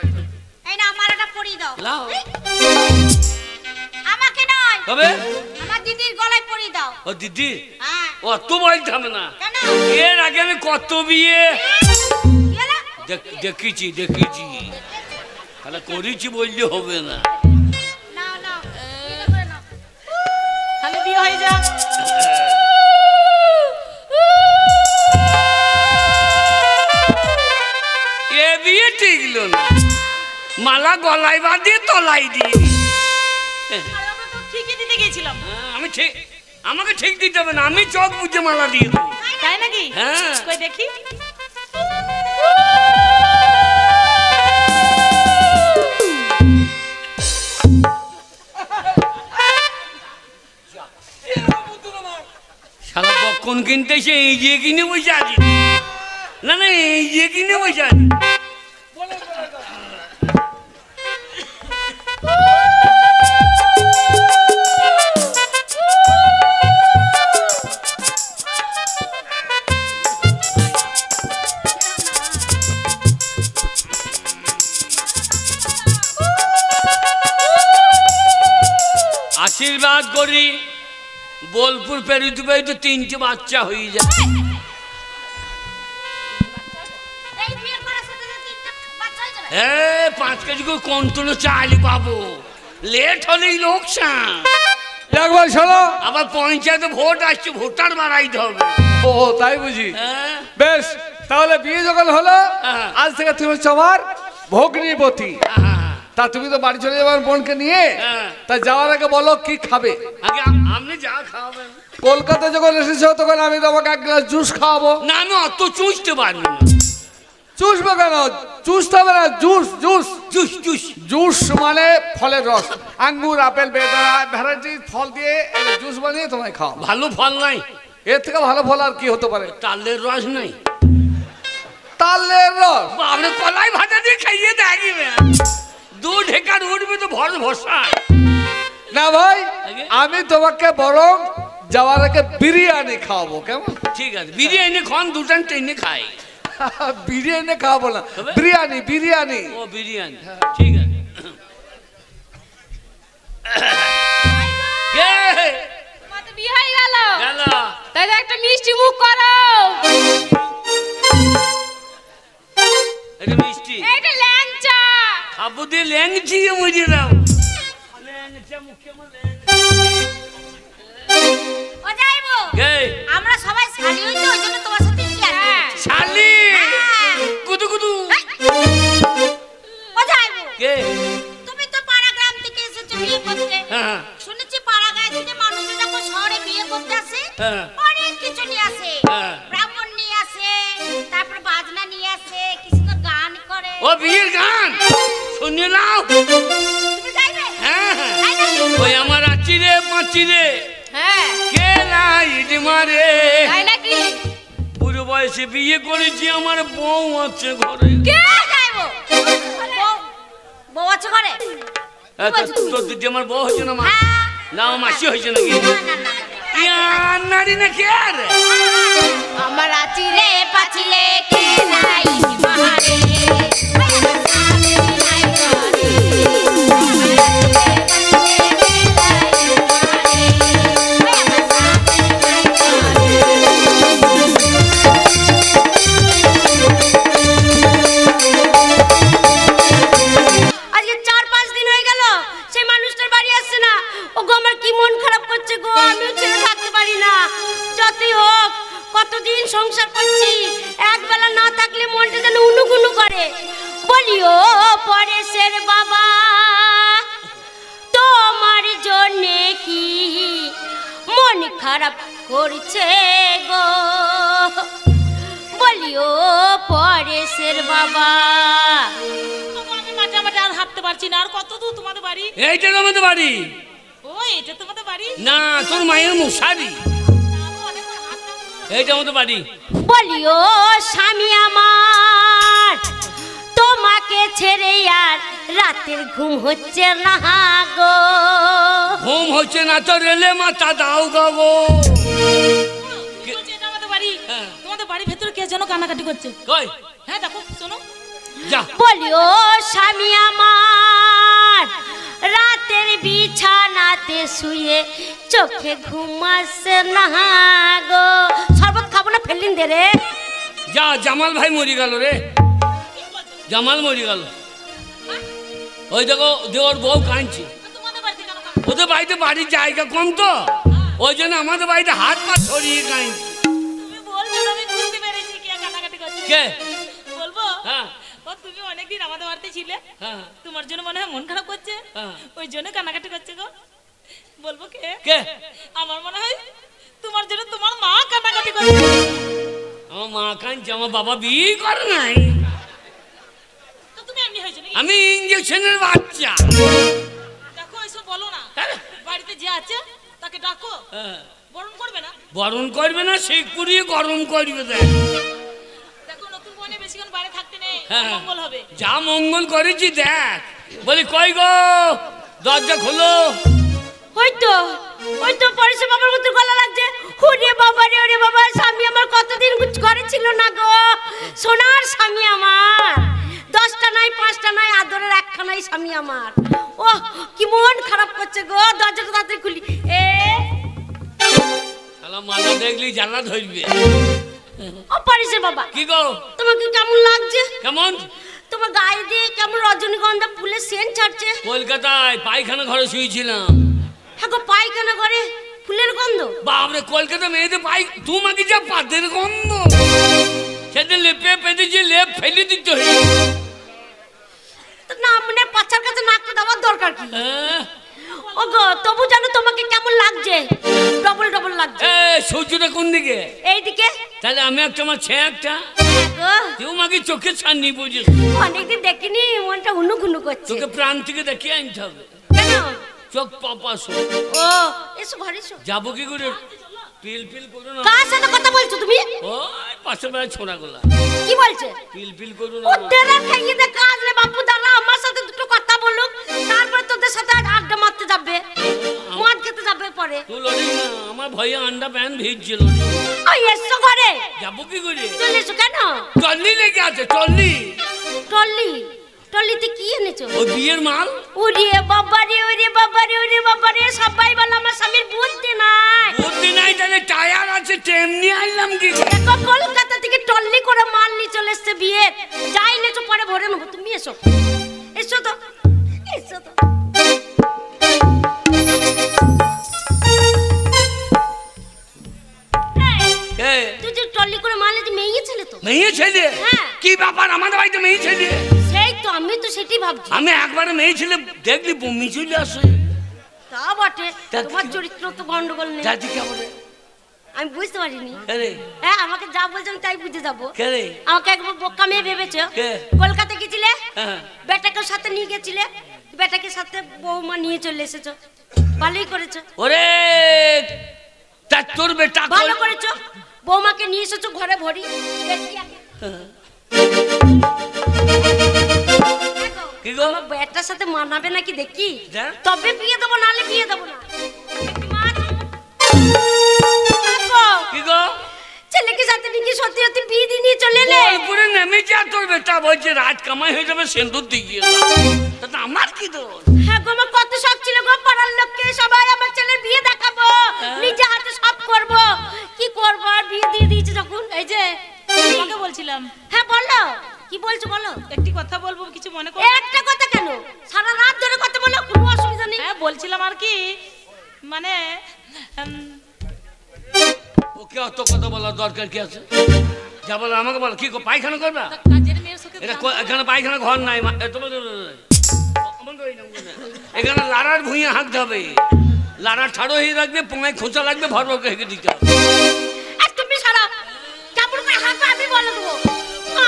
এই না আমার এটা পরিয়ে দাও। আমাকে নয়, হবে আমার দিদির গলায় পরিয়ে দাও। ও দিদি? হ্যাঁ। অত বলতে হবে না। কেন? এর আগে আমি কত বিয়ে দেখেছি তাহলে করেছি বললে হবে না। তাহলে বিয়ে হয়ে যাক। এ বিয়ে টিকলো না। মালা গলায় বাঁধিয়ে তলায় দিয়ে ঠিকই দিতে গেছিলাম। আমি ঠিক, আমাকে ঠিক দিতে হবে না। আমি চোখ বুঝে মালা দিয়ে দেবো। তাই নাকি? হ্যাঁ। কই দেখি। শালা বক্ষণ কিনতে এসে এই যে কিনে বসে আছি। না এই যে কিনে বসে আছি। আশীর্বাদ করি বোলপুর পেরিতে পেরিতে 3টে বাচ্চা হয়ে যায়। 5 কেজি করে কন্ট্রোল চাল পাবো। লেট হলেই লোকসান। একবার শোনো, আবার পঞ্চায়েতে ভোট আসছে, ভোটার বাড়াইতে হবে। ও তাই বুঝি? বেশ, তাহলে বিয়ে যখন হলো আজ থেকে তুমি হচ্ছে আমার ভগ্নিপতি। তা তুমি তো বাড়ি চলে যাবে বোনকে নিয়ে। তা যাওয়ার আগে বলো কি খাবে? আগে আপনি যা খাবেন। কলকাতা যখন এসেছো তখন আমি তোমাকে 1 গ্লাস জুস খাওয়াবো। না আমি অত চুষতে পারবো না। চুষবো কেন? চুষতে হবে না, juice juice juice juice juice মানে ফলের রস। আঙ্গুর, আপেল, বেদানা ভ্যারাইটি ফল দিয়ে জুস বানিয়ে তোমায় খাও। ভালো ফল নাই? এর থেকে ভালো ফল আর কি হতে পারে? তালের রস নাই? তালের রস? আপনি কলাই ভাজা দিয়ে খাইয়ে দেখবেন, 2 ঢেকার উঠবে তো ভর ভরসা। না ভাই, আমি তোমাকে বরং যাওয়ার আগে বিরিয়ানি খাওয়াবো। কেমন? ঠিক আছে, বিরিয়ানি খান, 2টা ট্রেনে খাই। বিরিয়ানি খাওয়াবো না, বিরিয়ানি বিরিয়ানি। ও বিরিয়ানি, ঠিক আছে। বিয়ে হয়ে গেল, গেল। তাই একটা মিষ্টি মুখ করো। এটা মিষ্টি, এটা ল্যাংচা। খাবো দিয়ে ল্যাংচি মুজে দাও। ল্যাংচা মুখে ও যাইবো, আমরা সবাই শালি হই তো, ওইজন্য তোমার সাথে কি আছে? শালি কুদু কুদু। ও যাইবো, কে? তুমি তো পাড়া গ্রাম থেকে এসেছো বিয়ে করতে। শুনেছি পাড়া গায়ে থেকে মানুষ যখন শহরে বিয়ে করতে আসে অনেক কিছু নিয়ে আসে। ব্রাহ্মণ নিয়ে আসে, তারপর বাজনা নিয়ে আসে, কিছু তো গান করে। ও ও বিয়ের গান শুনে নাও। হ্যাঁ ওই আমার আছি রে পাঁচি রে কে লাইট মারে পুরো বয়সে বিয়ে করেছি আমার বউ আছে ঘরে। বউ আছে ঘরে? তোর দিদি আমার বউ হয়েছে না? মা না মাসি হয়েছে নাকি? নারী না কে আর আমার আছি রে পাছি রে কে লাইট মারে সংসার করছি একবেলা না থাকলে মনটা যেন উনুগুনু করে। বলিও পরেশের বাবা তোমার জন্য কি মন খারাপ করছে গো, বলিও পরেশের বাবা। আমি মাঠে মাঠে আর হাঁটতে পারছি না। আর কত দূর তোমাদের বাড়ি? এইটা তোমাদের বাড়ি? ও এটা তোমাদের বাড়ি? না তোর মায়ের মশারি। এইটা আমাদের বাড়ি। বলিও স্বামী আমার তোমাকে ছেড়ে আর রাতের ঘুম হচ্ছে না গো। ঘুম হচ্ছে না তো রেলে মাথা দাও গো। আমাদের বাড়ি, তোমাদের বাড়ির ভেতরে কে যেন কান্নাকাটি করছে। কই? হ্যাঁ দেখো শোনো। যা। বলিও স্বামী আমার রাতের বিছানাতে শুয়ে চোখে ঘুম আসছে না গো। শরবত খাবো না ফেলিন দে রে। যা জামাল ভাই মরি গেল রে। জামাল মরি গেল। ওই দেখো দেওর বউ কাঁদছে। ওদের বাড়িতে বাড়ির জায়গা কম তো ওই জন্য আমাদের বাড়িতে হাত পা ছড়িয়ে কাঁদছে। তুমি বলছো আমি বুঝতে পেরেছি কে কান্নাকাটি করছে। কে বলবো? হ্যাঁ ও তুমি অনেকদিন আমাদের বাড়িতে ছিলে। হ্যাঁ তোমার জন্য মনে হয় মন খারাপ করছে। ওই জন্য কান্নাকাটি করছে গো। বলবো কে? কে? আমার মনে হয় তোমার জন্য তোমার মা কান্নাকাটি করছে। আমার মা কাঁদছে, আমার বাবা বিয়ে করে নাই। তো তুমি এমনি হয়েছো নাকি? আমি ইঞ্জেকশনের বাচ্চা। দেখো এসব বলো না। বাড়িতে যে আছে তাকে ডাকো। বরণ করবে না? বরণ করবে না সেই পুরিয়ে গরম করবে। দেখো নতুন বনে বেশিক্ষণ বাইরে থাকতে নেই, হ্যাঁ মঙ্গল হবে। যা মঙ্গল করেছি দেখ। বলি কই গো দরজা খোলো। ওই তো পরেশের বাবার মতো গলা লাগছে। ওরে বাবা রে, ওরে বাবা, স্বামী আমার কতদিন ঘরে ছিল না গো। সোনার স্বামী আমার, 10টা নাই 5টা নাই আদরের একখানাই স্বামী আমার। ও কি মন খারাপ করছে গো। দরজাটা তাড়াতাড়ি খুলি। শালা মালা দেখলি জ্বালা ধরবে। ও পরেশের বাবা কি গো তোমাকে কেমন লাগছে? কেমন? তোমার গায়ে দিয়ে কেমন রজনীগন্ধা ফুলের সেন্ট ছাড়ছে। কলকাতায় পায়খানা ঘরে শুয়েছিলাম। হ্যাঁ গো পায়খানা ঘরে ফুলের গন্ধ? বাপরে কলকাতা মেয়েদের পাই তোমাকে যা পাতের গন্ধ। সেদিন লেপে পেতেছি লেপ ফেলে দিতে হয়ে না মানে পাছার কাছে নাকটা দেওয়ার দরকার কি? ও গো তবু জানো তোমাকে কেমন লাগছে? ডবল ডবল লাগছে। সূর্যটা কোন দিকে? এইদিকে। তাহলে আমি একটা আমার ছে একটা তোমাকে চোখে ছাড়নি বুঝিস। অনেকদিন দেখিনি, মনটা হুনুগুনু করছে। তোকে প্রাণ থেকে দেখিয়ে আনতে হবে। কেন? চোখ পাপাসো। ও এসো ঘরে এসো। যাবো কি করে? পিল পিল করো না। কার সাথে কথা বলছো তুমি? ও পাশে বেড়া ছোড়াগুলা। কি বলছে? পিল পিল করো না। ও তেরা খাইয়ে দে কাজ রে বাপু, দাঁড়া আমার সাথে দুটো কথা বলুক, তারপর তোদের সাথে আড্ডা মারতে যাবে, মদ খেতে যাবে পরে। তুই লড়ি না, আমার ভয়ে আন্ডা প্যান ভিজছিল। ওই এসো ঘরে। যাবো কি করে? চলে এসো। কেন? টল্লি লেগে আছে। টল্লি? টল্লি? টল্লিতে কি এনেছো? ও বিয়ের মাল। ওরে বাবা রে, ওরে বাবা রে, ওরে বাবা রে, সবাই বলে আমার স্বামীর বুদ্ধি নাই। বুদ্ধি নাই তাহলে টায়ার আছে তেমনি আইলাম কি করে? দেখো কলকাতা থেকে টল্লি করে মাল নিয়ে চলে এসছে বিয়ে। যাই নেছো পরে ভরে নেবো। তুমি এসো। এসো তো, এসো তো। তুই যে টল্লি করে মাল নিয়ে মেয়ে ছেলে তো? মেয়ে ছেলে? হ্যাঁ। কি ব্যাপার আমাদের বাড়িতে মেয়ে ছেলে? সেই তো আমি তো সেটাই ভাবছি। আমি একবারে মেয়ে ছেলে দেখলি বমি চলে আসে। তা বটে, তোমার চরিত্র তো গন্ডগোল নেই। দাদি কে বলে? আমি বুঝতে পারিনি। হ্যাঁ আমাকে যা বলছো আমি তাই বুঝে যাবো। কে রে? আমাকে একবার বোকা মেয়ে ভেবেছো? কে? কলকাতা গেছিলে? বেটাকে সাথে নিয়ে গেছিলে, বেটাকে সাথে বৌমা নিয়ে চলে এসেছো, ভালোই করেছো। ওরে তা তোর বেটা ভালো করেছো, বৌমাকে নিয়ে এসেছো ঘরে ভরি। কি গো বেটার সাথে মানাবে নাকি দেখি, তবে বিয়ে দেবো, নালে বিয়ে দেবো না। কি গো ছেলেকে সাথে নিয়ে সত্যি সত্যি বিয়ে দিয়ে নিয়ে চলে এলে। পুরো নেমে যা, তোর বেটা বলছে রাত কামাই হয়ে যাবে, সিন্দুর দিয়ে তা আমার কি দোষ? হ্যাঁ গো, আমার কত শখ ছিল গো, পাড়ার লোককে সবাই আমার ছেলের বিয়ে দেখাবো, নিজে হাতে সব করব, কি করব, আর বিয়ে দিয়ে দিয়েছে যখন। এই যে তোমাকে বলছিলাম। হ্যাঁ বলো, কি বলছো বলো। একটি কথা বলবো, কিছু মনে করো? একটা কথা কেন, সারা রাত ধরে কথা বলো, কোনো অসুবিধা নেই। হ্যাঁ বলছিলাম আর কি, মানে ওকে অত কথা বলার দরকার কি আছে? যা বলো আমাকে বলো। কি পায়খানা করবা? কাজের মেয়ের সাথে এখানে পায়খানা ঘর নাই, এখানে লাড়ার ভুঁইয়া হাঁকতে হবে, লাড়া ঠাড়ো হয়ে রাখবে, পোঙায় খোঁচা লাগবে, ভর ভরকে হেঁকে দিতে হবে। তুমি সারা কেমন করে হাঁকবে আমি বলে দেবো।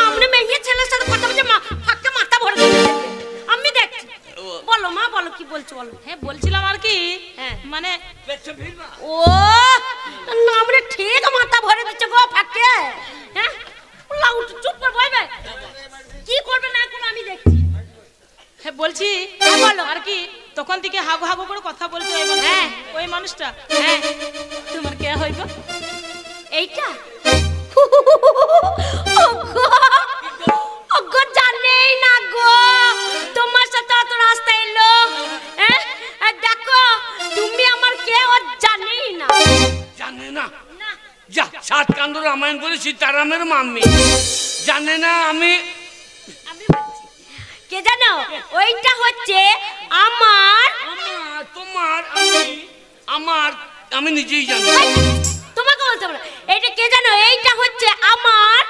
আমরা মেয়ে ছেলের সাথে কথা বলছে, ফাঁকে মাথা ভরে দেবে, আমি দেখছি। বলো মা, বলো কি বলছো বলো। হ্যাঁ বলছিলাম আর কি, মানে ও না, আমরা ঠিক মাথা ভরে দিচ্ছে গো ফাঁকে। হ্যাঁ চুপ করে বলবে, কি করবে না করবে আমি দেখছি। হ্যাঁ বলছি বলো আর কি, তখন থেকে হাগু হাগু করে কথা বলছো ওই মানুষটা। হ্যাঁ তোমার কে হইব? এইটা ওগো জানেই না গো, তোমার সাথে অত রাস্তা এলো। হ্যাঁ দেখো তুমি আমার কে, ও জানেই না। জানে না? যা সাত কান্ড রামায়ণ বলে সীতারামের মাম্মি জানে না? আমি কে জানো? ওইটা হচ্ছে আমার তোমার আমার আমি নিজেই জানি। তোমাকে বলতে পারো এইটা কে জানো? এইটা হচ্ছে আমার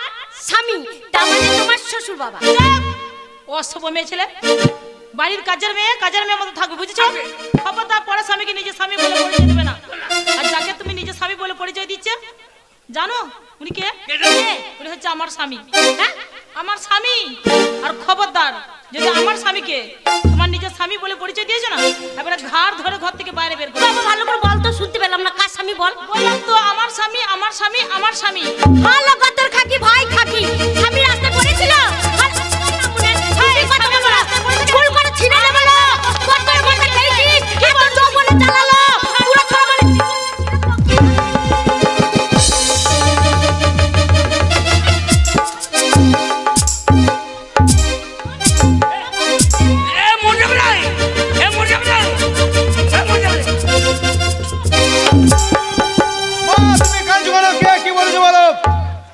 স্বামী, তার মানে তোমার শ্বশুর বাবা। অসভ্য মেয়ে ছেলে, বাড়ির কাজের মেয়ে মতো থাকবে, বুঝেছো? খবরদার পরে স্বামীকে নিজের স্বামী বলে পরিচয় দেবে না। আর যাকে তুমি নিজের স্বামী বলে পরিচয় দিচ্ছে, জানো উনি কে? উনি হচ্ছে আমার স্বামী। হ্যাঁ আমার স্বামী। আর খবরদার যদি আমার স্বামীকে তোমার নিজের স্বামী বলে পরিচয় দিয়েছো না, এবারে ঘাড় ধরে ঘর থেকে বাইরে বের করো। বাবা ভালো করে বল তো, শুনতে পেলাম না। কার স্বামী বল? বললাম তো আমার স্বামী, আমার স্বামী, আমার স্বামী। ভালো কথার খাকি ভাই খাকি, স্বামী রাস্তা পড়েছিল, ফুল করে ছিঁড়ে নেবে না, কতর কথা খেয়েছিস, এত যৌবনে চালালো পুরো ছড়াবলে।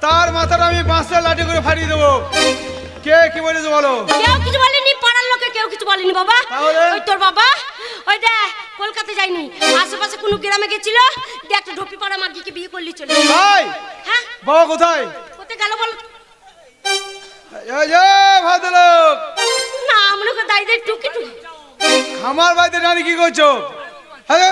তার মাথাটা আমি বাঁশের লাঠি করে ফাটিয়ে দেবো। কে কি বলেছে বলো? কেউ কিছু বলেনি, পাড়ার লোকে কেউ কিছু বলেনি বাবা। ওই তোর বাবা ওই দেখ কলকাতা যায়নি, আশেপাশে কোনো গ্রামে গেছিল, একটা ঢোপি পাড়া মাগিকে বিয়ে করলি চলে। ভাই হ্যাঁ বাবা কোথায়? কোথায় গেল বল? এই যে ভদ্রলোক, না আমরা দাঁড়িয়ে টুকি টুকি আমার বাড়িতে জানি কি করছো? হ্যাঁ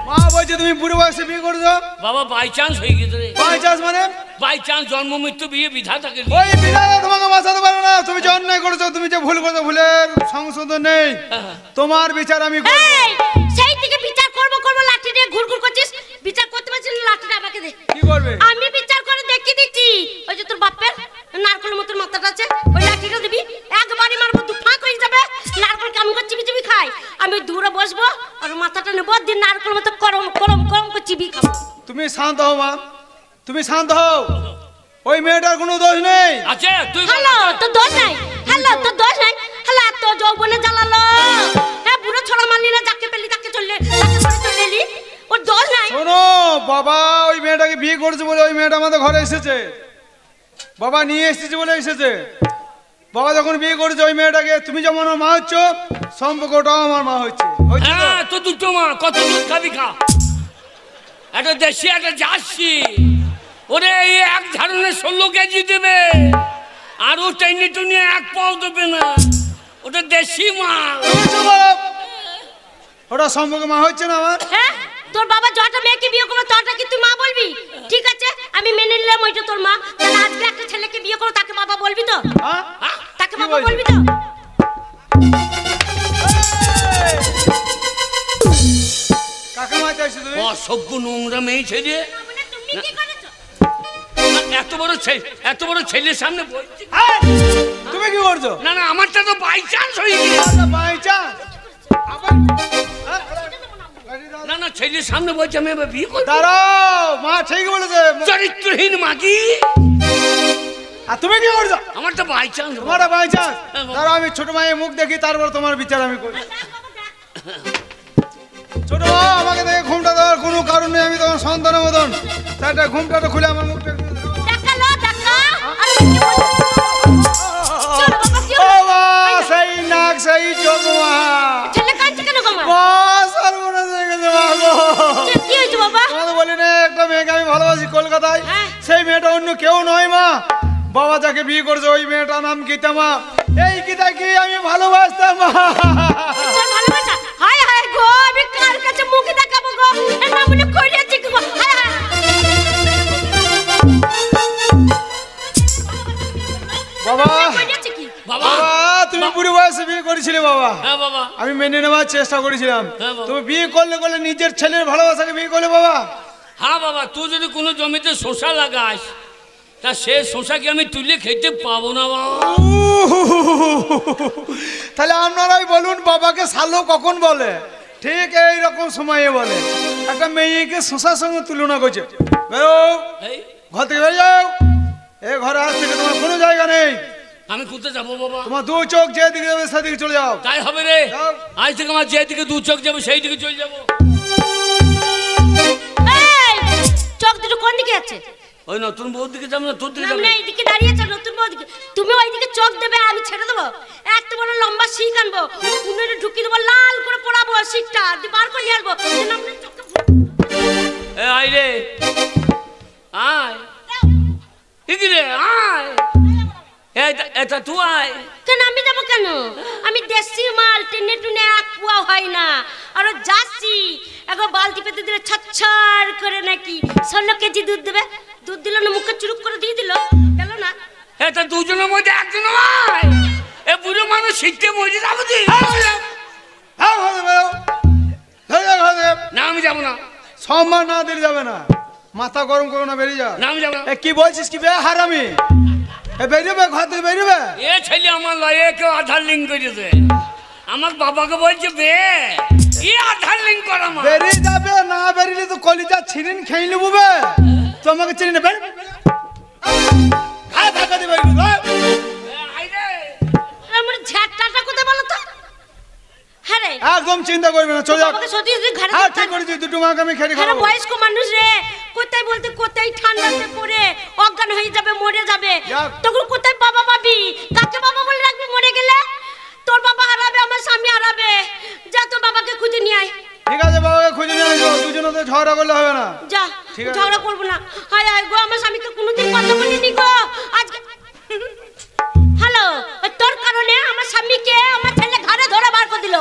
মা বলছে তুমি বুড়ো বয়সে বিয়ে করছো। বাবা বাই চান্স হয়ে গেছে রে। বাই চান্স মানে? বাই চান্স জন্ম মৃত্যু বিয়ে বিধাতাকে। ওই বিধাতা তোমাকে বাঁচাতে পারবে না। তুমি যে অন্যায় করেছো, তুমি যে ভুল করেছো, ভুলের সংশোধন নেই। তোমার বিচার আমি করব। সেই থেকে বিচার করব লাঠি নিয়ে ঘুরঘুর করছিস, বিচার করতে পারছিস না, লাঠিটা আমাকে দে। কি করবে? আমি বিচার করে দেখিয়ে দিচ্ছি। ওই যে তোর বাপের নারকেল মতন মাথাটা আছে, ওই লাঠিটা দিবি, একবারই মারবো, দু ফাঁক হয়ে যাবে। নারকেল কেমন করে চিবি চিবি খাই, আমি দূরে বসবো আর মাথাটা নেবো, দিন নারকেল মতো গরম গরম গরম করে চিবি খাবো। তুমি শান্ত হও মা, তুমি শান্ত হও। ওই মেয়েটার কোনো দোষ নেই। আচ্ছা তুই হ্যালো তোর দোষ নাই, হ্যালো তোর দোষ নাই, হ্যালো এত যৌবনে জ্বালালো। হ্যাঁ বুড়ো ছড়া মারলি না, যাকে পেলি তাকে চলে এলি, ওর দোষ নাই। শোনো বাবা, ওই মেয়েটাকে বিয়ে করেছে বলে ওই মেয়েটা আমাদের ঘরে এসেছে, বাবা নিয়ে এসেছে বলে এসেছে। বাবা যখন বিয়ে করেছে ওই মেয়েটাকে, তুমি যেমন আমার মা হচ্ছ, সম্পর্কটাও আমার মা হচ্ছে। হ্যাঁ তো দুটো মা, কত দুধ খাবি খা। একটা দেশি একটা জার্সি, ওরে এই এক ধরনের 16 কেজি দেবে, আর ও টেনে টুনে এক পাও দেবে না, ওটা দেশি মাল। ওটা সম্পর্কে মা হচ্ছে না আমার। হ্যাঁ তোর বাবা যটা মেয়েকে বিয়ে করবে তটা কি তুই মা বলবি? ঠিক আছে আমি মেনে নিলাম ওইটা তোর মা, তাহলে আজকে একটা ছেলেকে বিয়ে করো, তাকে বাবা বলবি তো? তাকে বাবা বলবি তো? কাকে মা চাইছো তুমি? অসভ্য নোংরা মেয়ে ছেলে, এত বড় ছেলের সামনে বলছি। তুমি কি করছো? না না, আমারটা তো বাই চান্স হয়ে গেছে। By chance? না না, ছেলের সামনে বলছি আমি এবার বিয়ে করব। দাঁড়াও, মা ঠিক বলেছে। চরিত্রহীন মাগি। আর তুমি কি করছো? আমারটা বাই চান্স। তোমারটা বাই চান্স? দাঁড়াও, আমি ছোট মায়ের মুখ দেখি, তারপর তোমার বিচার আমি করি। ছোট মা, আমাকে দেখে ঘুমটা দেওয়ার কোনো কারণ নেই, আমি তোমার সন্তানের মতন। তাই ঘুমটা খুলে আমার মুখটা সেই নাক সেই চোখ মা। বলি না, একটা মেয়েকে আমি ভালোবাসি কলকাতায়, সেই মেয়েটা অন্য কেউ নয় মা। বাবা যাকে বিয়ে করছে ওই মেয়েটার নাম গীতা মা। এই গীতা কি আমি ভালোবাসতাম মা। বাবা, তুমি বুড়ো বয়সে বিয়ে করেছিলে বাবা। হ্যাঁ বাবা, আমি মেনে নেওয়ার চেষ্টা করেছিলাম। তুমি বিয়ে করলে নিজের ছেলের ভালোবাসাকে বিয়ে করলে বাবা। হ্যাঁ বাবা, তুই যদি কোনো জমিতে শসা লাগাস, তা সে শসাকে আমি তুলে খেতে পাবো না বাবা। তাহলে আপনারাই বলুন, বাবাকে সালো কখন বলে? ঠিক এইরকম সময়ে বলে। একটা মেয়েকে শসার সঙ্গে তুলনা করছে। বেরো, ঘর থেকে বেরিয়ে যাও। এই ঘরে আজ থেকে তোমার কোনো জায়গা নেই। আমি কোথায় যাবো বাবা? তোমার দু চোখ যেদিকে যাবে সেদিকে চলে যাও। তাই হবে রে, আজ থেকে আমার যেদিকে দু চোখ যাবো সেই দিকে চলে যাবো। চোখ দুটো কোন দিকে আছে? ওই নতুন বউর দিকে যাবো না তোর দিকে যাবো? না, এইদিকে দাঁড়িয়েছে নতুন বউ দিকে। তুমি ওইদিকে চোখ দেবে, আমি ছেড়ে দেবো। একটা বড় লম্বা শিক আনবো, উনুনে ঢুকিয়ে দেবো, লাল করে পোড়াবো শিকটা, দিয়ে বার করে নিয়ে আসবো। আয় রে, আয়। ঠিক রে, আয়। এটা তুই আয়। কেন আমি যাবো কেন? আমি দেশি মাল, টেনে টুনে এক পোয়া হয় না। আর যাচ্ছি, একবার বালতি পেতে দিলে ছচ্ছর করে নাকি 16 কেজি দুধ দেবে। দুধ দিল না, মুখে চুরুক করে দিয়ে দিল, গেল না। এটা দুজনের মধ্যে একজন আয়। এ বুড়ো মানুষ শিখতে মরে যাবো তুই। না আমি যাবো না। সম্মান না দিলে যাবে না। মাথা গরম করো না, বেরিয়ে যাও। না আমি যাবো না। কি বলছিস কি বে হারামি? বেরিয়ে ঘর থেকে বেরিয়ে। এ ছেলে আমার লয়ে কেউ আধার লিঙ্ক করেছে। আমার বাবাকে বলছে বে, এ আধার লিঙ্ক করা। বেরিয়ে যাবে, না বেরিয়ে তো কলিজা ছিনিন খেয়ে নেবো বে। তোমাকে চিনি নেবে। আমার ঝাঁটাটা কোথায় বলো তো? হ্যাঁ রে, একদম চিন্তা করবে না, চলে যাও। সত্যি সত্যি ঘরে ঠিক করেছি, দুটো মাকে আমি খেয়ে খাবো। বয়স্ক মানুষ রে, কোথায় বলতে কোথায় ঠান্ডাতে পড়ে অজ্ঞান হয়ে যাবে, মরে যাবে। তখন কোথায় বাবা পাবি? কাকে বাবা বলে রাখবি মরে গেলে? তোর বাবা হারাবে, আমার স্বামী হারাবে। যা তোর বাবাকে খুঁজে নিয়ে আয়। ঠিক আছে, বাবাকে খুঁজে নিয়ে আসো। দুজনে তো ঝগড়া করলে হবে না। যা, ঝগড়া করবো না। হায় হায় গো, আমার স্বামীকে কোনোদিন কথা বলিনি গো। আজকে হ্যালো, তোর কারণে আমার স্বামীকে আমার ছেলে ঘরে ধরে বার করে দিল।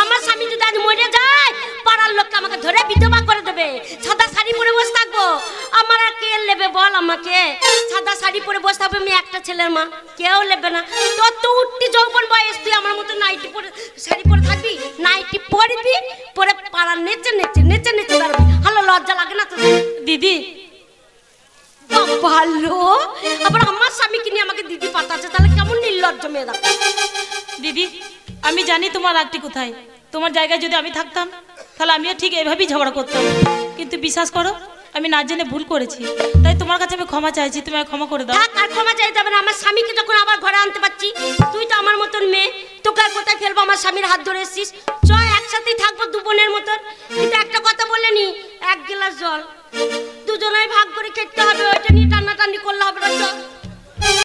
আমার স্বামী যদি আজ মরে যায়, পাড়ার লোককে আমাকে ধরে বিধবা করে দেবে। সাদা শাড়ি পরে বসে থাকবো। আমার আর কে নেবে বল? আমাকে সাদা শাড়ি পরে বসে থাকবে, আমি একটা ছেলের মা, কেউ নেবে না। তোর তো উঠতি যৌবন বয়স, তুই আমার মতো নাইটি পরে শাড়ি পরে থাকবি? নাইটি পরবি, পরে পাড়ার নেচে নেচে নেচে নেচে বেরোবি। হ্যালো, লজ্জা লাগে না তো? দিদি ভালো, আবার আমার স্বামীকে নিয়ে আমাকে দিদি পাঠাচ্ছে, তাহলে কেমন নির্লজ্জ মেয়েরা। দিদি, আমি জানি তোমার রাগটি কোথায়। তোমার জায়গায় যদি আমি থাকতাম, তাহলে আমিও ঠিক এভাবেই ঝগড়া করতাম। কিন্তু বিশ্বাস করো, আমি না জেনে ভুল করেছি, তাই তোমার কাছে আমি ক্ষমা চাইছি। তুমি ক্ষমা করে দাও। আর ক্ষমা চাইতে হবে না। আমার স্বামীকে যখন আবার ঘরে আনতে পারছি, তুই তো আমার মতন মেয়ে, তোকে আর কোথায় ফেলবো? আমার স্বামীর হাত ধরে এসছিস, চ একসাথেই থাকবো দু বোনের মতন। কিন্তু একটা কথা বলেনি, এক গ্লাস জল দুজনাই ভাগ করে খেতে হবে।